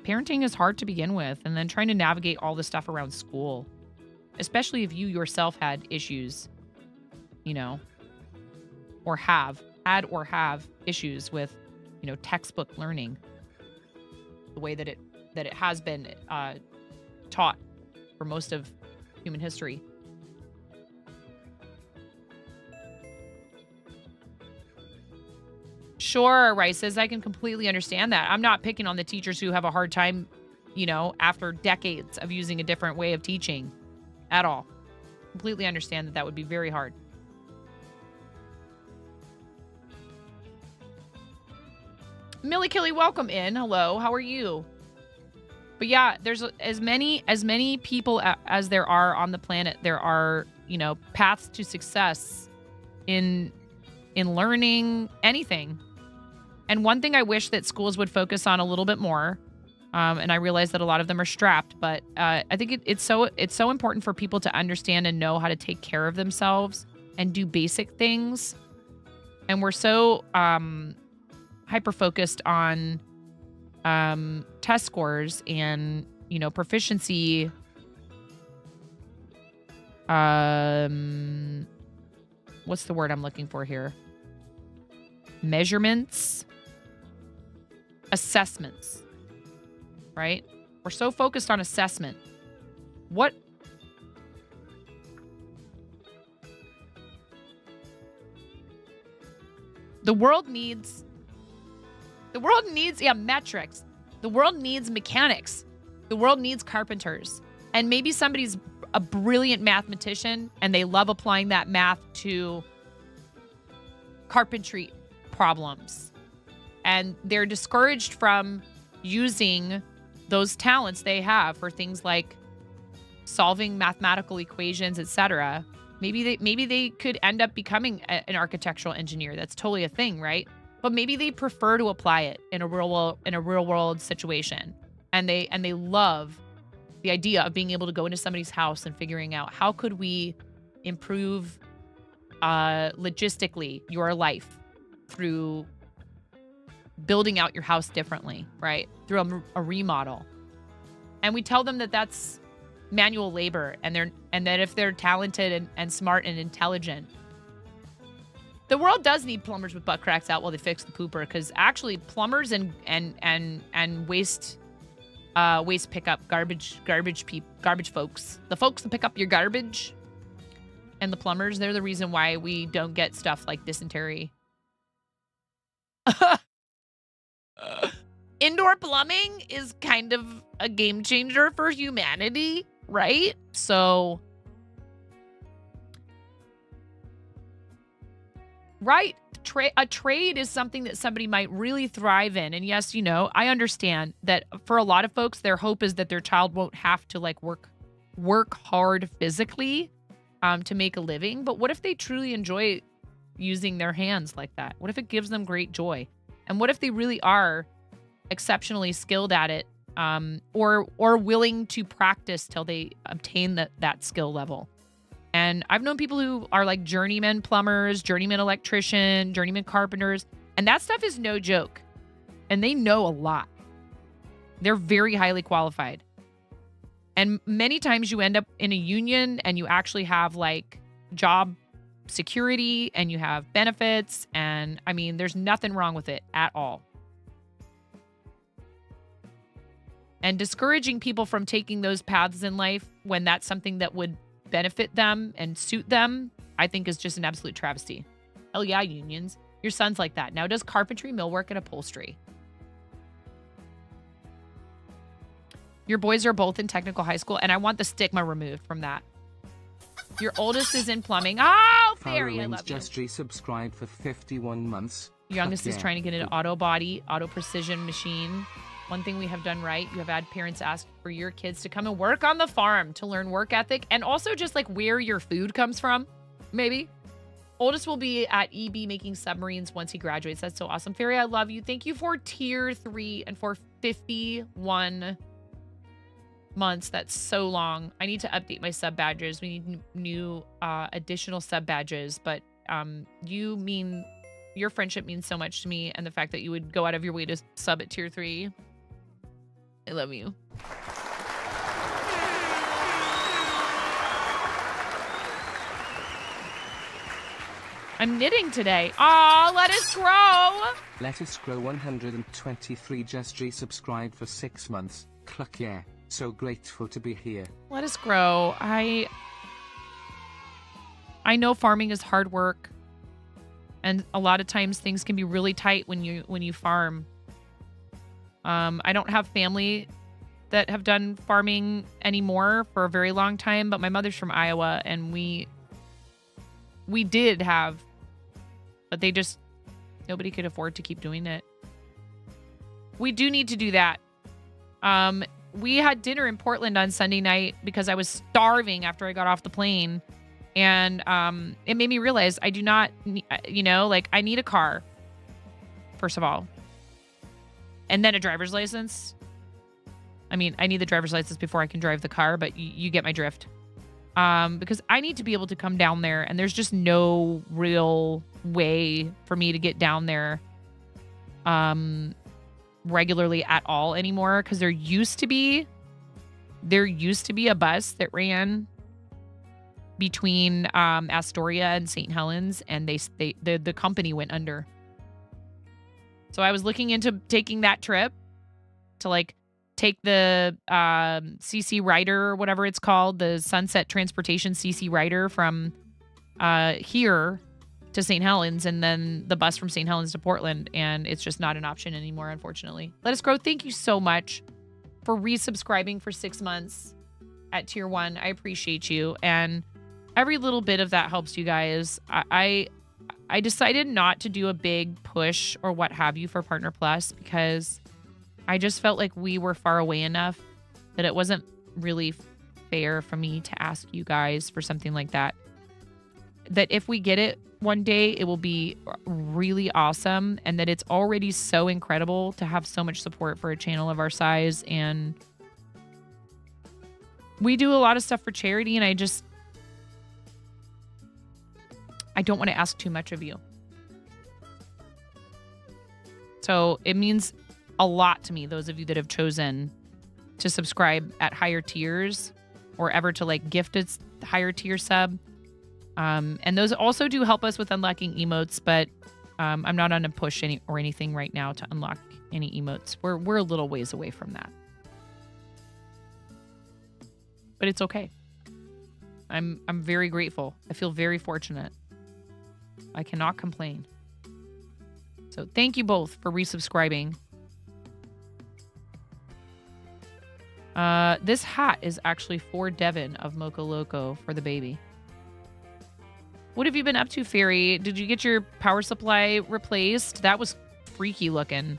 Parenting is hard to begin with, and then trying to navigate all the stuff around school, especially if you yourself had issues, or have issues with, textbook learning, the way that it has been taught for most of human history. Sure, Rice says, I can completely understand that. I'm not picking on the teachers who have a hard time, after decades of using a different way of teaching at all. Completely understand that would be very hard. Millie Killy, welcome in. Hello, how are you? But yeah, there's as many people as there are on the planet. There are, paths to success in learning anything. And one thing I wish that schools would focus on a little bit more, and I realize that a lot of them are strapped, but I think it's so important for people to understand and know how to take care of themselves and do basic things. And we're so hyper-focused on test scores and, proficiency. What's the word I'm looking for here? Measurements, assessments, right? We're so focused on assessment. The world needs metrics. The world needs mechanics. The world needs carpenters. And maybe somebody's a brilliant mathematician, and they love applying that math to carpentry problems. And they're discouraged from using those talents they have for things like solving mathematical equations, etc. Maybe they could end up becoming an architectural engineer. That's totally a thing, right? But maybe they prefer to apply it in a real world situation. And they love the idea of being able to go into somebody's house and figuring out how could we improve logistically your life through building out your house differently, right? Through a remodel. And we tell them that that's manual labor, and that if they're talented and smart and intelligent, the world does need plumbers with butt cracks out while they fix the pooper, because actually plumbers and waste pickup, garbage folks, the folks that pick up your garbage, and the plumbers, they're the reason why we don't get stuff like dysentery. Indoor plumbing is kind of a game changer for humanity, right? So, right, a trade is something that somebody might really thrive in. And yes, I understand that for a lot of folks, their hope is that their child won't have to like work hard physically to make a living. But what if they truly enjoy using their hands like that? What if it gives them great joy? And what if they really are exceptionally skilled at it, or willing to practice till they obtain that skill level? And I've known people who are like journeyman plumbers, journeyman electrician, journeyman carpenters, and that stuff is no joke. And they know a lot. They're very highly qualified. And many times you end up in a union and you actually have like job security and you have benefits. And I mean, there's nothing wrong with it at all. And discouraging people from taking those paths in life when that's something that would benefit them and suit them, I think is just an absolute travesty. Hell yeah, unions. Your son's like that. Now does carpentry, millwork, and upholstery. Your boys are both in technical high school, and I want the stigma removed from that. Your oldest is in plumbing. Oh, Fairy, I love you. Just resubscribed for 51 months. Youngest is trying to get an auto body, auto precision machine. One thing we have done right, you have had parents ask for your kids to come and work on the farm to learn work ethic and also just like where your food comes from, maybe. Oldest will be at EB making submarines once he graduates. That's so awesome. Fairy, I love you. Thank you for tier 3 and for 51 months. That's so long. I need to update my sub badges. We need new additional sub badges, but your friendship means so much to me, and the fact that you would go out of your way to sub at tier 3. I love you. I'm knitting today. Aw, let us grow. Let us grow 123 just resubscribed for 6 months. Cluck yeah. So grateful to be here. Let us grow. I know farming is hard work. And a lot of times things can be really tight when you farm. I don't have family that have done farming anymore for a very long time, but my mother's from Iowa, and we did have, but nobody could afford to keep doing it. We do need to do that. We had dinner in Portland on Sunday night because I was starving after I got off the plane. And it made me realize I do not, I need a car, first of all. And then a driver's license. I mean, I need the driver's license before I can drive the car, but you get my drift. Because I need to be able to come down there, and there's just no real way for me to get down there regularly at all anymore. Because there used to be a bus that ran between Astoria and St. Helens, and the company went under. So I was looking into taking that trip to like take the CC Rider or whatever it's called, the Sunset Transportation CC Rider from here to St. Helens, and then the bus from St. Helens to Portland, and it's just not an option anymore, unfortunately. Let us grow. Thank you so much for resubscribing for 6 months. at tier 1. I appreciate you. And every little bit of that helps you guys. I decided not to do a big push or what have you for Partner Plus because I just felt like we were far away enough that it wasn't really fair for me to ask you guys for something like that. That if we get it one day, it will be really awesome, and that it's already so incredible to have so much support for a channel of our size. And we do a lot of stuff for charity, and I don't want to ask too much of you. So it means a lot to me, those of you that have chosen to subscribe at higher tiers or ever to like gift a higher tier sub. And those also do help us with unlocking emotes, but I'm not on a push or anything right now to unlock any emotes. We're a little ways away from that. But it's okay. I'm very grateful. I feel very fortunate. I cannot complain. So thank you both for resubscribing. This hat is actually for Devin of Mocha Loco for the baby. What have you been up to, Fairy? Did you get your power supply replaced? That was freaky looking.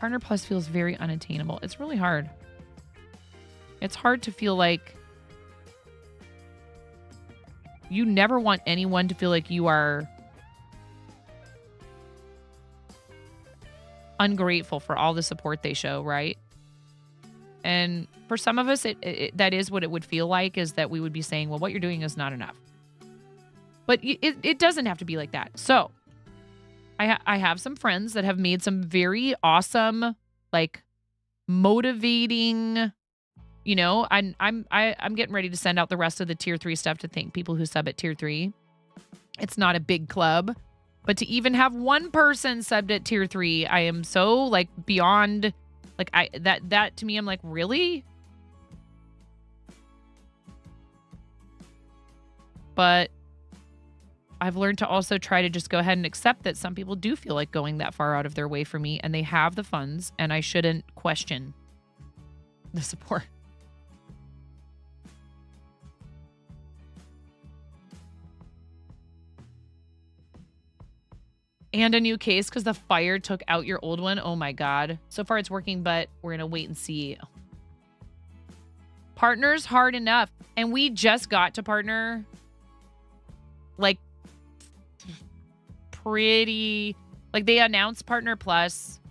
Partner Plus feels very unattainable. It's really hard. It's hard to feel like you never want anyone to feel like you are ungrateful for all the support they show, right? And for some of us, that is what it would feel like, is that we would be saying, well, what you're doing is not enough. But it doesn't have to be like that. So I have some friends that have made some very awesome, like motivating, you know, I'm getting ready to send out the rest of the tier 3 stuff to thank people who sub at tier 3. It's not a big club, but to even have one person subbed at tier 3, I am so like beyond, like that to me, I'm like, really? But I've learned to also try to just go ahead and accept that some people do feel like going that far out of their way for me, and they have the funds, and I shouldn't question the support. And a new case because the fire took out your old one. Oh my God. So far it's working, but we're going to wait and see. Partner's hard enough. And we just got to partner like pretty, like they announced Partner Plus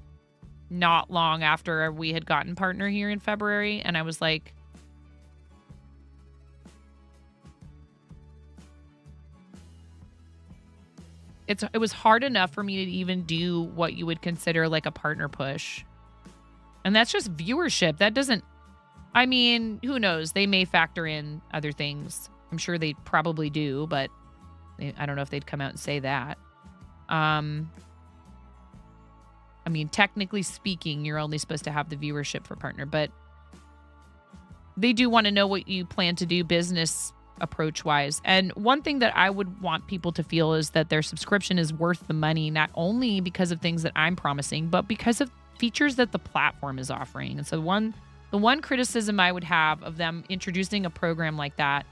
not long after we had gotten partner here in February. And I was like, it was hard enough for me to even do what you would consider like a partner push. And that's just viewership. That doesn't, I mean, who knows? They may factor in other things. I'm sure they probably do, but I don't know if they'd come out and say that. I mean, technically speaking, you're only supposed to have the viewership for partner, but they do want to know what you plan to do business approach wise. And one thing that I would want people to feel is that their subscription is worth the money, not only because of things that I'm promising, but because of features that the platform is offering. And so the one criticism I would have of them introducing a program like that,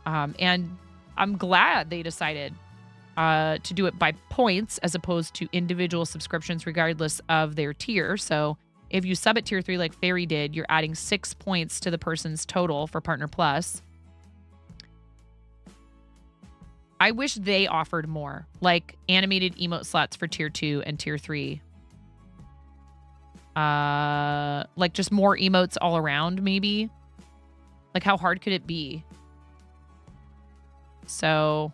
and I'm glad they decided to do it by points as opposed to individual subscriptions regardless of their tier. So if you sub at tier 3 like Fairy did, you're adding 6 points to the person's total for Partner Plus. I wish they offered more, like animated emote slots for tier 2 and tier 3. Like just more emotes all around, maybe. Like how hard could it be? So,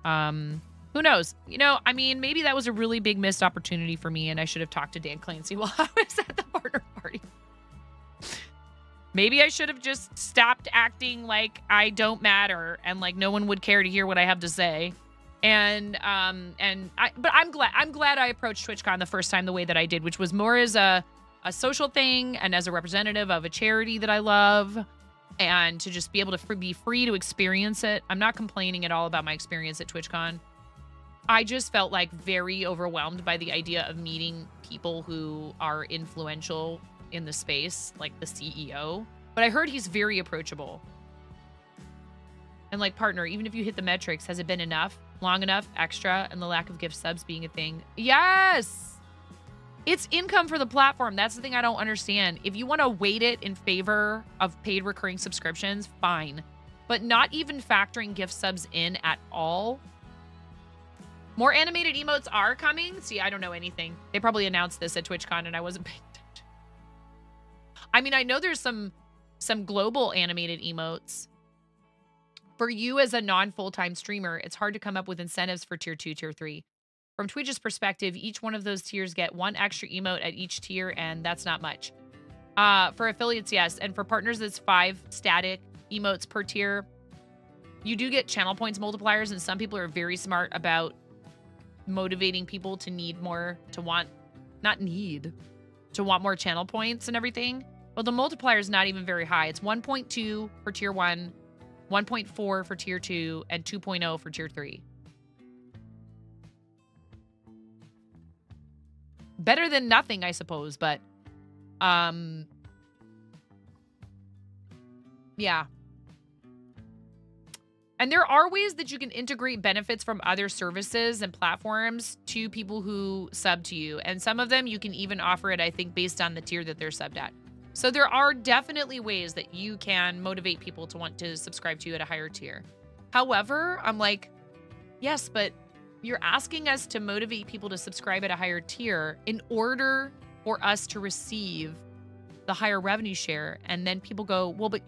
who knows? You know, I mean, maybe that was a really big missed opportunity for me, and I should have talked to Dan Clancy while I was at the partner party. Maybe I should have just stopped acting like I don't matter and like no one would care to hear what I have to say. But I'm glad I approached TwitchCon the first time the way that I did, which was more as a social thing and as a representative of a charity that I love, and to just be able to be free to experience it. I'm not complaining at all about my experience at TwitchCon. I just felt like very overwhelmed by the idea of meeting people who are influential in the space, like the CEO. But I heard he's very approachable. And like, partner, even if you hit the metrics, has it been enough, long enough, extra, and the lack of gift subs being a thing? Yes! It's income for the platform. That's the thing I don't understand. If you want to weight it in favor of paid recurring subscriptions, fine. But not even factoring gift subs in at all. More animated emotes are coming. See, I don't know anything. They probably announced this at TwitchCon and I wasn't paying attention. I mean, I know there's some global animated emotes. For you as a non-full-time streamer, it's hard to come up with incentives for tier 2, tier 3. From Twitch's perspective, each one of those tiers get one extra emote at each tier, and that's not much. For affiliates, yes. And for partners, it's 5 static emotes per tier. You do get channel points multipliers, and some people are very smart about motivating people to need more, to want more channel points and everything. Well, the multiplier is not even very high. It's 1.2 for tier 1, 1.4 for tier 2, and 2.0 for tier 3. Better than nothing, I suppose, but yeah. And there are ways that you can integrate benefits from other services and platforms to people who sub to you. And some of them you can even offer it, I think, based on the tier that they're subbed at. So there are definitely ways that you can motivate people to want to subscribe to you at a higher tier. However, I'm like, yes, but you're asking us to motivate people to subscribe at a higher tier in order for us to receive the higher revenue share. And then people go, well, but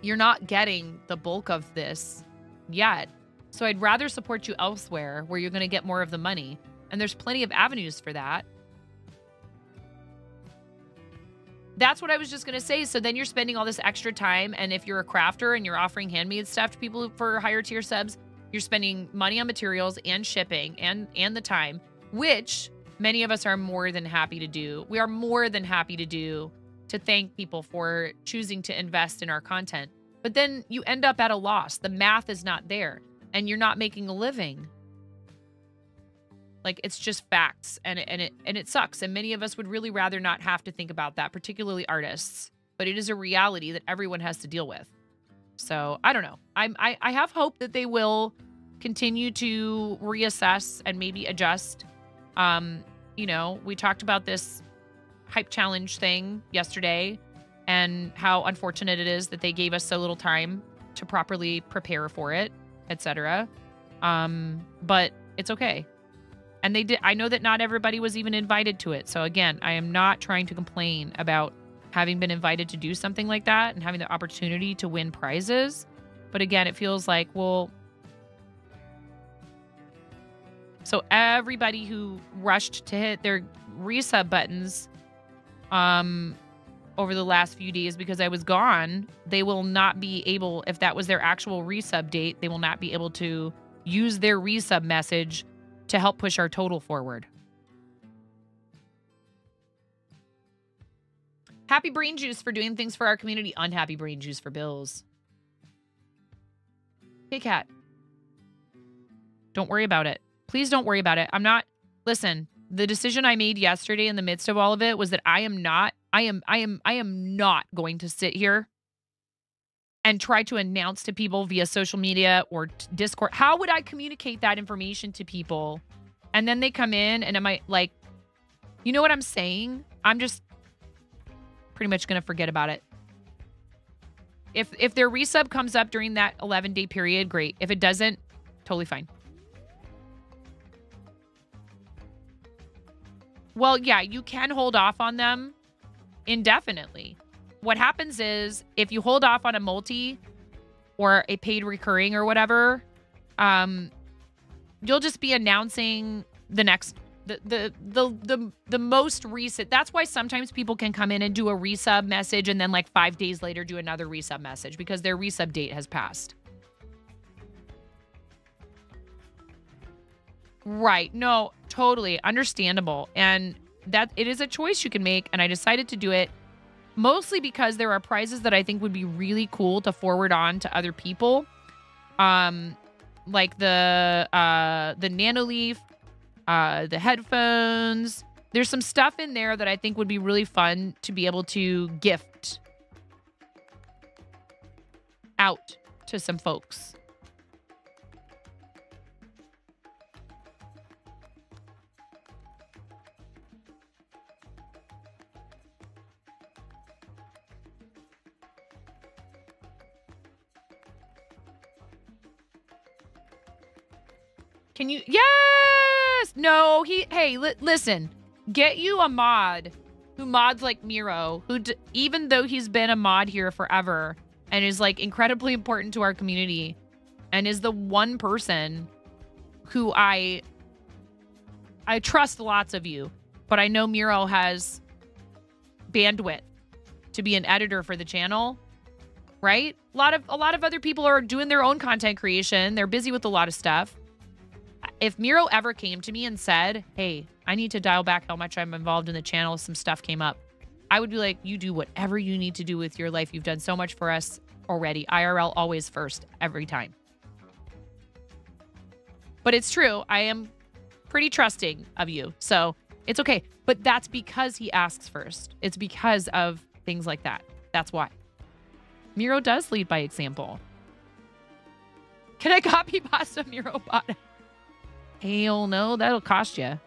you're not getting the bulk of this yet. So I'd rather support you elsewhere where you're going to get more of the money. And there's plenty of avenues for that. That's what I was just going to say. So then you're spending all this extra time. And if you're a crafter and you're offering handmade stuff to people for higher tier subs, you're spending money on materials and shipping and the time, which many of us are more than happy to do. We are more than happy to do to thank people for choosing to invest in our content. But then you end up at a loss. The math is not there and you're not making a living. Like, it's just facts and it sucks. And many of us would really rather not have to think about that, particularly artists. But it is a reality that everyone has to deal with. So I don't know. I have hope that they will continue to reassess and maybe adjust. You know, we talked about this hype challenge thing yesterday and how unfortunate it is that they gave us so little time to properly prepare for it, etc. But it's okay. And they did. I know that not everybody was even invited to it. So again, I am not trying to complain about having been invited to do something like that and having the opportunity to win prizes. But again, it feels like, well, so everybody who rushed to hit their resub buttons over the last few days because I was gone, they will not be able, if that was their actual resub date, they will not be able to use their resub message to help push our total forward. Happy Brain Juice for doing things for our community. Unhappy Brain Juice for bills. Hey, Cat. Don't worry about it. Please don't worry about it. Listen, the decision I made yesterday in the midst of all of it was that I am not going to sit here and try to announce to people via social media or Discord. How would I communicate that information to people? And then they come in and am I like, you know what I'm saying? I'm just pretty much going to forget about it. If their resub comes up during that 11-day period, great. If it doesn't, totally fine. Well, yeah, you can hold off on them indefinitely. What happens is if you hold off on a multi or a paid recurring or whatever, you'll just be announcing the next the most recent. That's why sometimes people can come in and do a resub message and then like 5 days later do another resub message because their resub date has passed. Right. No, totally understandable. And that it is a choice you can make. And I decided to do it mostly because there are prizes that I think would be really cool to forward on to other people. Like the Nanoleaf, the headphones, There's some stuff in there that I think would be really fun to be able to gift out to some folks. Can you? Yes! No, hey, listen. Get you a mod who mods like Miro, who even though he's been a mod here forever and is like incredibly important to our community and is the one person who I trust lots of you, but I know Miro has bandwidth to be an editor for the channel, right? A lot of other people are doing their own content creation. They're busy with a lot of stuff. If Miro ever came to me and said, hey, I need to dial back how much I'm involved in the channel, some stuff came up, I would be like, you do whatever you need to do with your life. You've done so much for us already. IRL always first, every time. But it's true. I am pretty trusting of you. So it's okay. But that's because he asks first. It's because of things like that. That's why. Miro does lead by example. Can I copy pasta Miro bot? Hell no, that'll cost you.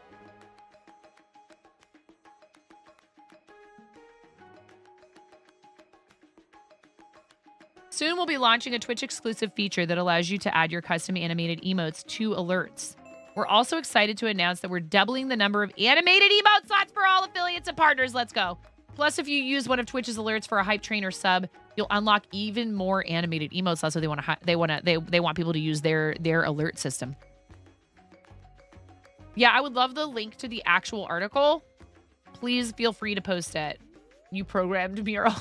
Soon we'll be launching a Twitch exclusive feature that allows you to add your custom animated emotes to alerts. We're also excited to announce that we're doubling the number of animated emote slots for all affiliates and partners. Let's go. Plus, if you use one of Twitch's alerts for a hype train or sub, you'll unlock even more animated emote slots. So they want people to use their alert system. Yeah, I would love the link to the actual article. Please feel free to post it. You programmed Miro.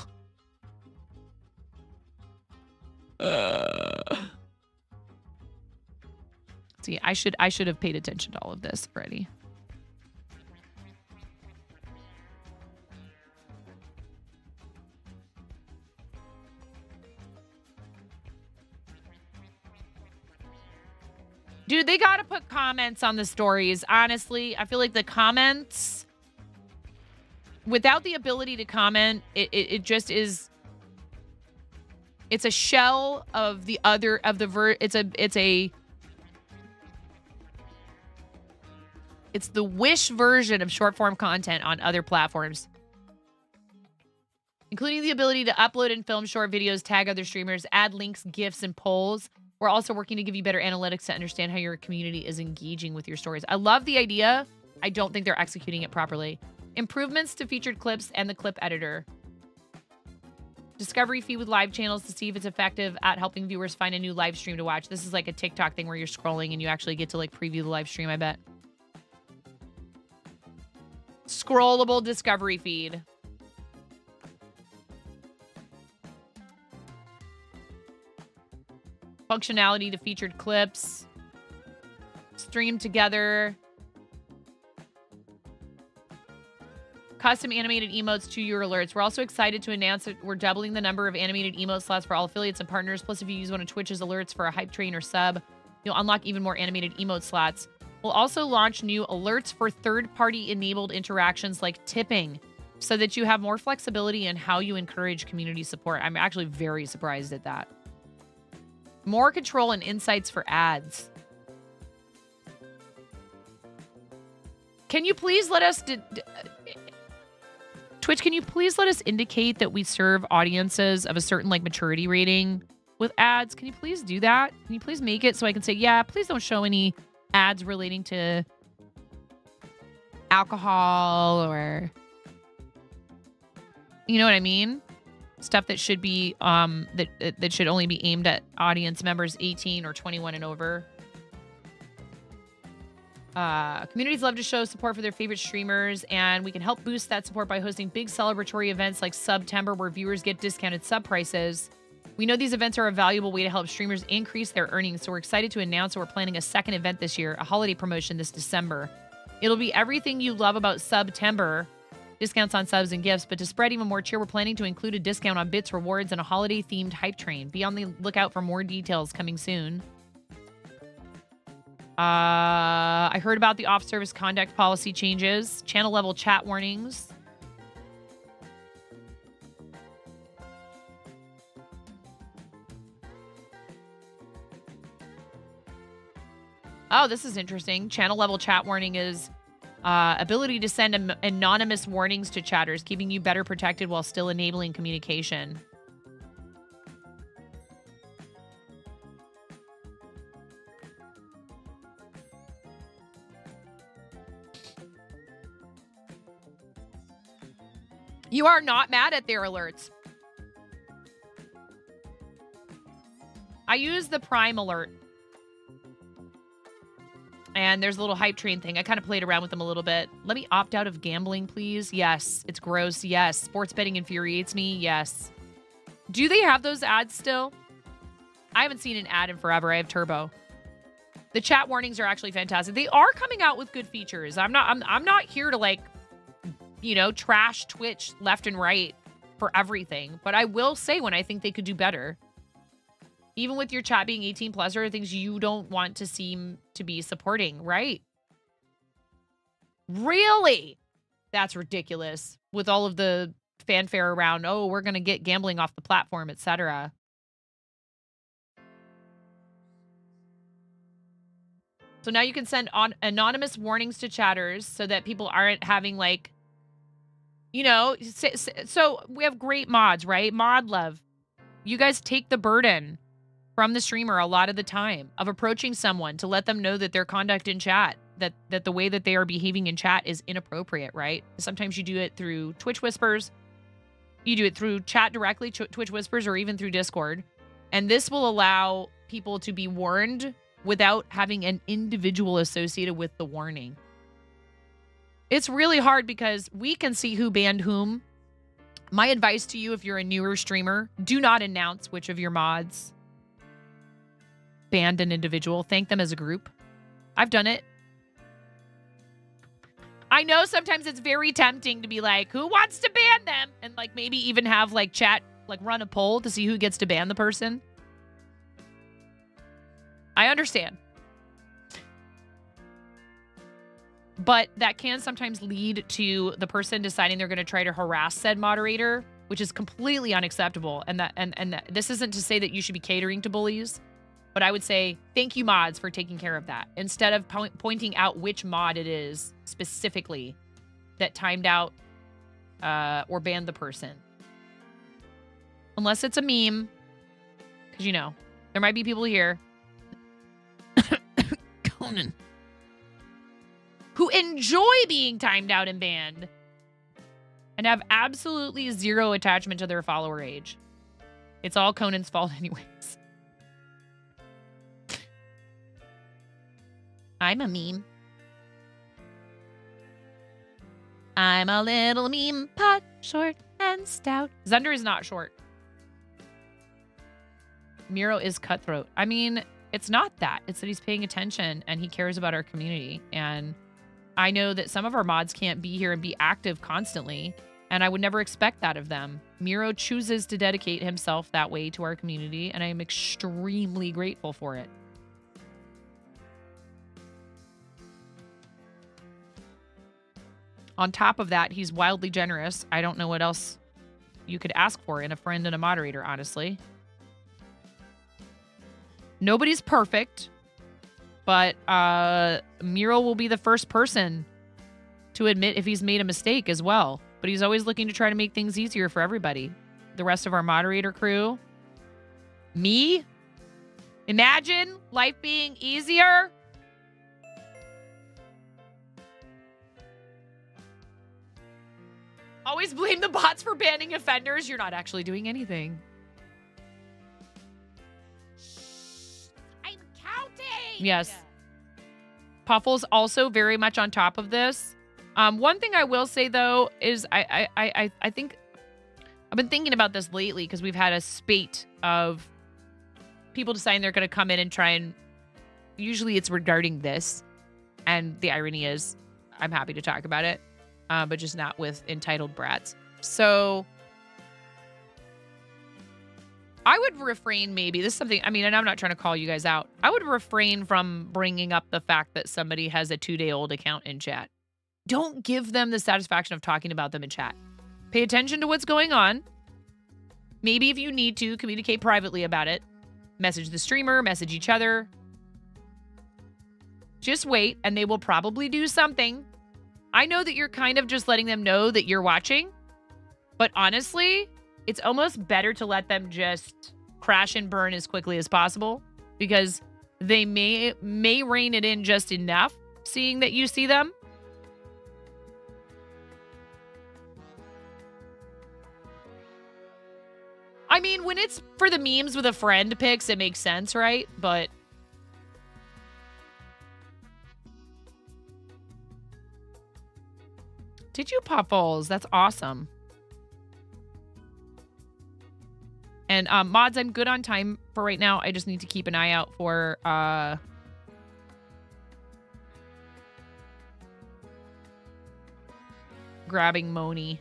See, I should have paid attention to all of this already. Dude, they gotta put comments on the stories. Honestly, I feel like the comments, without the ability to comment, it just is. It's a shell of the other of the it's the Wish version of short form content on other platforms, including the ability to upload and film short videos, tag other streamers, add links, GIFs, and polls. We're also working to give you better analytics to understand how your community is engaging with your stories. I love the idea. I don't think they're executing it properly. Improvements to featured clips and the clip editor. Discovery feed with live channels to see if it's effective at helping viewers find a new live stream to watch. This is like a TikTok thing where you're scrolling and you actually get to like preview the live stream, I bet. Scrollable discovery feed. Functionality to featured clips. Stream together. Custom animated emotes to your alerts. We're also excited to announce that we're doubling the number of animated emote slots for all affiliates and partners. Plus, if you use one of Twitch's alerts for a hype train or sub, you'll unlock even more animated emote slots. We'll also launch new alerts for third-party enabled interactions like tipping so that you have more flexibility in how you encourage community support. I'm actually very surprised at that. More control and insights for ads. Can you please let us... Twitch, can you please let us indicate that we serve audiences of a certain like maturity rating with ads? Can you please do that? Can you please make it so I can say, yeah, please don't show any ads relating to alcohol or... You know what I mean? Stuff that should be that should only be aimed at audience members 18 or 21 and over. Communities love to show support for their favorite streamers, and we can help boost that support by hosting big celebratory events like September, where viewers get discounted sub prices. We know these events are a valuable way to help streamers increase their earnings, so we're excited to announce that we're planning a second event this year, a holiday promotion this December. It'll be everything you love about September. Discounts on subs and gifts, but to spread even more cheer, we're planning to include a discount on bits, rewards, and a holiday-themed hype train. Be on the lookout for more details coming soon. I heard about the off-service conduct policy changes, channel level chat warnings. Oh, this is interesting. Channel level chat warning is ability to send anonymous warnings to chatters, keeping you better protected while still enabling communication. You are not mad at their alerts. I use the Prime alert. And there's a little hype train thing. I kind of played around with them a little bit. Let me opt out of gambling, please. Yes. It's gross. Yes. Sports betting infuriates me. Yes. Do they have those ads still? I haven't seen an ad in forever. I have Turbo. The chat warnings are actually fantastic. They are coming out with good features. I'm not here to, like, you know, trash Twitch left and right for everything. But I will say when I think they could do better. Even with your chat being 18 plus, there are things you don't want to seem to be supporting, right? Really? That's ridiculous. With all of the fanfare around, oh, we're going to get gambling off the platform, etc. So now you can send on anonymous warnings to chatters so that people aren't having, like, you know, so we have great mods, right? Mod love. You guys take the burden from the streamer a lot of the time of approaching someone to let them know that their conduct in chat, that the way that they are behaving in chat is inappropriate, right? Sometimes you do it through Twitch Whispers. You do it through chat directly, Twitch Whispers, or even through Discord. And this will allow people to be warned without having an individual associated with the warning. It's really hard because we can see who banned whom. My advice to you, if you're a newer streamer, do not announce which of your mods banned an individual. Thank them as a group. I've done it. I know sometimes it's very tempting to be like, who wants to ban them? And like maybe even have like chat, like run a poll to see who gets to ban the person. I understand. But that can sometimes lead to the person deciding they're going to try to harass said moderator, which is completely unacceptable. And this isn't to say that you should be catering to bullies. But I would say, thank you, mods, for taking care of that. Instead of pointing out which mod it is specifically that timed out or banned the person. Unless it's a meme. Because, you know, there might be people here. Conan. Who enjoy being timed out and banned. And have absolutely zero attachment to their follower age. It's all Conan's fault anyways. I'm a meme. I'm a little meme pot, short and stout. Zunder is not short. Miro is cutthroat. I mean, it's not that. It's that he's paying attention and he cares about our community. And I know that some of our mods can't be here and be active constantly. And I would never expect that of them. Miro chooses to dedicate himself that way to our community. And I am extremely grateful for it. On top of that, he's wildly generous. I don't know what else you could ask for in a friend and a moderator, honestly. Nobody's perfect, but Miro will be the first person to admit if he's made a mistake as well. But he's always looking to try to make things easier for everybody. The rest of our moderator crew. Me? Imagine life being easier. Always blame the bots for banning offenders. You're not actually doing anything. I'm counting. Yes. Puffle's also very much on top of this. One thing I will say, though, is I think I've been thinking about this lately because we've had a spate of people deciding they're going to come in and try and usually it's regarding this. And the irony is I'm happy to talk about it. But just not with entitled brats. So I would refrain maybe. This is something, I mean, and I'm not trying to call you guys out. I would refrain from bringing up the fact that somebody has a 2-day-old account in chat. Don't give them the satisfaction of talking about them in chat. Pay attention to what's going on. Maybe if you need to, communicate privately about it. Message the streamer, message each other. Just wait, and they will probably do something. I know that you're kind of just letting them know that you're watching, but honestly, it's almost better to let them just crash and burn as quickly as possible, because they may rein it in just enough, seeing that you see them. I mean, when it's for the memes with a friend pics, it makes sense, right? But did you pop balls? That's awesome. And mods, I'm good on time for right now. I just need to keep an eye out for grabbing Moni.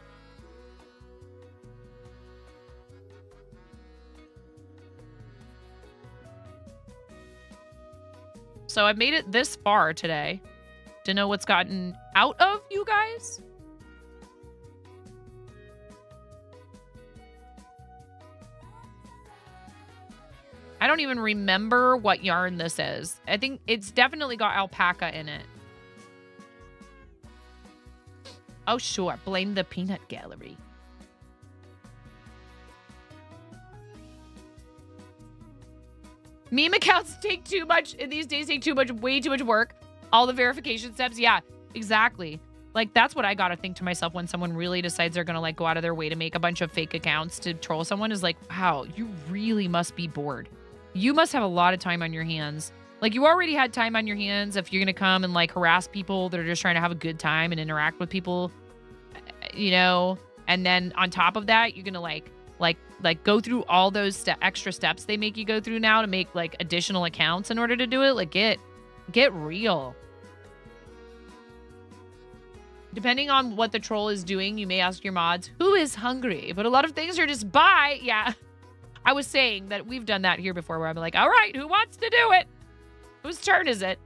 So I've made it this far today to know what's gotten out of you guys. I don't even remember what yarn this is. I think it's definitely got alpaca in it. Oh, sure. Blame the peanut gallery. Meme accounts take too much, in these days take too much, way too much work. All the verification steps. Yeah, exactly. Like, that's what I gotta think to myself when someone really decides they're gonna like go out of their way to make a bunch of fake accounts to troll someone, is like, wow, you really must be bored. You must have a lot of time on your hands. Like, you already had time on your hands if you're gonna come and like harass people that are just trying to have a good time and interact with people, you know, and then on top of that, you're gonna like go through all those extra steps they make you go through now to make like additional accounts in order to do it. Like, get real. Depending on what the troll is doing, you may ask your mods, who is hungry? But a lot of things are just buy. Yeah. I was saying that we've done that here before where I'm like, all right, who wants to do it? Whose turn is it?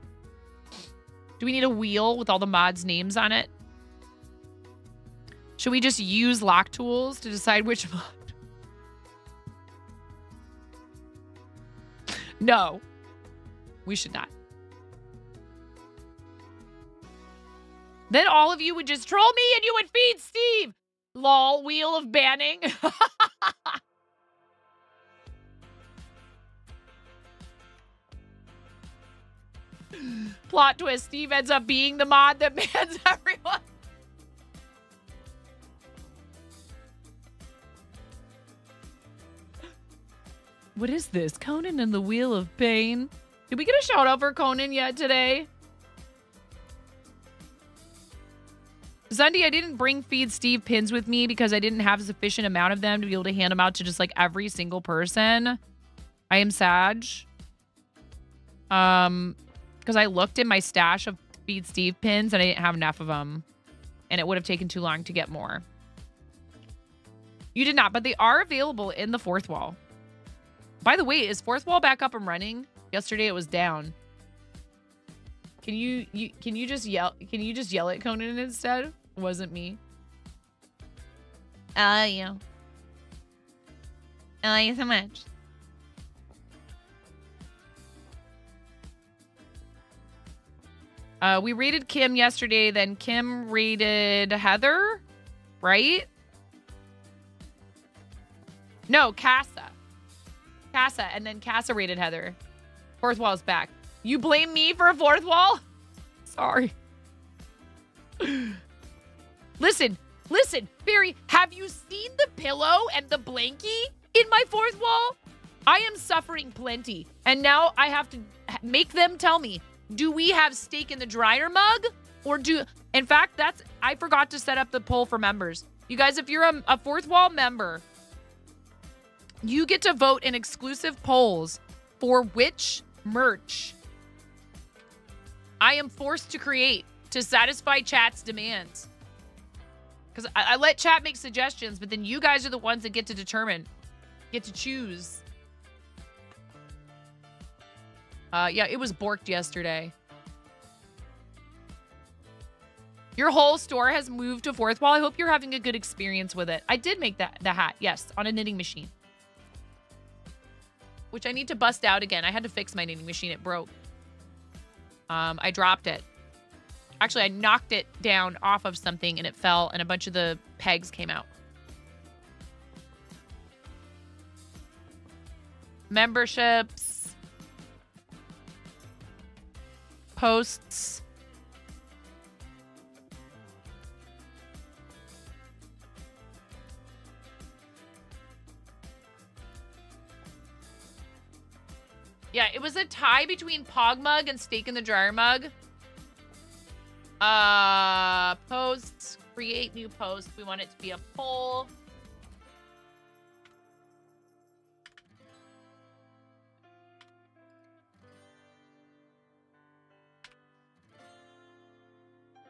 Do we need a wheel with all the mods' names on it? Should we just use lock tools to decide which mod? No, we should not. Then all of you would just troll me and you would feed Steve. Lol, wheel of banning. Plot twist, Steve ends up being the mod that bans everyone. What is this? Conan and the Wheel of Pain? Did we get a shout out for Conan yet today? Sunday, I didn't bring Feed Steve pins with me because I didn't have a sufficient amount of them to be able to hand them out to just like every single person. I am sad. Because I looked in my stash of Feed Steve pins and I didn't have enough of them. And it would have taken too long to get more. You did not, but they are available in the fourth wall. By the way, is fourth wall back up and running? Yesterday it was down. Can you just yell at Conan instead? It wasn't me. I love you. I love you so much. We rated Kim yesterday, then Kim rated Heather, right? No, Casa, and then Casa rated Heather. Fourth wall's back. You blame me for a fourth wall? Sorry. Listen, Barry, have you seen the pillow and the blankie in my fourth wall? I am suffering plenty. And now I have to make them tell me, do we have steak in the dryer mug? Or in fact, I forgot to set up the poll for members. You guys, if you're a fourth wall member, you get to vote in exclusive polls for which merch I am forced to create to satisfy chat's demands. Because I let chat make suggestions, but then you guys are the ones that get to determine, get to choose Yeah, it was borked yesterday. Your whole store has moved to fourth wall. I hope you're having a good experience with it. I did make the hat, yes, on a knitting machine. Which I need to bust out again. I had to fix my knitting machine. It broke. I dropped it. Actually, I knocked it down off of something and it fell and a bunch of the pegs came out. Memberships. Posts. Yeah, it was a tie between Pog Mug and Steak in the Dryer Mug. Posts. Create new post. We want it to be a poll.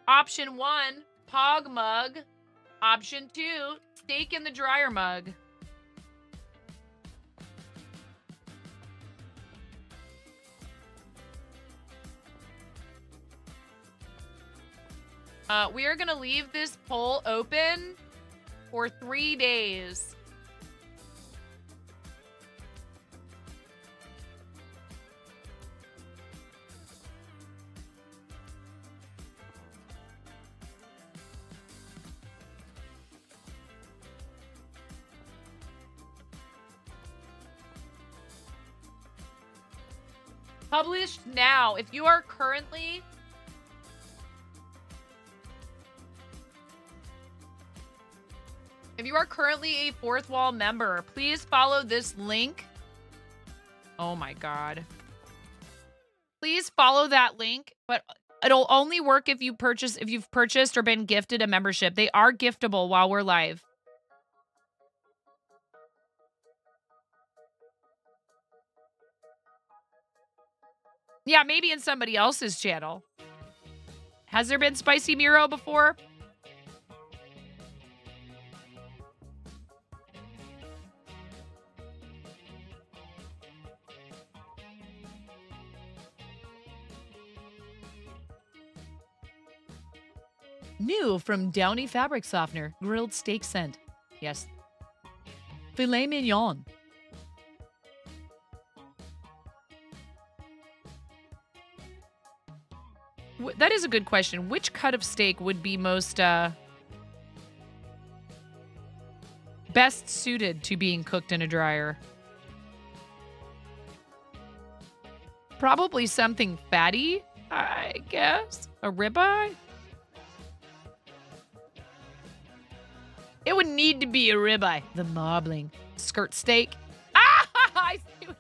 Option 1, Pog Mug. Option 2, Steak in the Dryer Mug. We are going to leave this poll open for 3 days. Published now. If you are currently a fourth wall member, please follow this link. Oh my God. Please follow that link, but it'll only work if you've purchased or been gifted a membership. They are giftable while we're live. Yeah, maybe in somebody else's channel. Has there been Spicy Miro before? New from Downy Fabric Softener, grilled steak scent. Yes. Filet mignon. That is a good question. Which cut of steak would be most best suited to being cooked in a dryer? Probably something fatty, I guess. A ribeye? It would need to be a ribeye. The marbling. Skirt steak. Ah! I see what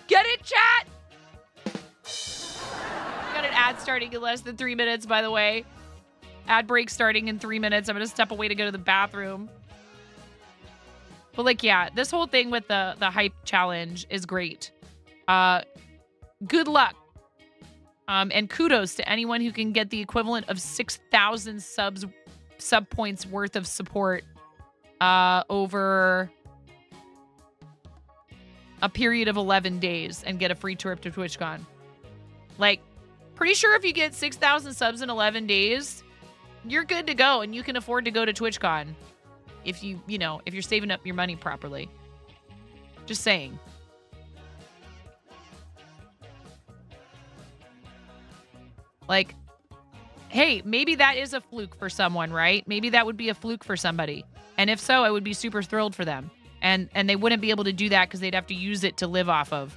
Get it, chat? Got an ad starting in less than 3 minutes, by the way. Ad break starting in 3 minutes. I'm going to step away to go to the bathroom. But, like, yeah, this whole thing with the hype challenge is great. Good luck. And kudos to anyone who can get the equivalent of 6,000 sub points worth of support over a period of 11 days and get a free trip to TwitchCon. Like, pretty sure if you get 6,000 subs in 11 days, you're good to go and you can afford to go to TwitchCon if if you're saving up your money properly. Just saying. Like, hey, maybe that is a fluke for someone, right? Maybe that would be a fluke for somebody. And if so, I would be super thrilled for them. And they wouldn't be able to do that because they'd have to use it to live off of.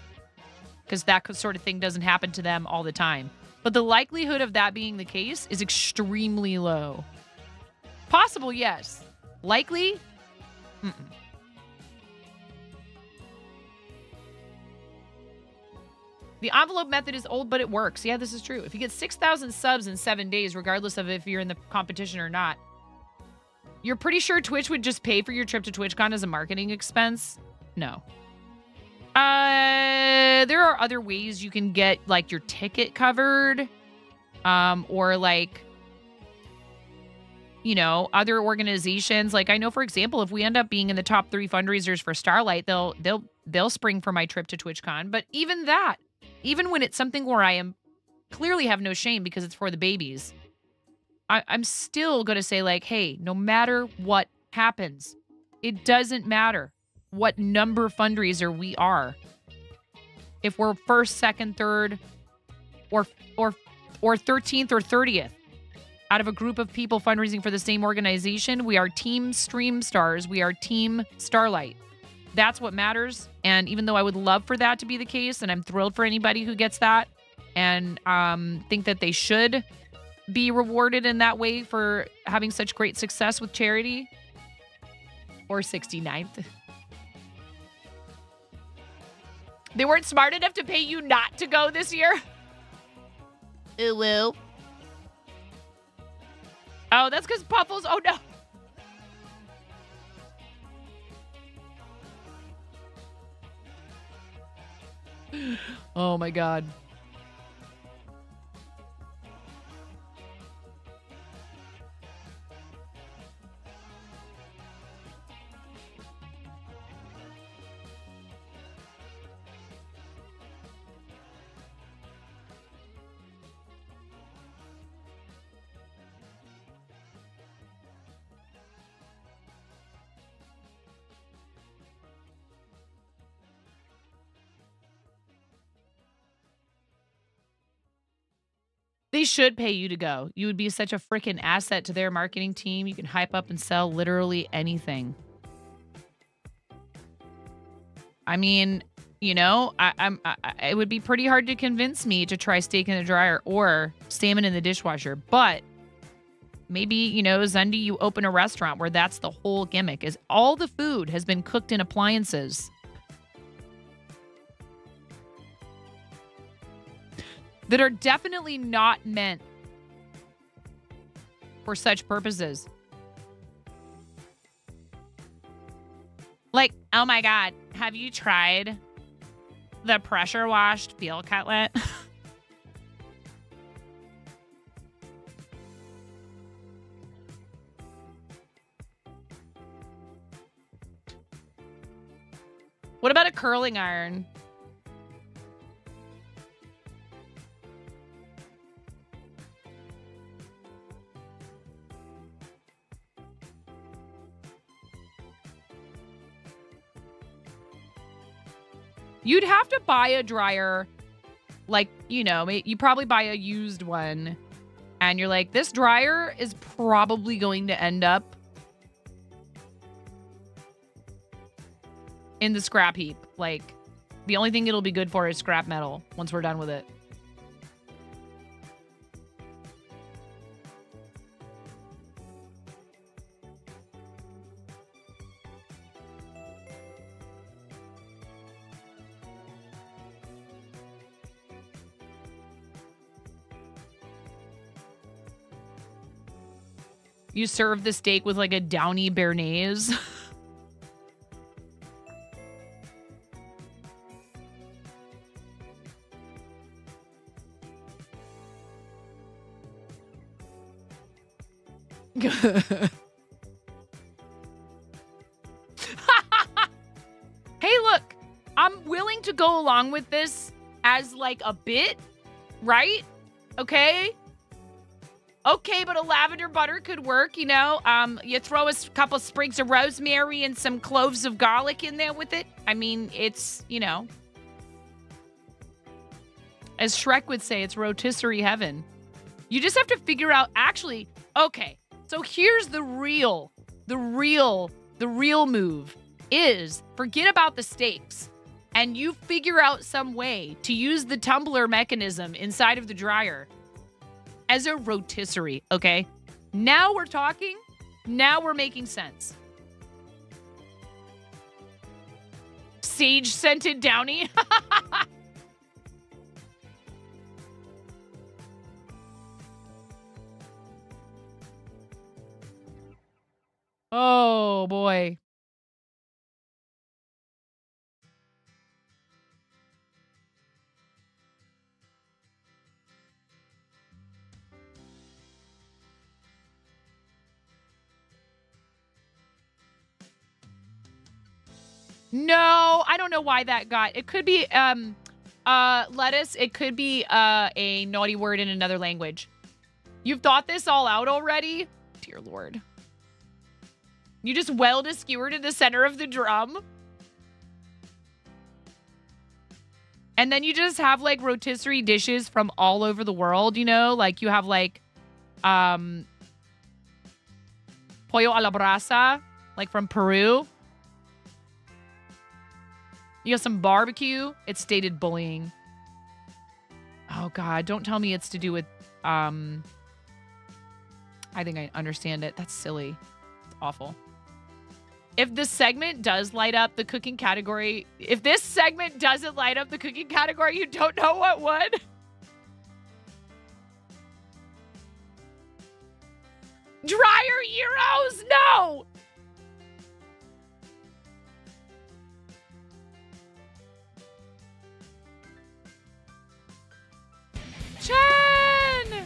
Because that sort of thing doesn't happen to them all the time. But the likelihood of that being the case is extremely low. Possible, yes. Likely? Mm-mm. The envelope method is old, but it works. Yeah, this is true. If you get 6,000 subs in 7 days, regardless of if you're in the competition or not, you're pretty sure Twitch would just pay for your trip to TwitchCon as a marketing expense? No. There are other ways you can get, like, your ticket covered. Or, like, other organizations. Like I know, for example, if we end up being in the top 3 fundraisers for Starlight, they'll spring for my trip to TwitchCon. But even that, even when it's something where I am clearly have no shame because it's for the babies, I'm still going to say like, hey, no matter what happens, it doesn't matter what number fundraiser we are. If we're first, second, third, or 13th or 30th out of a group of people fundraising for the same organization, we are Team Stream Stars. We are Team Starlight. That's what matters. And even though I would love for that to be the case, and I'm thrilled for anybody who gets that, and think that they should be rewarded in that way for having such great success with charity, or 69th. They weren't smart enough to pay you not to go this year? Ooh, woo. Oh, that's because Puffles. Oh, no. Oh, my God. They should pay you to go. You would be such a freaking asset to their marketing team. You can hype up and sell literally anything. I mean, it would be pretty hard to convince me to try steak in the dryer or salmon in the dishwasher. But maybe, Zundi, you open a restaurant where that's the whole gimmick, is all the food has been cooked in appliances that are definitely not meant for such purposes. Like, oh my God, have you tried the pressure washed veal cutlet? What about a curling iron? You'd have to buy a dryer, like, you probably buy a used one, and you're like, this dryer is probably going to end up in the scrap heap. Like, the only thing it'll be good for is scrap metal once we're done with it. You serve the steak with like a downy béarnaise. Hey, look, I'm willing to go along with this as like a bit, right? Okay. Okay, but a lavender butter could work, you throw a couple sprigs of rosemary and some cloves of garlic in there with it. I mean, it's, as Shrek would say, it's rotisserie heaven. You just have to figure out, actually, okay, so here's the real move is forget about the steaks and you figure out some way to use the tumbler mechanism inside of the dryer as a rotisserie, okay? Now we're talking. Now we're making sense. Sage-scented downy. Oh, boy. No, I don't know why that got. It could be lettuce. It could be a naughty word in another language. You've thought this all out already? Dear Lord. You just weld a skewer to the center of the drum? And then you just have like rotisserie dishes from all over the world, you know? Like you have like pollo a la brasa, like from Peru. You have some barbecue. It's stated bullying. Oh God, don't tell me it's to do with I think I understand it. That's silly. It's awful. If the segment does light up the cooking category, if this segment doesn't light up the cooking category, you don't know what would. Dryer Euros? No! Chen!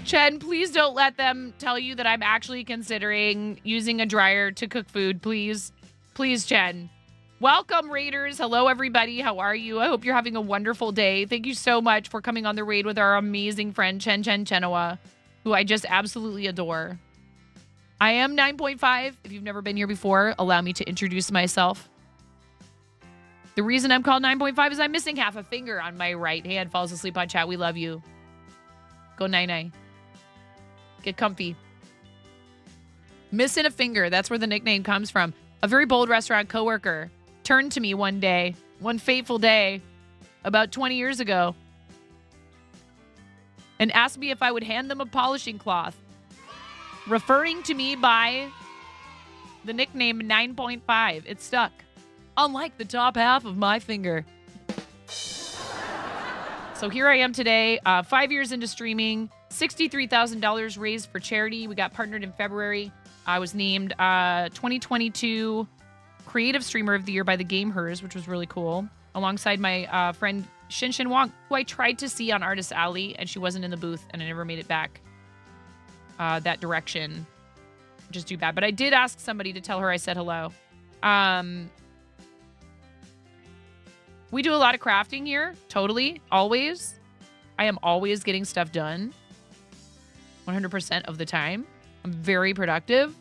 Chen, please don't let them tell you that I'm actually considering using a dryer to cook food, please. Please, Chen. Welcome, Raiders. Hello, everybody. How are you? I hope you're having a wonderful day. Thank you so much for coming on the raid with our amazing friend, Chen Chenoa, who I just absolutely adore. I am 9.5. If you've never been here before, allow me to introduce myself. The reason I'm called 9.5 is I'm missing half a finger on my right hand. Falls asleep on chat. We love you. Go 9-9. Get comfy. Missing a finger. That's where the nickname comes from. A very bold restaurant coworker turned to me one day, one fateful day, about 20 years ago, and asked me if I would hand them a polishing cloth, referring to me by the nickname 9.5. It stuck. Unlike the top half of my finger. So here I am today, 5 years into streaming, $63,000 raised for charity. We got partnered in February. I was named 2022 Creative Streamer of the Year by the Game Hers, which was really cool, alongside my friend Xin Wang, who I tried to see on Artist Alley, and she wasn't in the booth, and I never made it back that direction. Just too bad. But I did ask somebody to tell her I said hello. We do a lot of crafting here. Totally. Always. I am always getting stuff done. 100% of the time. I'm very productive.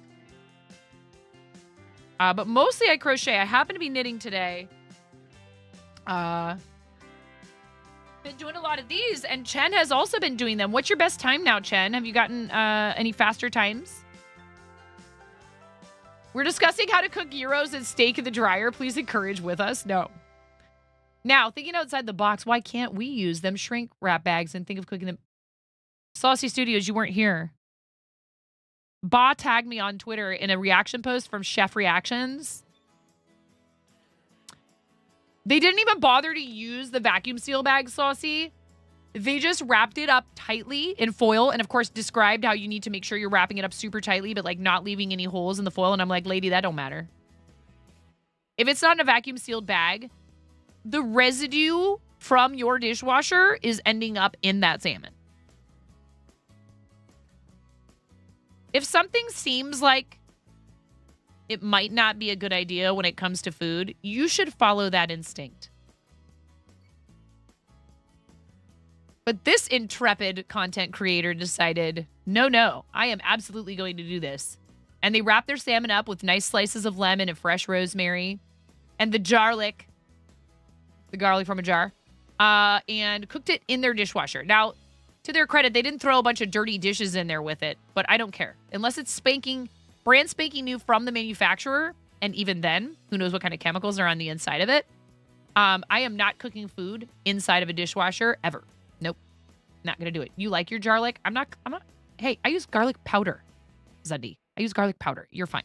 But mostly I crochet. I happen to be knitting today. Been doing a lot of these, and Chen has also been doing them. What's your best time now, Chen? Have you gotten any faster times? We're discussing how to cook gyros and steak in the dryer. Please encourage with us. No. Now, thinking outside the box, why can't we use them shrink wrap bags and think of cooking them? Saucy Studios, you weren't here. Ba tagged me on Twitter in a reaction post from Chef Reactions. They didn't even bother to use the vacuum seal bag, Saucy. They just wrapped it up tightly in foil and, of course, described how you need to make sure you're wrapping it up super tightly, but, like, not leaving any holes in the foil. And I'm like, lady, that don't matter. If it's not in a vacuum sealed bag, the residue from your dishwasher is ending up in that salmon. If something seems like it might not be a good idea when it comes to food, you should follow that instinct. But this intrepid content creator decided, no, I am absolutely going to do this. And they wrapped their salmon up with nice slices of lemon and fresh rosemary and the garlic from a jar, and cooked it in their dishwasher. Now, to their credit, they didn't throw a bunch of dirty dishes in there with it, but I don't care. Unless it's brand spanking new from the manufacturer, and even then, who knows what kind of chemicals are on the inside of it. I am not cooking food inside of a dishwasher ever. Nope. Not going to do it. You like your garlic? I'm not. Hey, I use garlic powder, Zundy. I use garlic powder. You're fine.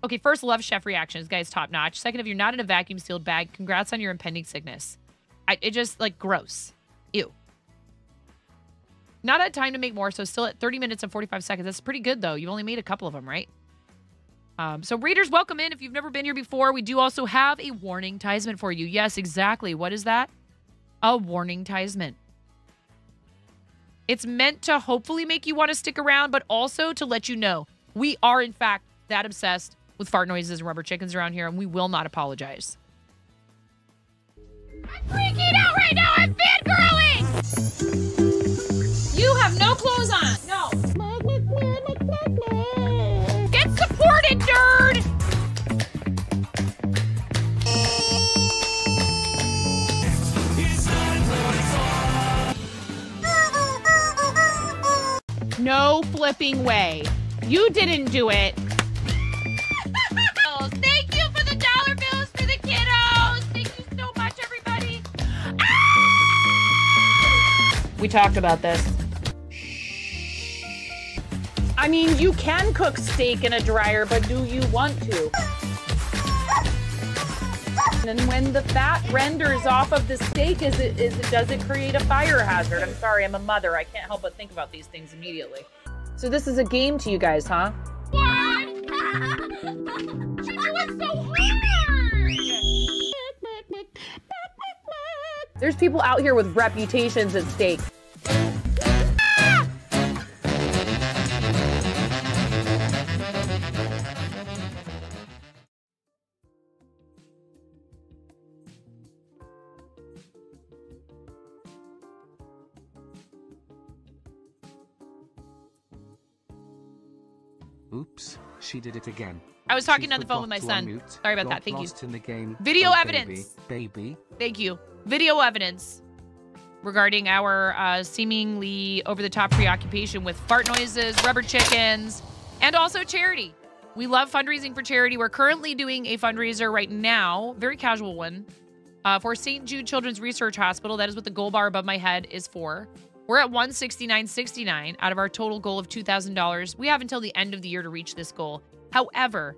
Okay, first, love Chef Reactions. Guys, top notch. Second, if you're not in a vacuum sealed bag, congrats on your impending sickness. It just, like, gross. Ew. Not had time to make more, so still at 30 minutes and 45 seconds. That's pretty good, though. You've only made a couple of them, right? So, readers, welcome in. If you've never been here before, we do also have a warning-tisement for you. Yes, exactly. What is that? A warning-tisement. It's meant to hopefully make you want to stick around, but also to let you know we are, in fact, that obsessed with fart noises and rubber chickens around here, and we will not apologize. I'm freaking out right now. I'm fangirling. You have no clothes on. No. Get supported, nerd. No flipping way. You didn't do it. Thank you for the dollar bills for the kiddos. Thank you so much, everybody. We talked about this. I mean, you can cook steak in a dryer, but do you want to? And when the fat renders off of the steak, does it create a fire hazard? I'm sorry, I'm a mother. I can't help but think about these things immediately. So this is a game to you guys, huh? What? You're doing so hard. There's people out here with reputations at stake. Oops, she did it again. I was talking She on the phone with my forgot to son. unmute, Sorry about got that. Thank you. lost in the game. Video Oh, evidence. Baby. Thank you. Video evidence regarding our seemingly over-the-top preoccupation with fart noises, rubber chickens, and also charity. We love fundraising for charity. We're currently doing a fundraiser right now, very casual one, for St. Jude Children's Research Hospital. That is what the gold bar above my head is for. We're at $169.69 out of our total goal of $2,000. We have until the end of the year to reach this goal. However,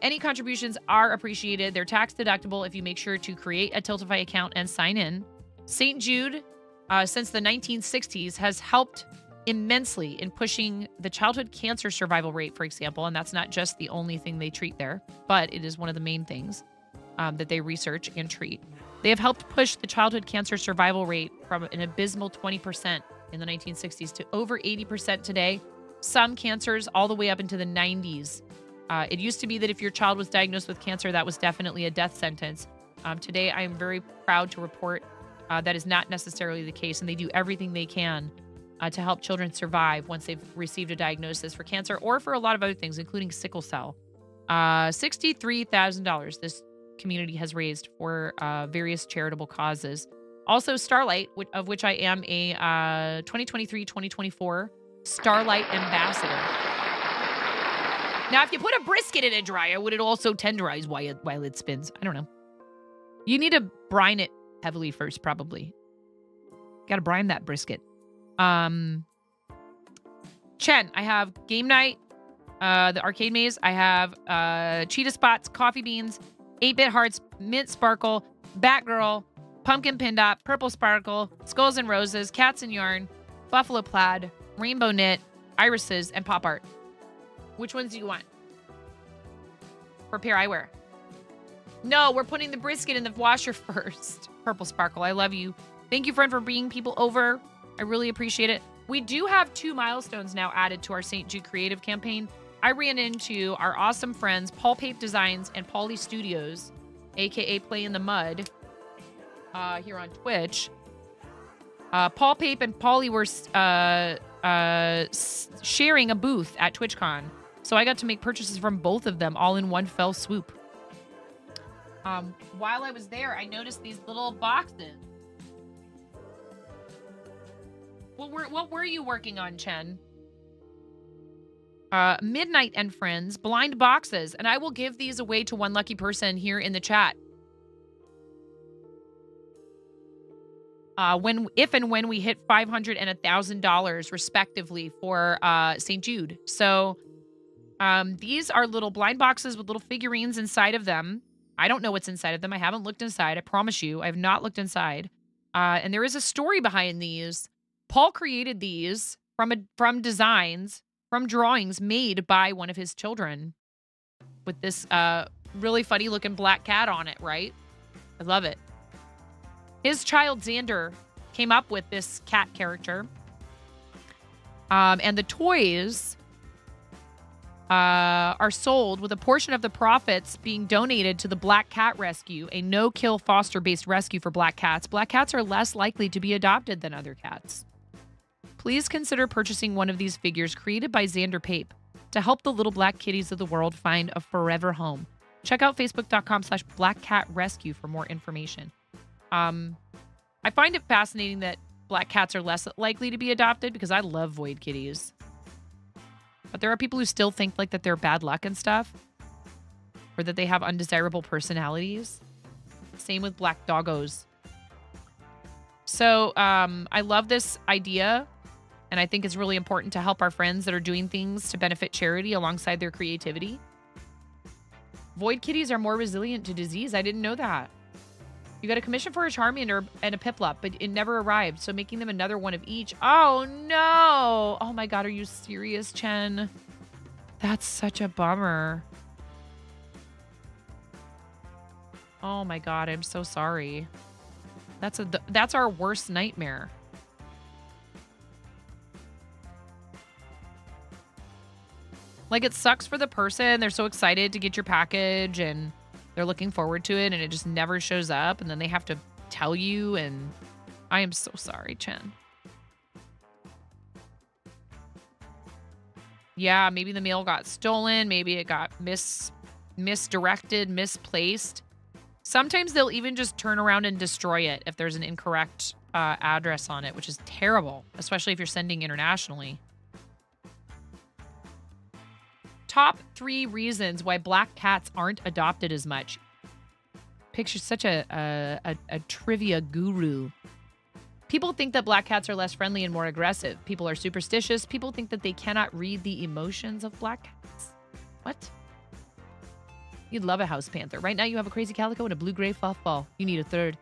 any contributions are appreciated. They're tax deductible if you make sure to create a Tiltify account and sign in. St. Jude, since the 1960s, has helped immensely in pushing the childhood cancer survival rate, for example, and that's not just the only thing they treat there, but it is one of the main things that they research and treat. They have helped push the childhood cancer survival rate from an abysmal 20% in the 1960s to over 80% today. Some cancers all the way up into the 90s. It used to be that if your child was diagnosed with cancer, that was definitely a death sentence. Today, I am very proud to report that is not necessarily the case, and they do everything they can to help children survive once they've received a diagnosis for cancer or for a lot of other things, including sickle cell. $63,000 this community has raised for various charitable causes. Also, Starlight, of which I am a 2023-2024 Starlight Ambassador. Now, if you put a brisket in a dryer, would it also tenderize while it spins? I don't know. You need to brine it heavily first, probably. Got to brine that brisket. Chen, I have Game Night, the Arcade Maze. I have Cheetah Spots, Coffee Beans, 8-Bit Hearts, Mint Sparkle, Batgirl, Pumpkin Pindop, Purple Sparkle, Skulls and Roses, Cats and Yarn, Buffalo Plaid, Rainbow Knit, Irises, and Pop Art. Which ones do you want? For pair eyewear. No, we're putting the brisket in the washer first. Purple Sparkle, I love you. Thank you, friend, for bringing people over. I really appreciate it. We do have 2 milestones now added to our St. Jude Creative campaign. I ran into our awesome friends, Paul Pape Designs and Pauly Studios, aka Play in the Mud, here on Twitch. Paul Pape and Pauly were sharing a booth at TwitchCon. So I got to make purchases from both of them all in one fell swoop. While I was there, I noticed these little boxes. What were you working on, Chen? Midnight and Friends, blind boxes. And I will give these away to one lucky person here in the chat. If and when we hit $500 and $1,000 respectively for St. Jude. So these are little blind boxes with little figurines inside of them. I don't know what's inside of them. I haven't looked inside. I promise you, I have not looked inside. And there is a story behind these. Paul created these from designs, from drawings made by one of his children with this really funny looking black cat on it, right? I love it. His child Xander came up with this cat character. And the toys are sold with a portion of the profits being donated to the Black Cat Rescue, a no-kill foster-based rescue for black cats. Black cats are less likely to be adopted than other cats. Please consider purchasing one of these figures created by Xander Pape to help the little black kitties of the world find a forever home. Check out facebook.com/blackcatrescue for more information. I find it fascinating that black cats are less likely to be adopted because I love void kitties. But there are people who still think like that they're bad luck and stuff, or that they have undesirable personalities. Same with black doggos. So I love this idea, and I think it's really important to help our friends that are doing things to benefit charity alongside their creativity. Void kitties are more resilient to disease. I didn't know that. You got a commission for a Charmander and a Piplup, but it never arrived, so making them another one of each. Oh, no. Oh, my God. Are you serious, Chen? That's such a bummer. Oh, my God. I'm so sorry. That's our worst nightmare. Like, it sucks for the person. They're so excited to get your package, and they're looking forward to it, and it just never shows up, and then they have to tell you, and I am so sorry, Chen. Yeah, maybe the mail got stolen. Maybe it got misdirected, misplaced. Sometimes they'll even just turn around and destroy it if there's an incorrect address on it, which is terrible, especially if you're sending internationally. Top 3 reasons why black cats aren't adopted as much. Picture's such a trivia guru. People think that black cats are less friendly and more aggressive. People are superstitious. People think that they cannot read the emotions of black cats. What? You'd love a house panther. Right now you have a crazy calico and a blue-gray puffball. You need a third.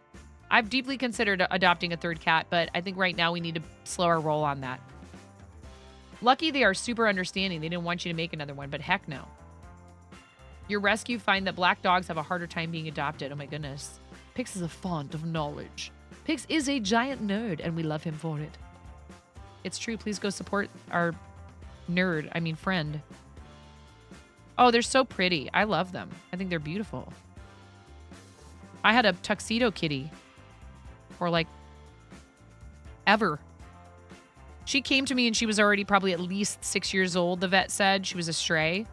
I've deeply considered adopting a third cat, but I think right now we need to slow our roll on that. Lucky they are super understanding. They didn't want you to make another one, but heck no. Your rescue find that black dogs have a harder time being adopted. Oh my goodness. Pix is a font of knowledge. Pix is a giant nerd, and we love him for it. It's true. Please go support our friend. Oh, they're so pretty. I love them. I think they're beautiful. I had a tuxedo kitty for like ever. She came to me and she was already probably at least 6 years old, the vet said. She was a stray.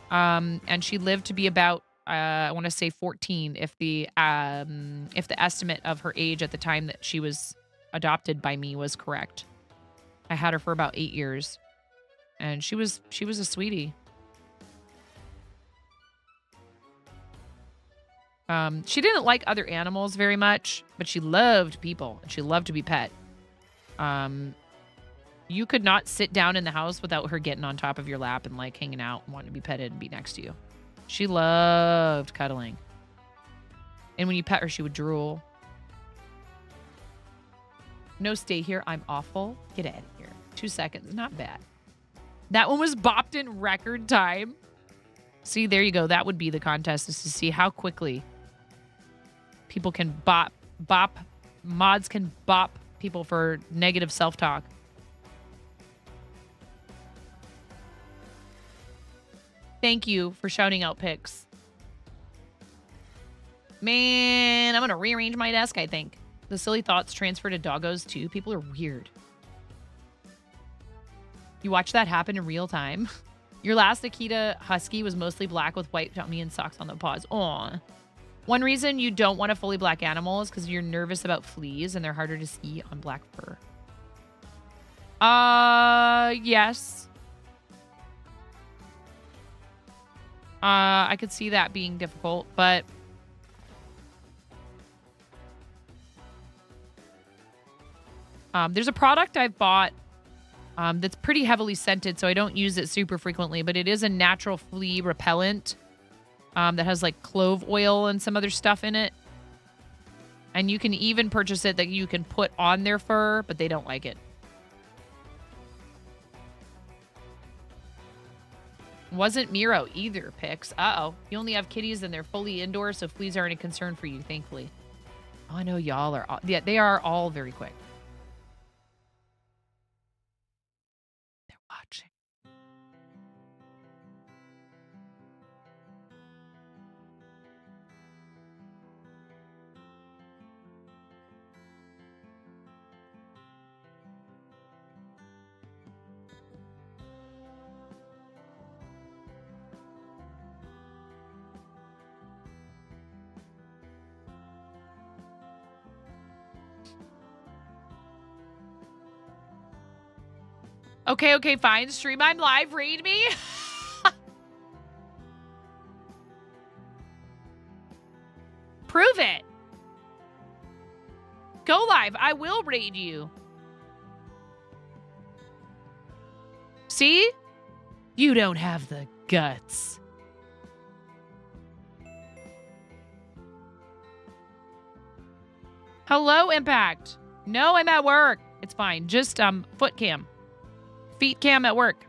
And she lived to be about, I want to say 14, if the estimate of her age at the time that she was adopted by me was correct. I had her for about 8 years. And she was a sweetie. She didn't like other animals very much, but she loved people and she loved to be pet. You could not sit down in the house without her getting on top of your lap and like hanging out and wanting to be petted and be next to you. She loved cuddling. And when you pet her, she would drool. No, stay here. I'm awful. Get out of here. 2 seconds. Not bad. That one was bopped in record time. See, there you go. That would be the contest, is to see how quickly people can bop. Mods can bop people for negative self-talk. Thank you for shouting out pics. Man, I'm going to rearrange my desk, I think. The silly thoughts transfer to doggos, too. People are weird. You watch that happen in real time? Your last Akita Husky was mostly black with white tummy and socks on the paws. Aw. One reason you don't want a fully black animal is because you're nervous about fleas and they're harder to see on black fur. Yes. I could see that being difficult, but there's a product I've bought that's pretty heavily scented, so I don't use it super frequently, but it is a natural flea repellent that has like clove oil and some other stuff in it. And you can even purchase it that you can put on their fur, but they don't like it. Wasn't Miro either, Pix. Uh-oh. You only have kitties and they're fully indoors, so fleas aren't a concern for you, thankfully. Oh, I know y'all are... Yeah, they are all very quick. Okay, fine. Stream I'm live. Read me. Prove it. Go live. I will raid you. See? You don't have the guts. Hello, Impact. No, I'm at work. It's fine. Just foot cam. Feet cam at work.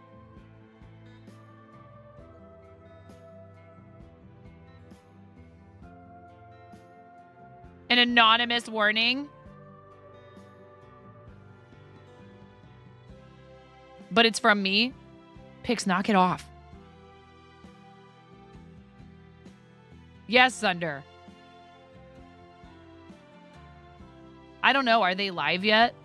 An anonymous warning. But it's from me. Pix, knock it off. Yes, Thunder. I don't know. Are they live yet?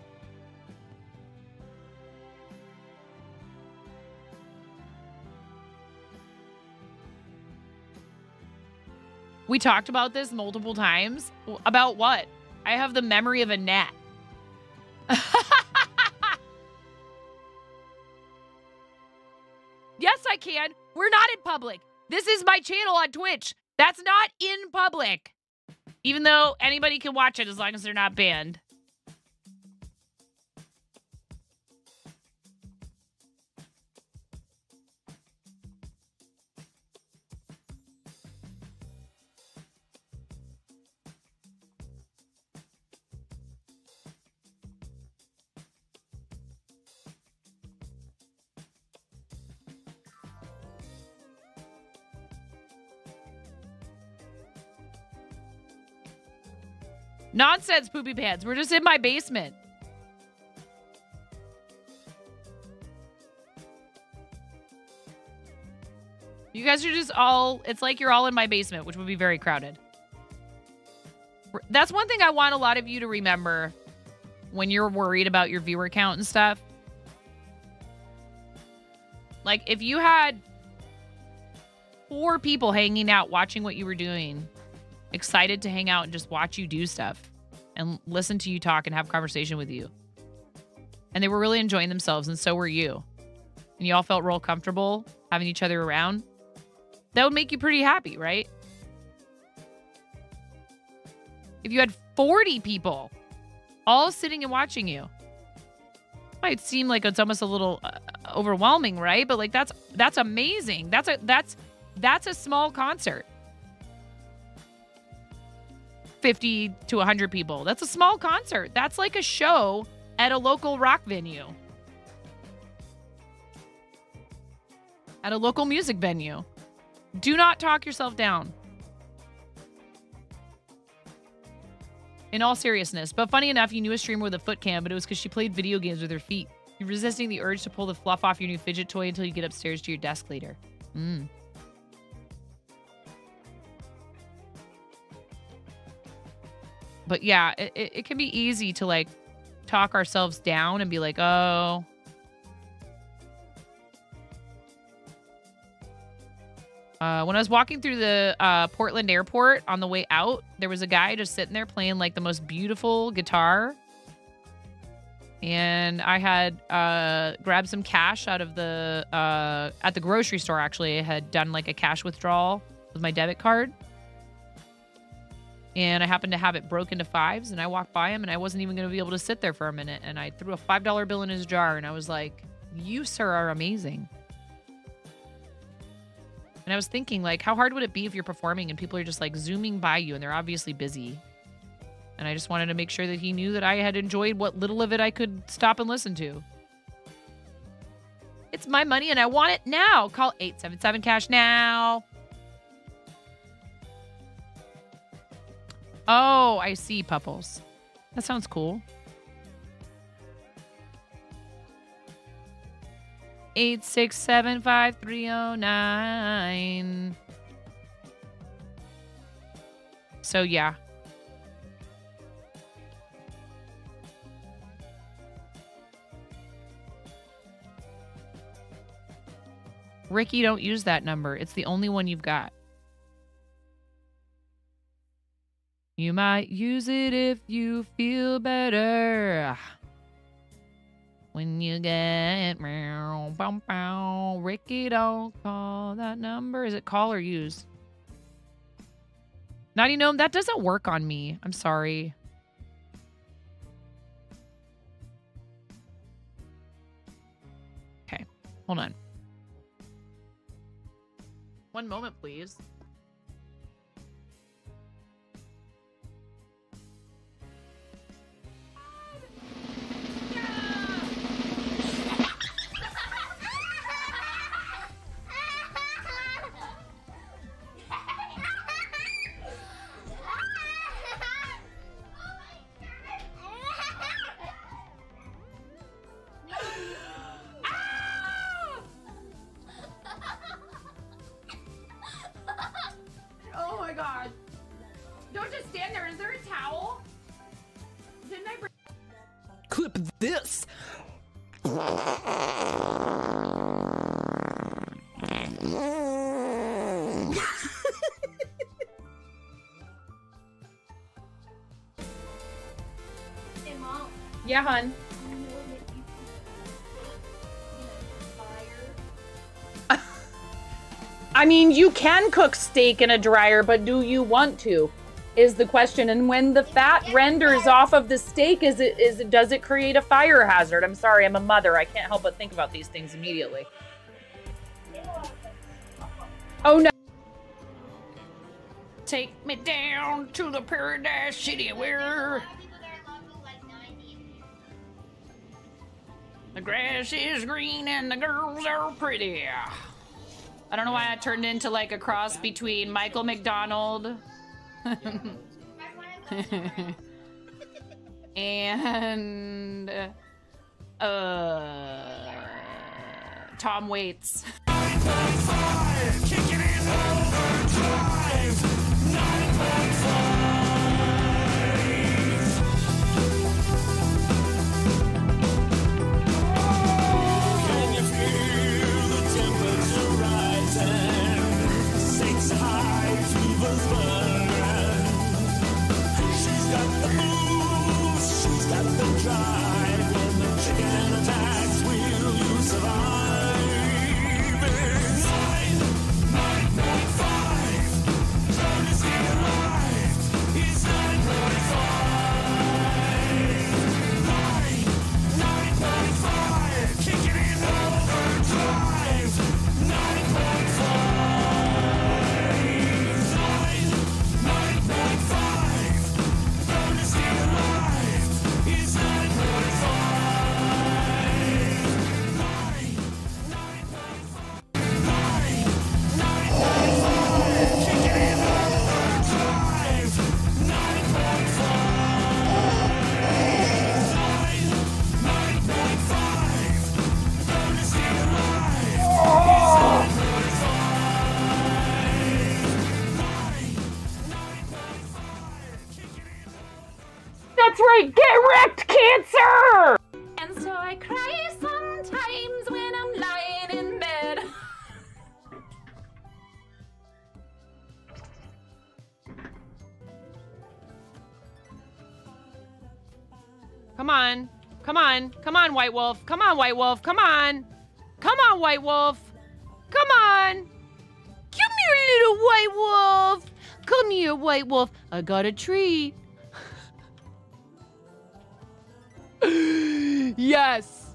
We talked about this multiple times. About what? I have the memory of a gnat. Yes, I can. We're not in public. This is my channel on Twitch. That's not in public. Even though anybody can watch it as long as they're not banned. Nonsense, poopy pants. We're just in my basement. You guys are just all, it's like you're all in my basement, which would be very crowded. That's one thing I want a lot of you to remember when you're worried about your viewer count and stuff. Like, if you had 4 people hanging out watching what you were doing, excited to hang out and just watch you do stuff and listen to you talk and have conversation with you, and they were really enjoying themselves, and so were you, and you all felt real comfortable having each other around, that would make you pretty happy, right? If you had 40 people all sitting and watching you, it might seem like it's almost a little overwhelming, right? But like that's amazing. That's a small concert. 50 to 100 people. That's a small concert. That's like a show at a local rock venue. At a local music venue. Do not talk yourself down. In all seriousness. But funny enough, you knew a streamer with a foot cam, but it was because she played video games with her feet. You're resisting the urge to pull the fluff off your new fidget toy until you get upstairs to your desk later. But yeah, it can be easy to like talk ourselves down and be like, oh. When I was walking through the Portland airport on the way out, there was a guy just sitting there playing like the most beautiful guitar. And I had grabbed some cash out of the, at the grocery store, actually. I had done like a cash withdrawal with my debit card. And I happened to have it broken to 5s, and I walked by him, and I wasn't even going to be able to sit there for a minute. And I threw a $5 bill in his jar, and I was like, you, sir, are amazing. And I was thinking, like, how hard would it be if you're performing and people are just, like, zooming by you, and they're obviously busy? And I just wanted to make sure that he knew that I had enjoyed what little of it I could stop and listen to. It's my money, and I want it now. Call 877-CASH now. Oh, I see, Pupples. That sounds cool. 8675309. So, yeah. Ricky, don't use that number. It's the only one you've got. You might use it if you feel better. When you get meow, bow, bow, Ricky, don't call that number. Is it call or use? Naughty Gnome, that doesn't work on me. I'm sorry. Okay, hold on. One moment, please. Oh my god. Don't just stand there. Is there a towel? Didn't I bring... Clip this. Hey, Mom. Yeah, hun. I mean, you can cook steak in a dryer, but do you want to? Is the question. And when the fat renders off of the steak, does it create a fire hazard? I'm sorry, I'm a mother. I can't help but think about these things immediately. Oh no. Take me down to the paradise city where the grass is green and the girls are pretty. I don't know why I turned into like a cross between Michael McDonald and Tom Waits. Kicking in overdrive. 9.5. Can you feel the temperature rising? 6 high fevers burning. She's got the moves, she's got the drive. When the chicken attacks, will you survive? 9.5. Trying to stay alive. It's 9.5. 9.5. Kicking in overdrive. 9.5. 9.5. Trying to stay alive. It's 9.5. 9.5. Kicking in overdrive. 9.5. 9.5. Trying to stay alive. It's 9.5. That's right, get wrecked, cancer! And so I cry sometimes when I'm lying in bed. Come on. Come on. Come on, White Wolf. Come on, White Wolf. Come on. Come on, White Wolf. Come on. Come here, little White Wolf. Come here, White Wolf. I got a treat. Yes.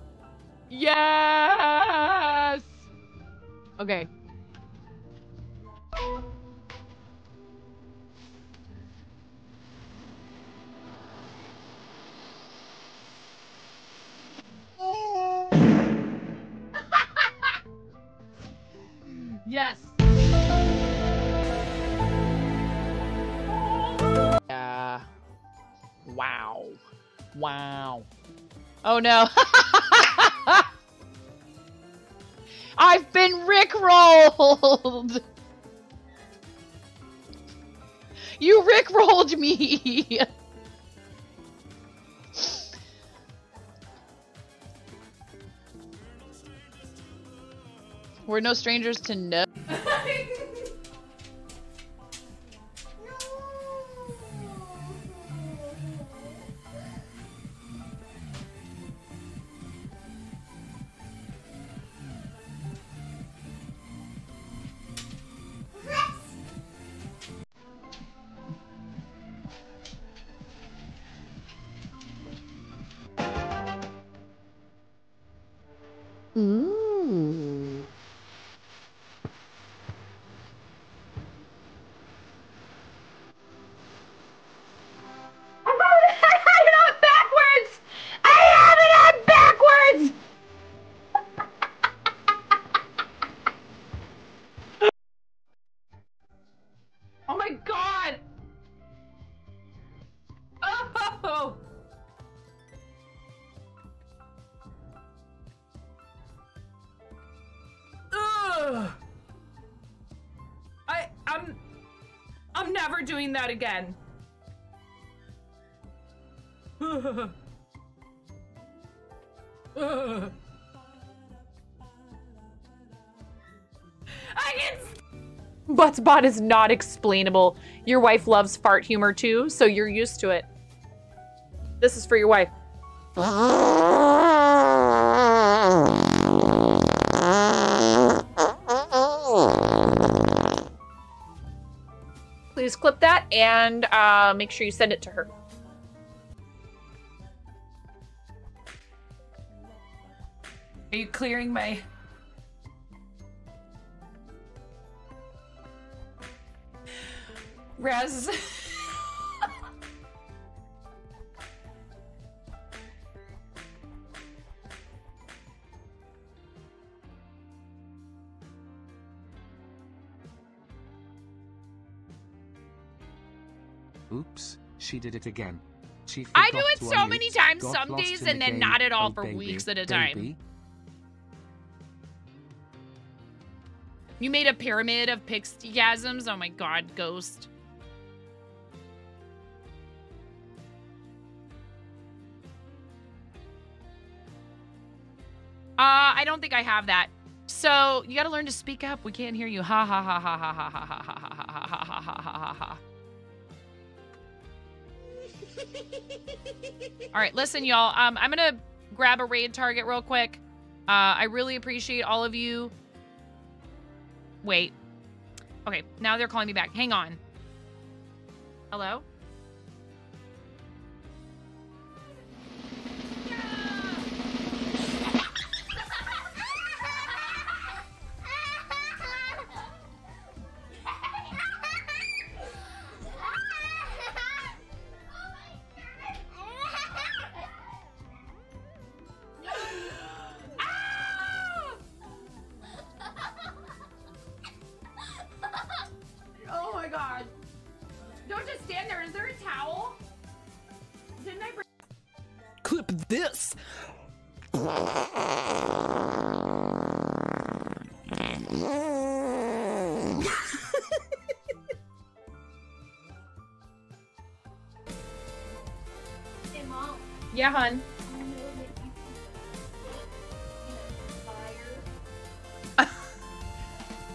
Yes. Okay. Yes. Yeah. Wow. Wow. Oh no. I've been rickrolled. You rickrolled me. We're no strangers to no. Ooh. I have it backwards! I have it backwards! Oh my god! Oh! Ugh! I'm never doing that again. Buttsbot is not explainable. Your wife loves fart humor too, so you're used to it. This is for your wife. Please clip that and make sure you send it to her. Are you clearing my... Raz... Oops, she did it again. She I do forgot it to so unmute, many times got some lost days in and the then game. not at all Oh, for baby, weeks at a time. baby. You made a pyramid of pixiegasms? Oh my god, Ghost. I don't think I have that. So, you gotta learn to speak up. We can't hear you. Ha ha ha ha ha ha ha ha ha ha ha ha ha ha ha. All right, listen, y'all. I'm gonna grab a raid target real quick. I really appreciate all of you. Wait. Okay, now they're calling me back. Hang on. Hello? Oh my god. Don't just stand there. Is there a towel? Didn't I bring... Clip this. Hey, Mom. Yeah, hun.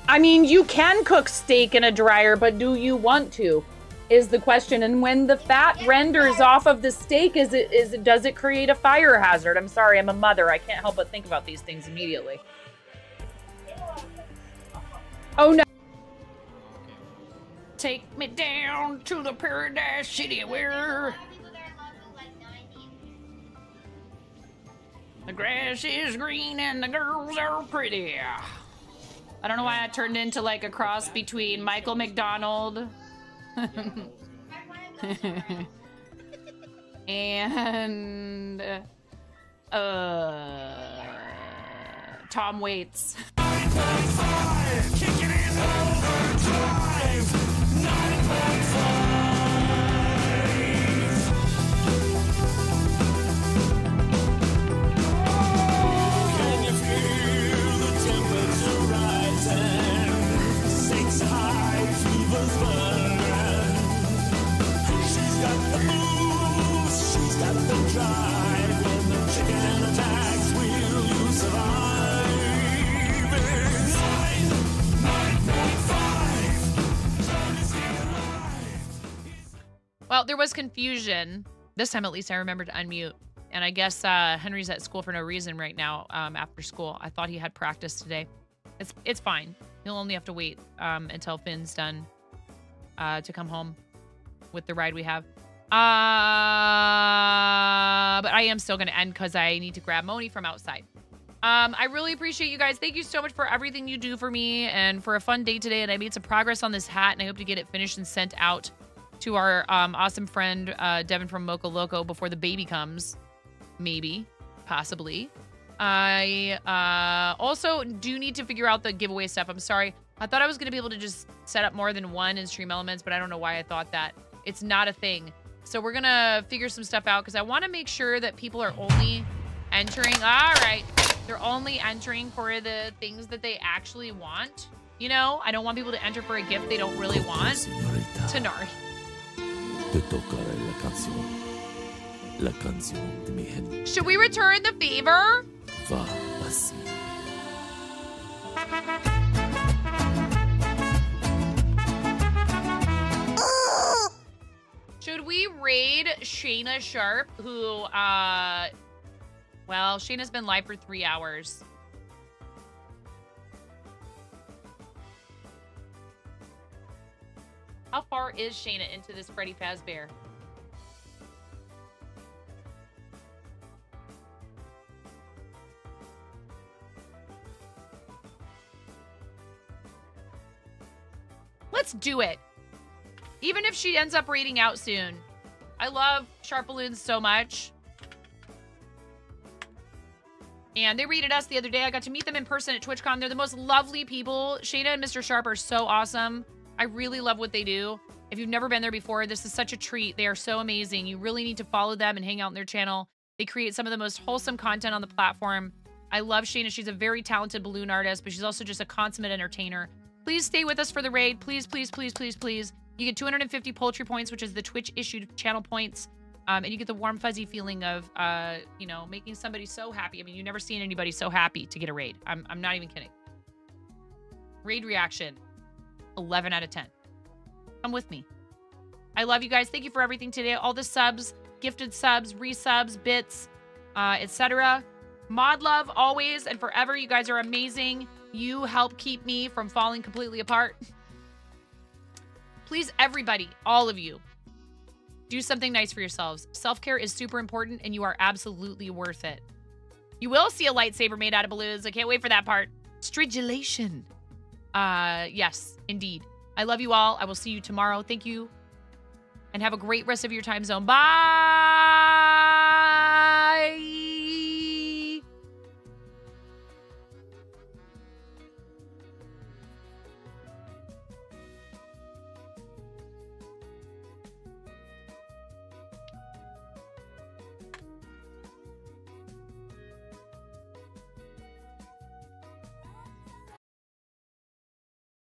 I mean, you can cook steak in a dryer, but do you want to? Is the question. And when the fat renders off of the steak, does it create a fire hazard? I'm sorry, I'm a mother. I can't help but think about these things immediately. Oh no. Take me down to the paradise city where the grass is green and the girls are pretty. I don't know why I turned into like a cross between Michael McDonald and Tom Waits. Kicking in overdrive. 9.5. Can you feel the temperature rising? 6 high fevers burning. She's got the moves, she's got the drive. When the chicken attacks, will you survive? It's 9.5. Well, there was confusion. This time, at least, I remembered to unmute. And I guess Henry's at school for no reason right now after school. I thought he had practice today. It's fine. He'll only have to wait until Finn's done to come home with the ride we have. But I am still going to end because I need to grab Moni from outside. I really appreciate you guys. Thank you so much for everything you do for me and for a fun day today. And I made some progress on this hat, and I hope to get it finished and sent out to our awesome friend Devin from Mocha Loco before the baby comes. Maybe, possibly. I also do need to figure out the giveaway stuff. I'm sorry. I thought I was going to be able to just set up more than one in Stream Elements, but I don't know why I thought that. It's not a thing. So we're going to figure some stuff out because I want to make sure that people are only entering. All right. They're only entering for the things that they actually want. You know, I don't want people to enter for a gift they don't really want. Tanari. Te tocará la canción. La canción de mi gente. Should we return the favor? Va así. Should we raid Shayna Sharp, who, well, Shayna's been live for 3 hours. How far is Shayna into this Freddy Fazbear? Let's do it. Even if she ends up raiding out soon. I love Sharp Balloons so much. And they raided us the other day. I got to meet them in person at TwitchCon. They're the most lovely people. Shayna and Mr. Sharp are so awesome. I really love what they do. If you've never been there before, this is such a treat. They are so amazing. You really need to follow them and hang out on their channel. They create some of the most wholesome content on the platform. I love Shayna. She's a very talented balloon artist, but she's also just a consummate entertainer. Please stay with us for the raid. Please, please, please, please, please. You get 250 poultry points, which is the Twitch-issued channel points. And you get the warm, fuzzy feeling of, you know, making somebody so happy. I mean, you've never seen anybody so happy to get a raid. I'm not even kidding. Raid reaction, 11 out of 10. Come with me. I love you guys. Thank you for everything today. All the subs, gifted subs, resubs, bits, etc. Mod love always and forever. You guys are amazing. You help keep me from falling completely apart. Please, everybody, all of you, do something nice for yourselves. Self-care is super important, and you are absolutely worth it. You will see a lightsaber made out of balloons. I can't wait for that part. Stridulation. Yes, indeed. I love you all. I will see you tomorrow. Thank you, and have a great rest of your time zone. Bye!